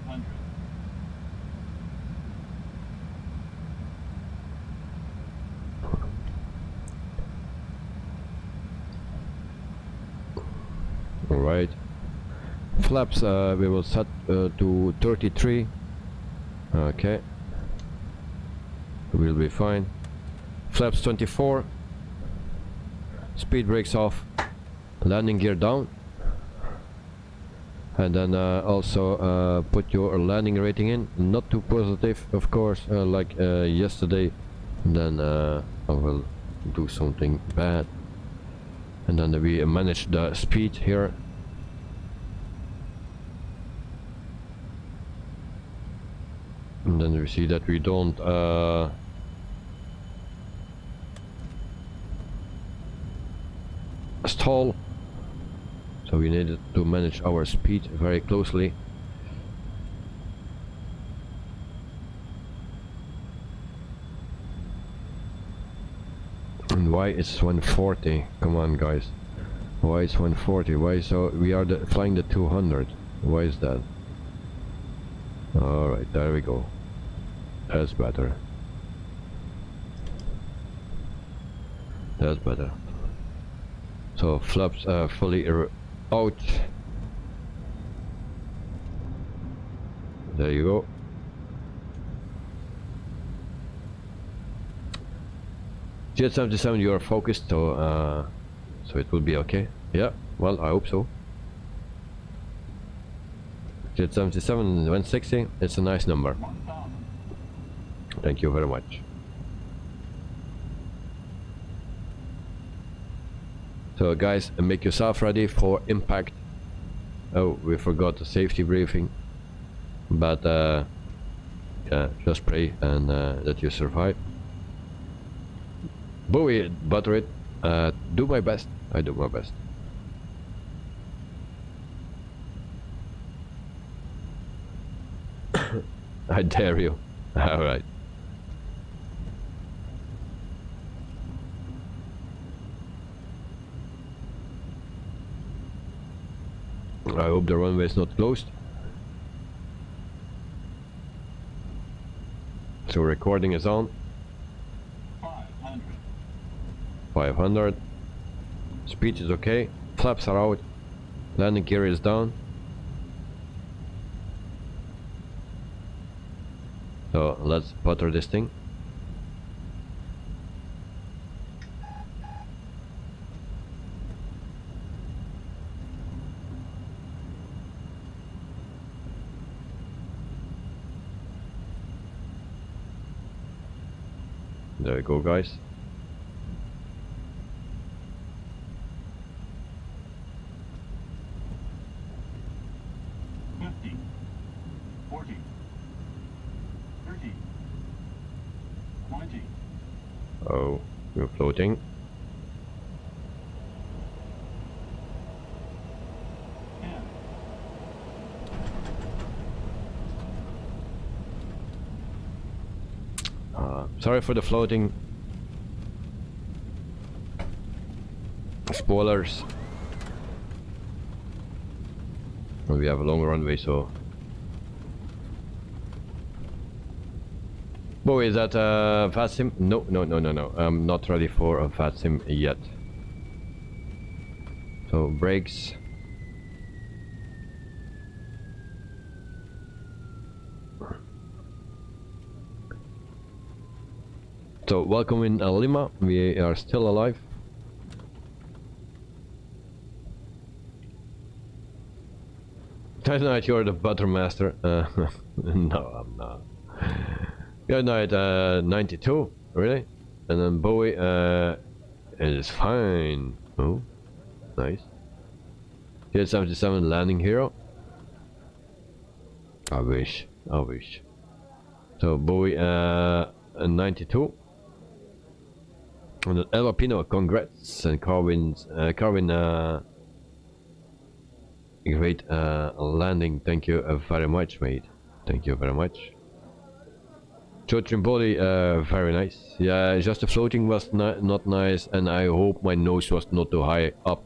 Alright. Flaps we will set to 33. Okay. We'll be fine. Flaps 24. Speed brakes off. Landing gear down. And then also put your landing rating in. Not too positive, of course, like yesterday. And then I will do something bad. And then we manage the speed here. And then we see that we don't stall, so we needed to manage our speed very closely. And why is 140? Come on, guys, why is 140? Why? So we are flying the 200. Why is that? All right, there we go. That's better. That's better. So flaps fully out. There you go. Jet 77, you are focused, so it will be okay. Yeah, well, I hope so. Jet 77 160, it's a nice number. Thank you very much. So guys, make yourself ready for impact. Oh, we forgot the safety briefing, but yeah, just pray and that you survive. Buoy, butter it. Do my best. I do my best. I dare you. All right. I hope the runway is not closed. So recording is on. 500. Speed is okay. Flaps are out. Landing gear is down. So let's butter this thing. There we go, guys. Oh, we're floating. Sorry for the floating. Spoilers. We have a long runway, so. Boy, is that fast sim? No, no, no, no, no. I'm not ready for a fast sim yet. So brakes. So welcome in Lima. We are still alive. Tonight you're the Buttermaster. No, I'm not. Good night, 92, really? And then Bowie, it is fine. Oh, nice. Here's 77 landing hero. I wish. So Bowie, 92. And then El Pino, congrats. And Carwin, great landing. Thank you very much, mate. Thank you very much. Chotrim body, very nice. Yeah, just the floating was not nice, and I hope my nose was not too high up.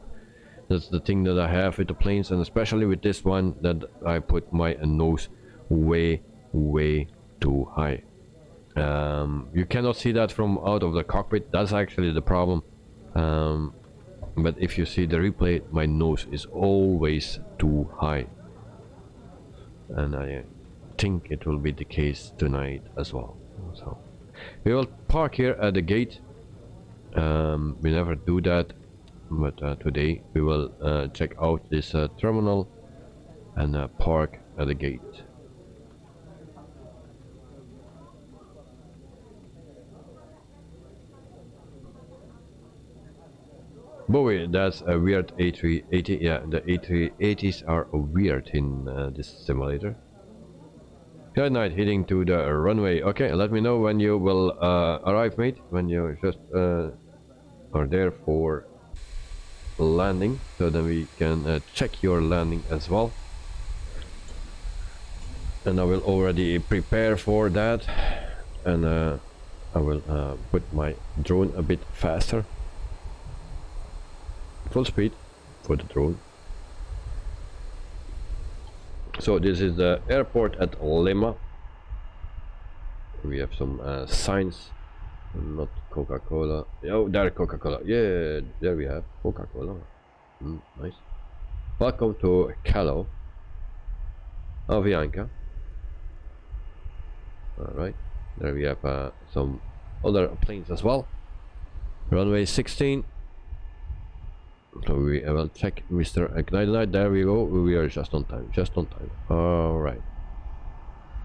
That's the thing that I have with the planes, and especially with this one, that I put my nose way too high. You cannot see that from out of the cockpit. That's actually the problem. But if you see the replay, my nose is always too high, and I think it will be the case tonight as well. So we will park here at the gate. We never do that, but today we will check out this terminal and park at the gate. Bowie, that's a weird A380. Yeah, the A380s are weird in this simulator. Good night, heading to the runway. Okay, let me know when you will arrive, mate. When you just are there for landing, so then we can check your landing as well. And I will already prepare for that, and I will put my drone a bit faster. Full speed for the drone. So this is the airport at Lima. We have some signs. Not Coca-Cola. Oh, there Coca-Cola. Yeah, there we have Coca-Cola. Nice. Welcome to Calo. Avianca. Alright. There we have some other planes as well. Runway 16. So we will check Mr. Ignite. There we go. We are just on time. Alright.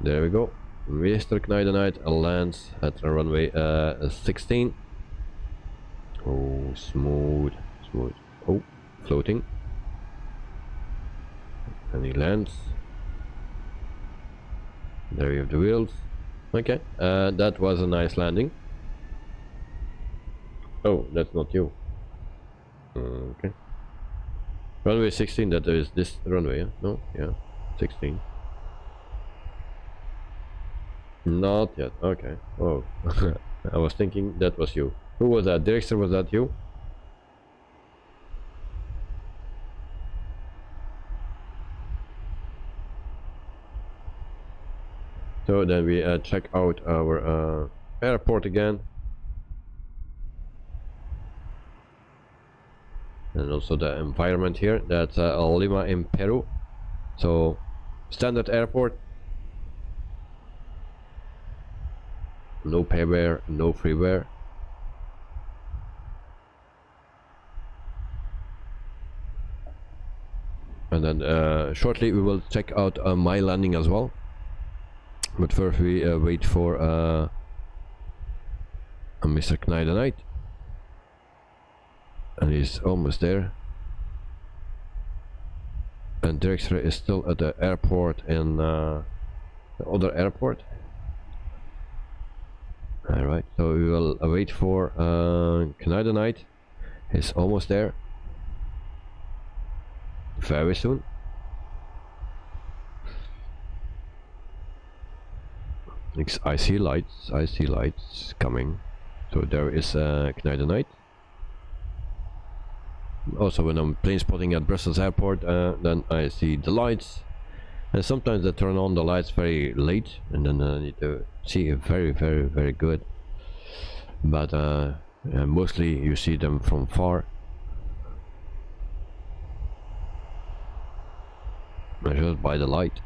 There we go. Mr. Ignite lands at runway 16. Oh, smooth. Oh, floating. And he lands. There we have the wheels. Okay, that was a nice landing. Oh, that's not you. Okay. Runway 16, that is this runway, yeah? No? Yeah. 16. Not yet, okay. Oh. I was thinking that was you. Who was that? Director, was that you? So then we check out our airport again. And also the environment here. That's Lima in Peru. So standard airport. No payware, no freeware. And then shortly we will check out my landing as well. But first we wait for Mr. Knight. And he's almost there. And Director is still at the airport in the other airport. Alright, so we will wait for Knight. He's almost there. Very soon. I see lights coming. So there is Knijdenheid. Also when I'm plane spotting at Brussels airport, then I see the lights. And sometimes I turn on the lights very late, and then I need to see it very good. But mostly you see them from far. Just by the light.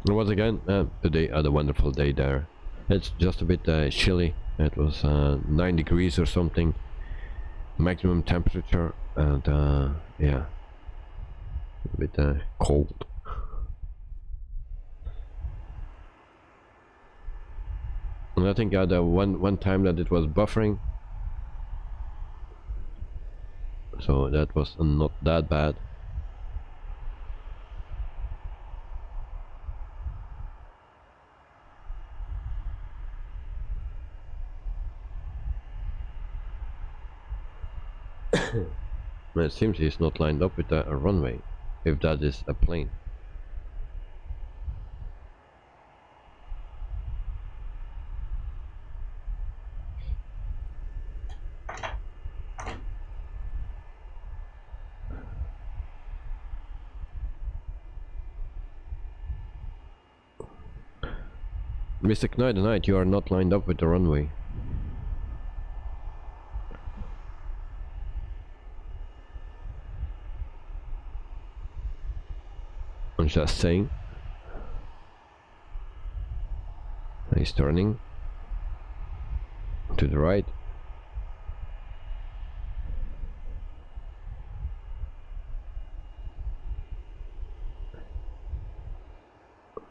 And once again, today I had a wonderful day there. It's just a bit chilly. It was 9 degrees or something, maximum temperature, and yeah, a bit cold. And I think I had one time that it was buffering, so that was not that bad. It seems he's not lined up with a runway, if that is a plane. Mr. Knijdenheid, you are not lined up with the runway. I'm just saying. He's turning to the right.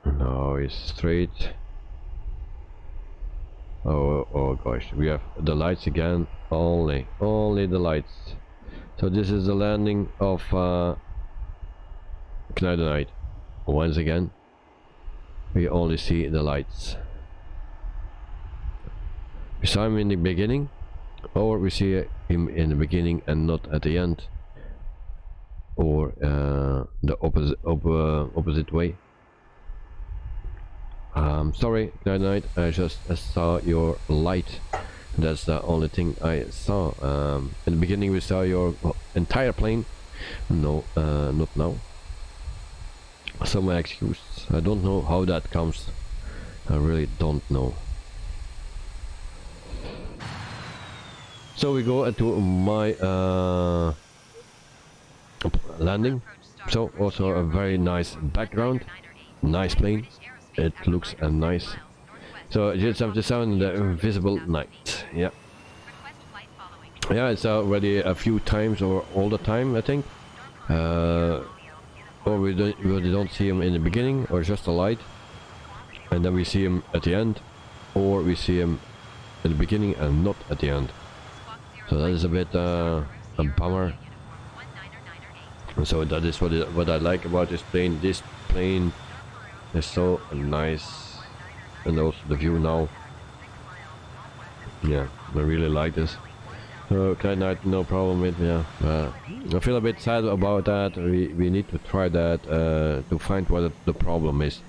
Now he's straight. Oh gosh, we have the lights again. Only the lights. So this is the landing of Knijdenheid. Once again, we only see the lights. We saw him in the beginning, or we see him in the beginning and not at the end, or the opposite way. Sorry, Knijdenheid, I just saw your light. That's the only thing I saw. In the beginning we saw your entire plane. No, not now. So my excuse. I don't know how that comes. I really don't know. So we go into my landing. So also a very nice background. Nice plane. It looks nice. So just have the sound the invisible night. Yeah. Yeah, it's already a few times or all the time, I think. Or we don't see him in the beginning, or just a light, and then we see him at the end, or we see him at the beginning and not at the end. So that is a bit a bummer. And so that is what I like about this plane. This plane is so nice, and also the view now. Yeah, I really like this. Knijdenheid, no problem with, yeah. I feel a bit sad about that. We need to try that to find what the problem is,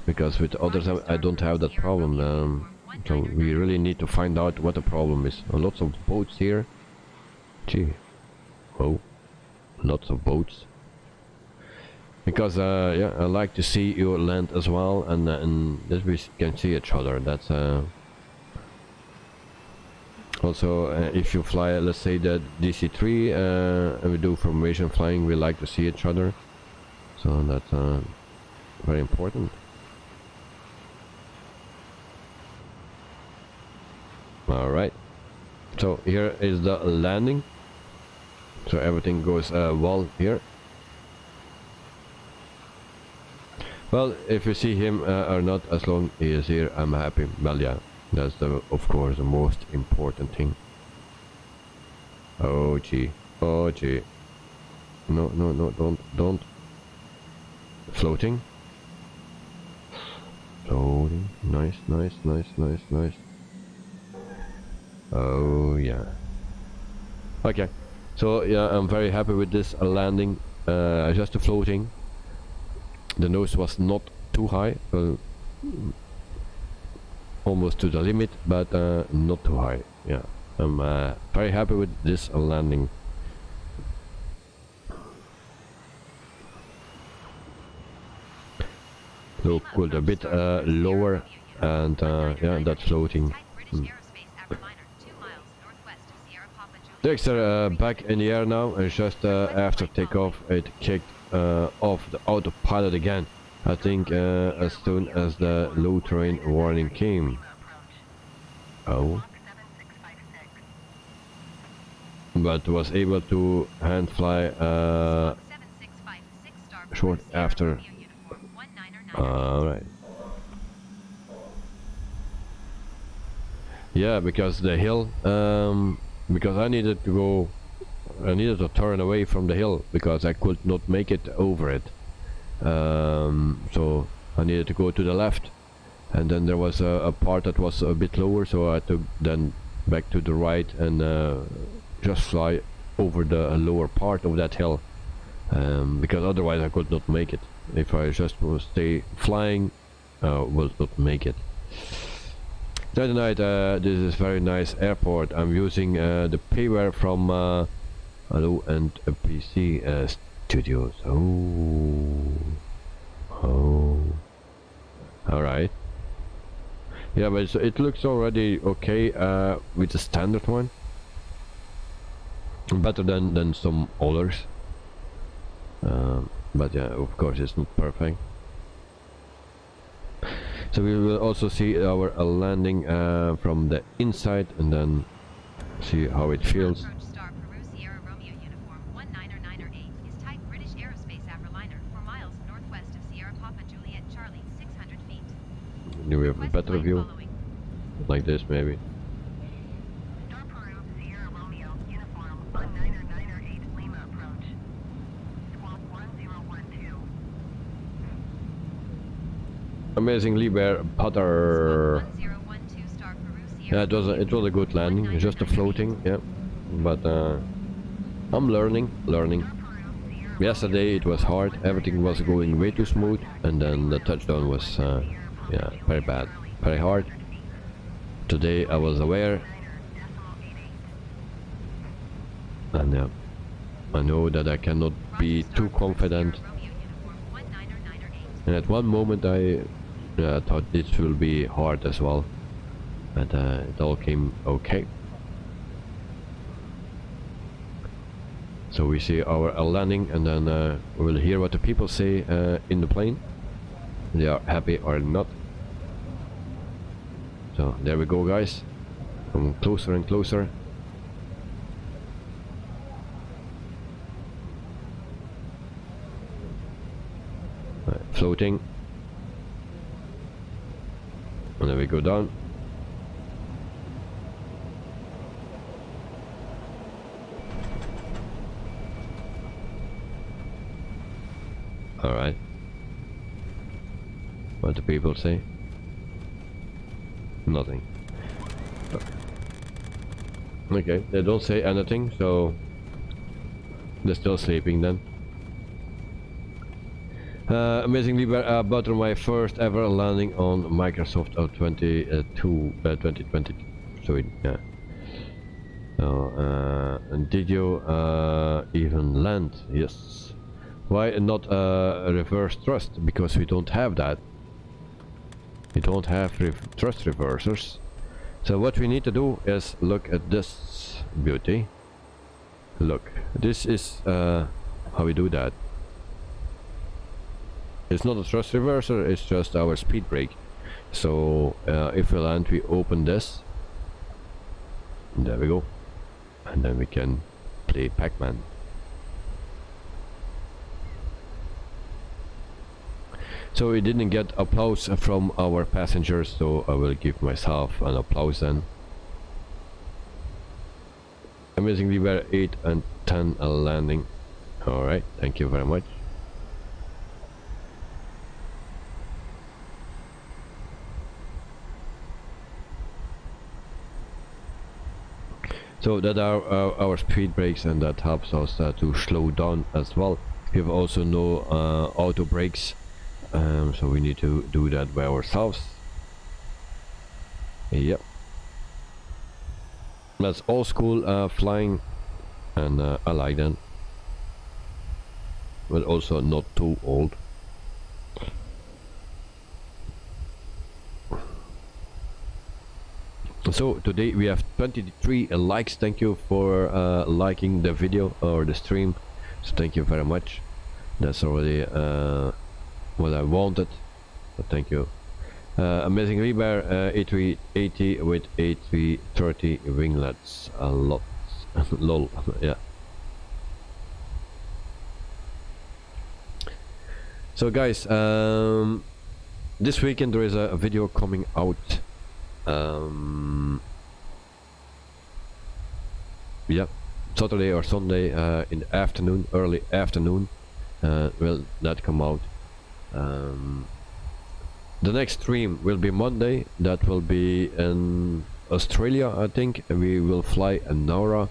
because with others I don't have that problem. So we really need to find out what the problem is. Lots of boats here. Gee, oh, lots of boats. Because yeah, I like to see your land as well, and this we can see each other. That's also, if you fly, let's say the DC-3, and we do formation flying, we like to see each other. So that's very important. Alright, so here is the landing. So everything goes well here. Well, if you see him or not, as long as he is here, I'm happy. Well, yeah. That's of course the most important thing. Oh gee, oh gee. No, don't. Floating. Floating. Nice. Oh yeah. Okay. So yeah, I'm very happy with this landing. Just the floating. The nose was not too high, almost to the limit, but not too high. Yeah, I'm very happy with this landing. So cooled a bit lower, and yeah, that's floating. The extra back in the air now, and just after takeoff it kicked off the autopilot again. I think as soon as the low terrain warning came. Oh. But was able to hand fly short after. Alright. Yeah, because the hill, because I needed to turn away from the hill because I could not make it over it. So I needed to go to the left, and then there was a part that was a bit lower, so I had to then back to the right and just fly over the lower part of that hill, because otherwise I could not make it. If I just will stay flying, will not make it. Tonight, this is very nice airport. I'm using the payware from Hello and PC Studios. Oh, all right. Yeah, but it looks already okay with the standard one. Better than some others. But yeah, of course it's not perfect. So we will also see our landing from the inside, and then see how it feels. Do we have a better view? Like this maybe. Amazingly butter. Yeah, it was a good landing, just a floating, yeah. But I'm learning. Yesterday it was hard, everything was going way too smooth, and then the touchdown was yeah, very bad, very hard. Today I was aware, and yeah, I know that I cannot be too confident. And at one moment I thought this will be hard as well, but it all came okay. So we see our landing, and then we'll hear what the people say in the plane. They are happy or not. So there we go, guys. Come closer and closer. Floating. And then we go down. Alright. What do people say? Nothing. Okay, they don't say anything, so they're still sleeping then. Amazingly, but my first ever landing on Microsoft 2020. So yeah. And did you even land? Yes. Why not a reverse thrust? Because we don't have that. We don't have thrust reversers. So what we need to do is look at this beauty. Look, this is how we do that. It's not a thrust reverser, it's just our speed brake. So if we land, we open this. There we go. And then we can play Pac-Man. So we didn't get applause from our passengers, so I will give myself an applause then. Amazingly, we're 8 and 10 landing. Alright, thank you very much. So that are our speed brakes, and that helps us to slow down as well. We have also no auto brakes, So we need to do that by ourselves. Yep. That's old school flying, and I like that, but also not too old. So today we have 23 likes. Thank you for liking the video or the stream. So thank you very much. That's already what I wanted. So thank you. Amazing rebar, A380 with A330 winglets. A lot. Lol. Yeah. So guys, this weekend there is a video coming out. Yeah, Saturday or Sunday in the afternoon, early afternoon, will that come out. The next stream will be Monday. That will be in Australia, I think. We will fly a Nora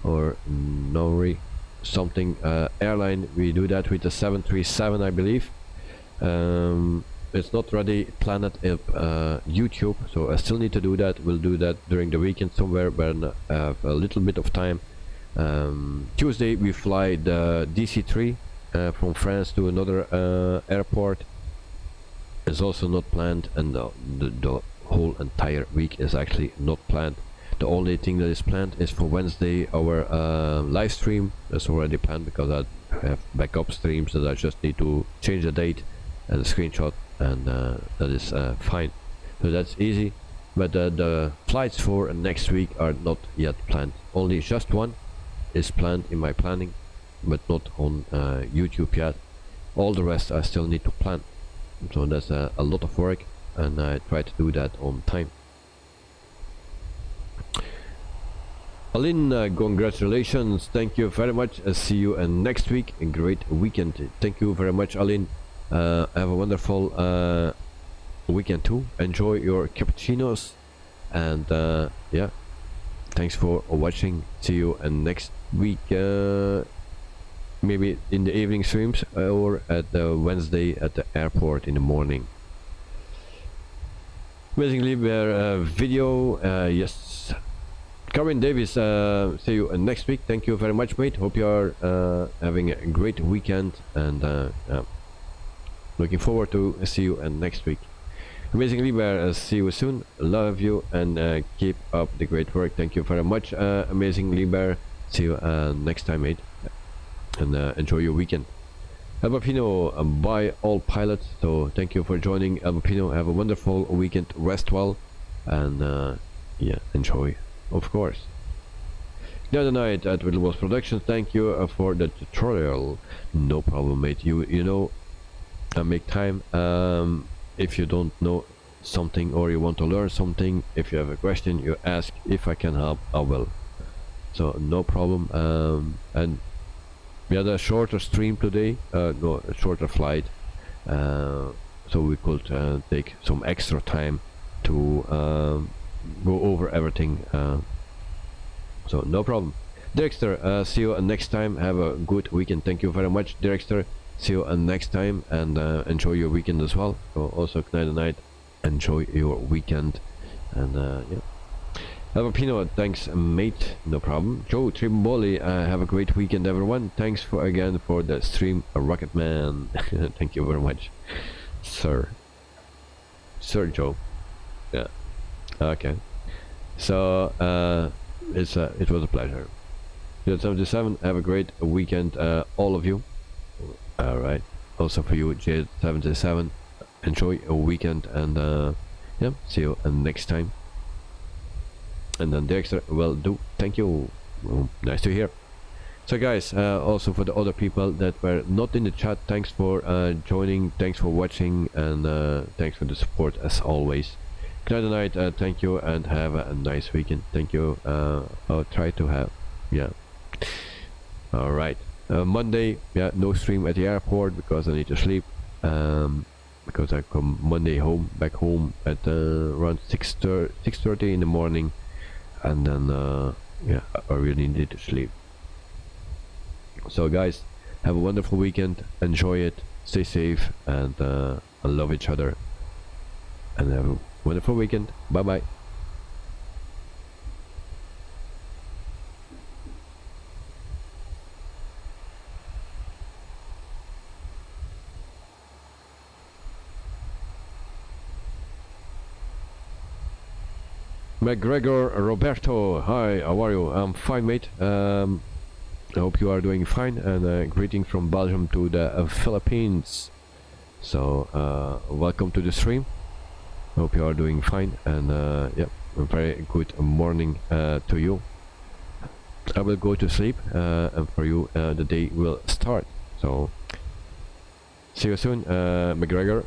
or Nori something airline. We do that with the 737, I believe. It's not ready Planet YouTube, so I still need to do that. We'll do that during the weekend somewhere when I have a little bit of time. Tuesday we fly the DC-3 from France to another airport. It's also not planned, and the whole entire week is actually not planned. The only thing that is planned is for Wednesday our live stream. That's already planned because I have backup streams that I just need to change the date and the screenshot, and that is fine. So that's easy. But the flights for next week are not yet planned. Only just one is planned in my planning, but not on YouTube yet. All the rest I still need to plan. So that's a lot of work, and I try to do that on time. Aline, congratulations. Thank you very much. I'll see you next week. A great weekend. Thank you very much, Aline. Have a wonderful weekend too. Enjoy your cappuccinos, and yeah, thanks for watching. See you next week, maybe in the evening streams or at the Wednesday at the airport in the morning. Basically we're video. Yes, Karen Davis, see you next week. Thank you very much, mate. Hope you are having a great weekend, and looking forward to see you next week. Amazing Liber, see you soon. Love you, and keep up the great work. Thank you very much, Amazing Liber. See you next time, mate, and enjoy your weekend. Albapino, bye all pilots. So thank you for joining, Albapino. Have a wonderful weekend, rest well, and yeah, enjoy, of course. The other night at Whittle's Production, thank you for the tutorial. No problem, mate. You know, make time. If you don't know something or you want to learn something, if you have a question, you ask. If I can help, I will. So no problem. And we had a shorter stream today, no, a shorter flight, so we could take some extra time to go over everything. So no problem. Dexter, see you next time. Have a good weekend. Thank you very much, Dexter. See you next time, and enjoy your weekend as well. So also night and night, enjoy your weekend, and yeah. Have a peanut, thanks, mate. No problem. Joe Trimboli, have a great weekend, everyone. Thanks for again for the stream, Rocket Man. Thank you very much, Sir Joe. Yeah. Okay. So it was a pleasure. 77. Have a great weekend, all of you. All right. Also for you, J77. Enjoy your weekend, and yeah, see you next time. And then Dexter will do. Thank you. Nice to hear. So guys, also for the other people that were not in the chat, thanks for joining, thanks for watching, and thanks for the support as always. Good night, thank you, and have a nice weekend. Thank you. I'll try to have, yeah. All right. Monday, yeah, no stream at the airport because I need to sleep. Because I come Monday back home at around 6:30 in the morning. And then yeah, I really need to sleep. So guys, Have a wonderful weekend, enjoy it, stay safe, and love each other, and have a wonderful weekend. Bye bye. McGregor Roberto, hi, how are you? I'm fine, mate. I hope you are doing fine, and greetings from Belgium to the Philippines. So welcome to the stream. Hope you are doing fine, and yeah, a very good morning to you. I will go to sleep, and for you the day will start. So see you soon, McGregor.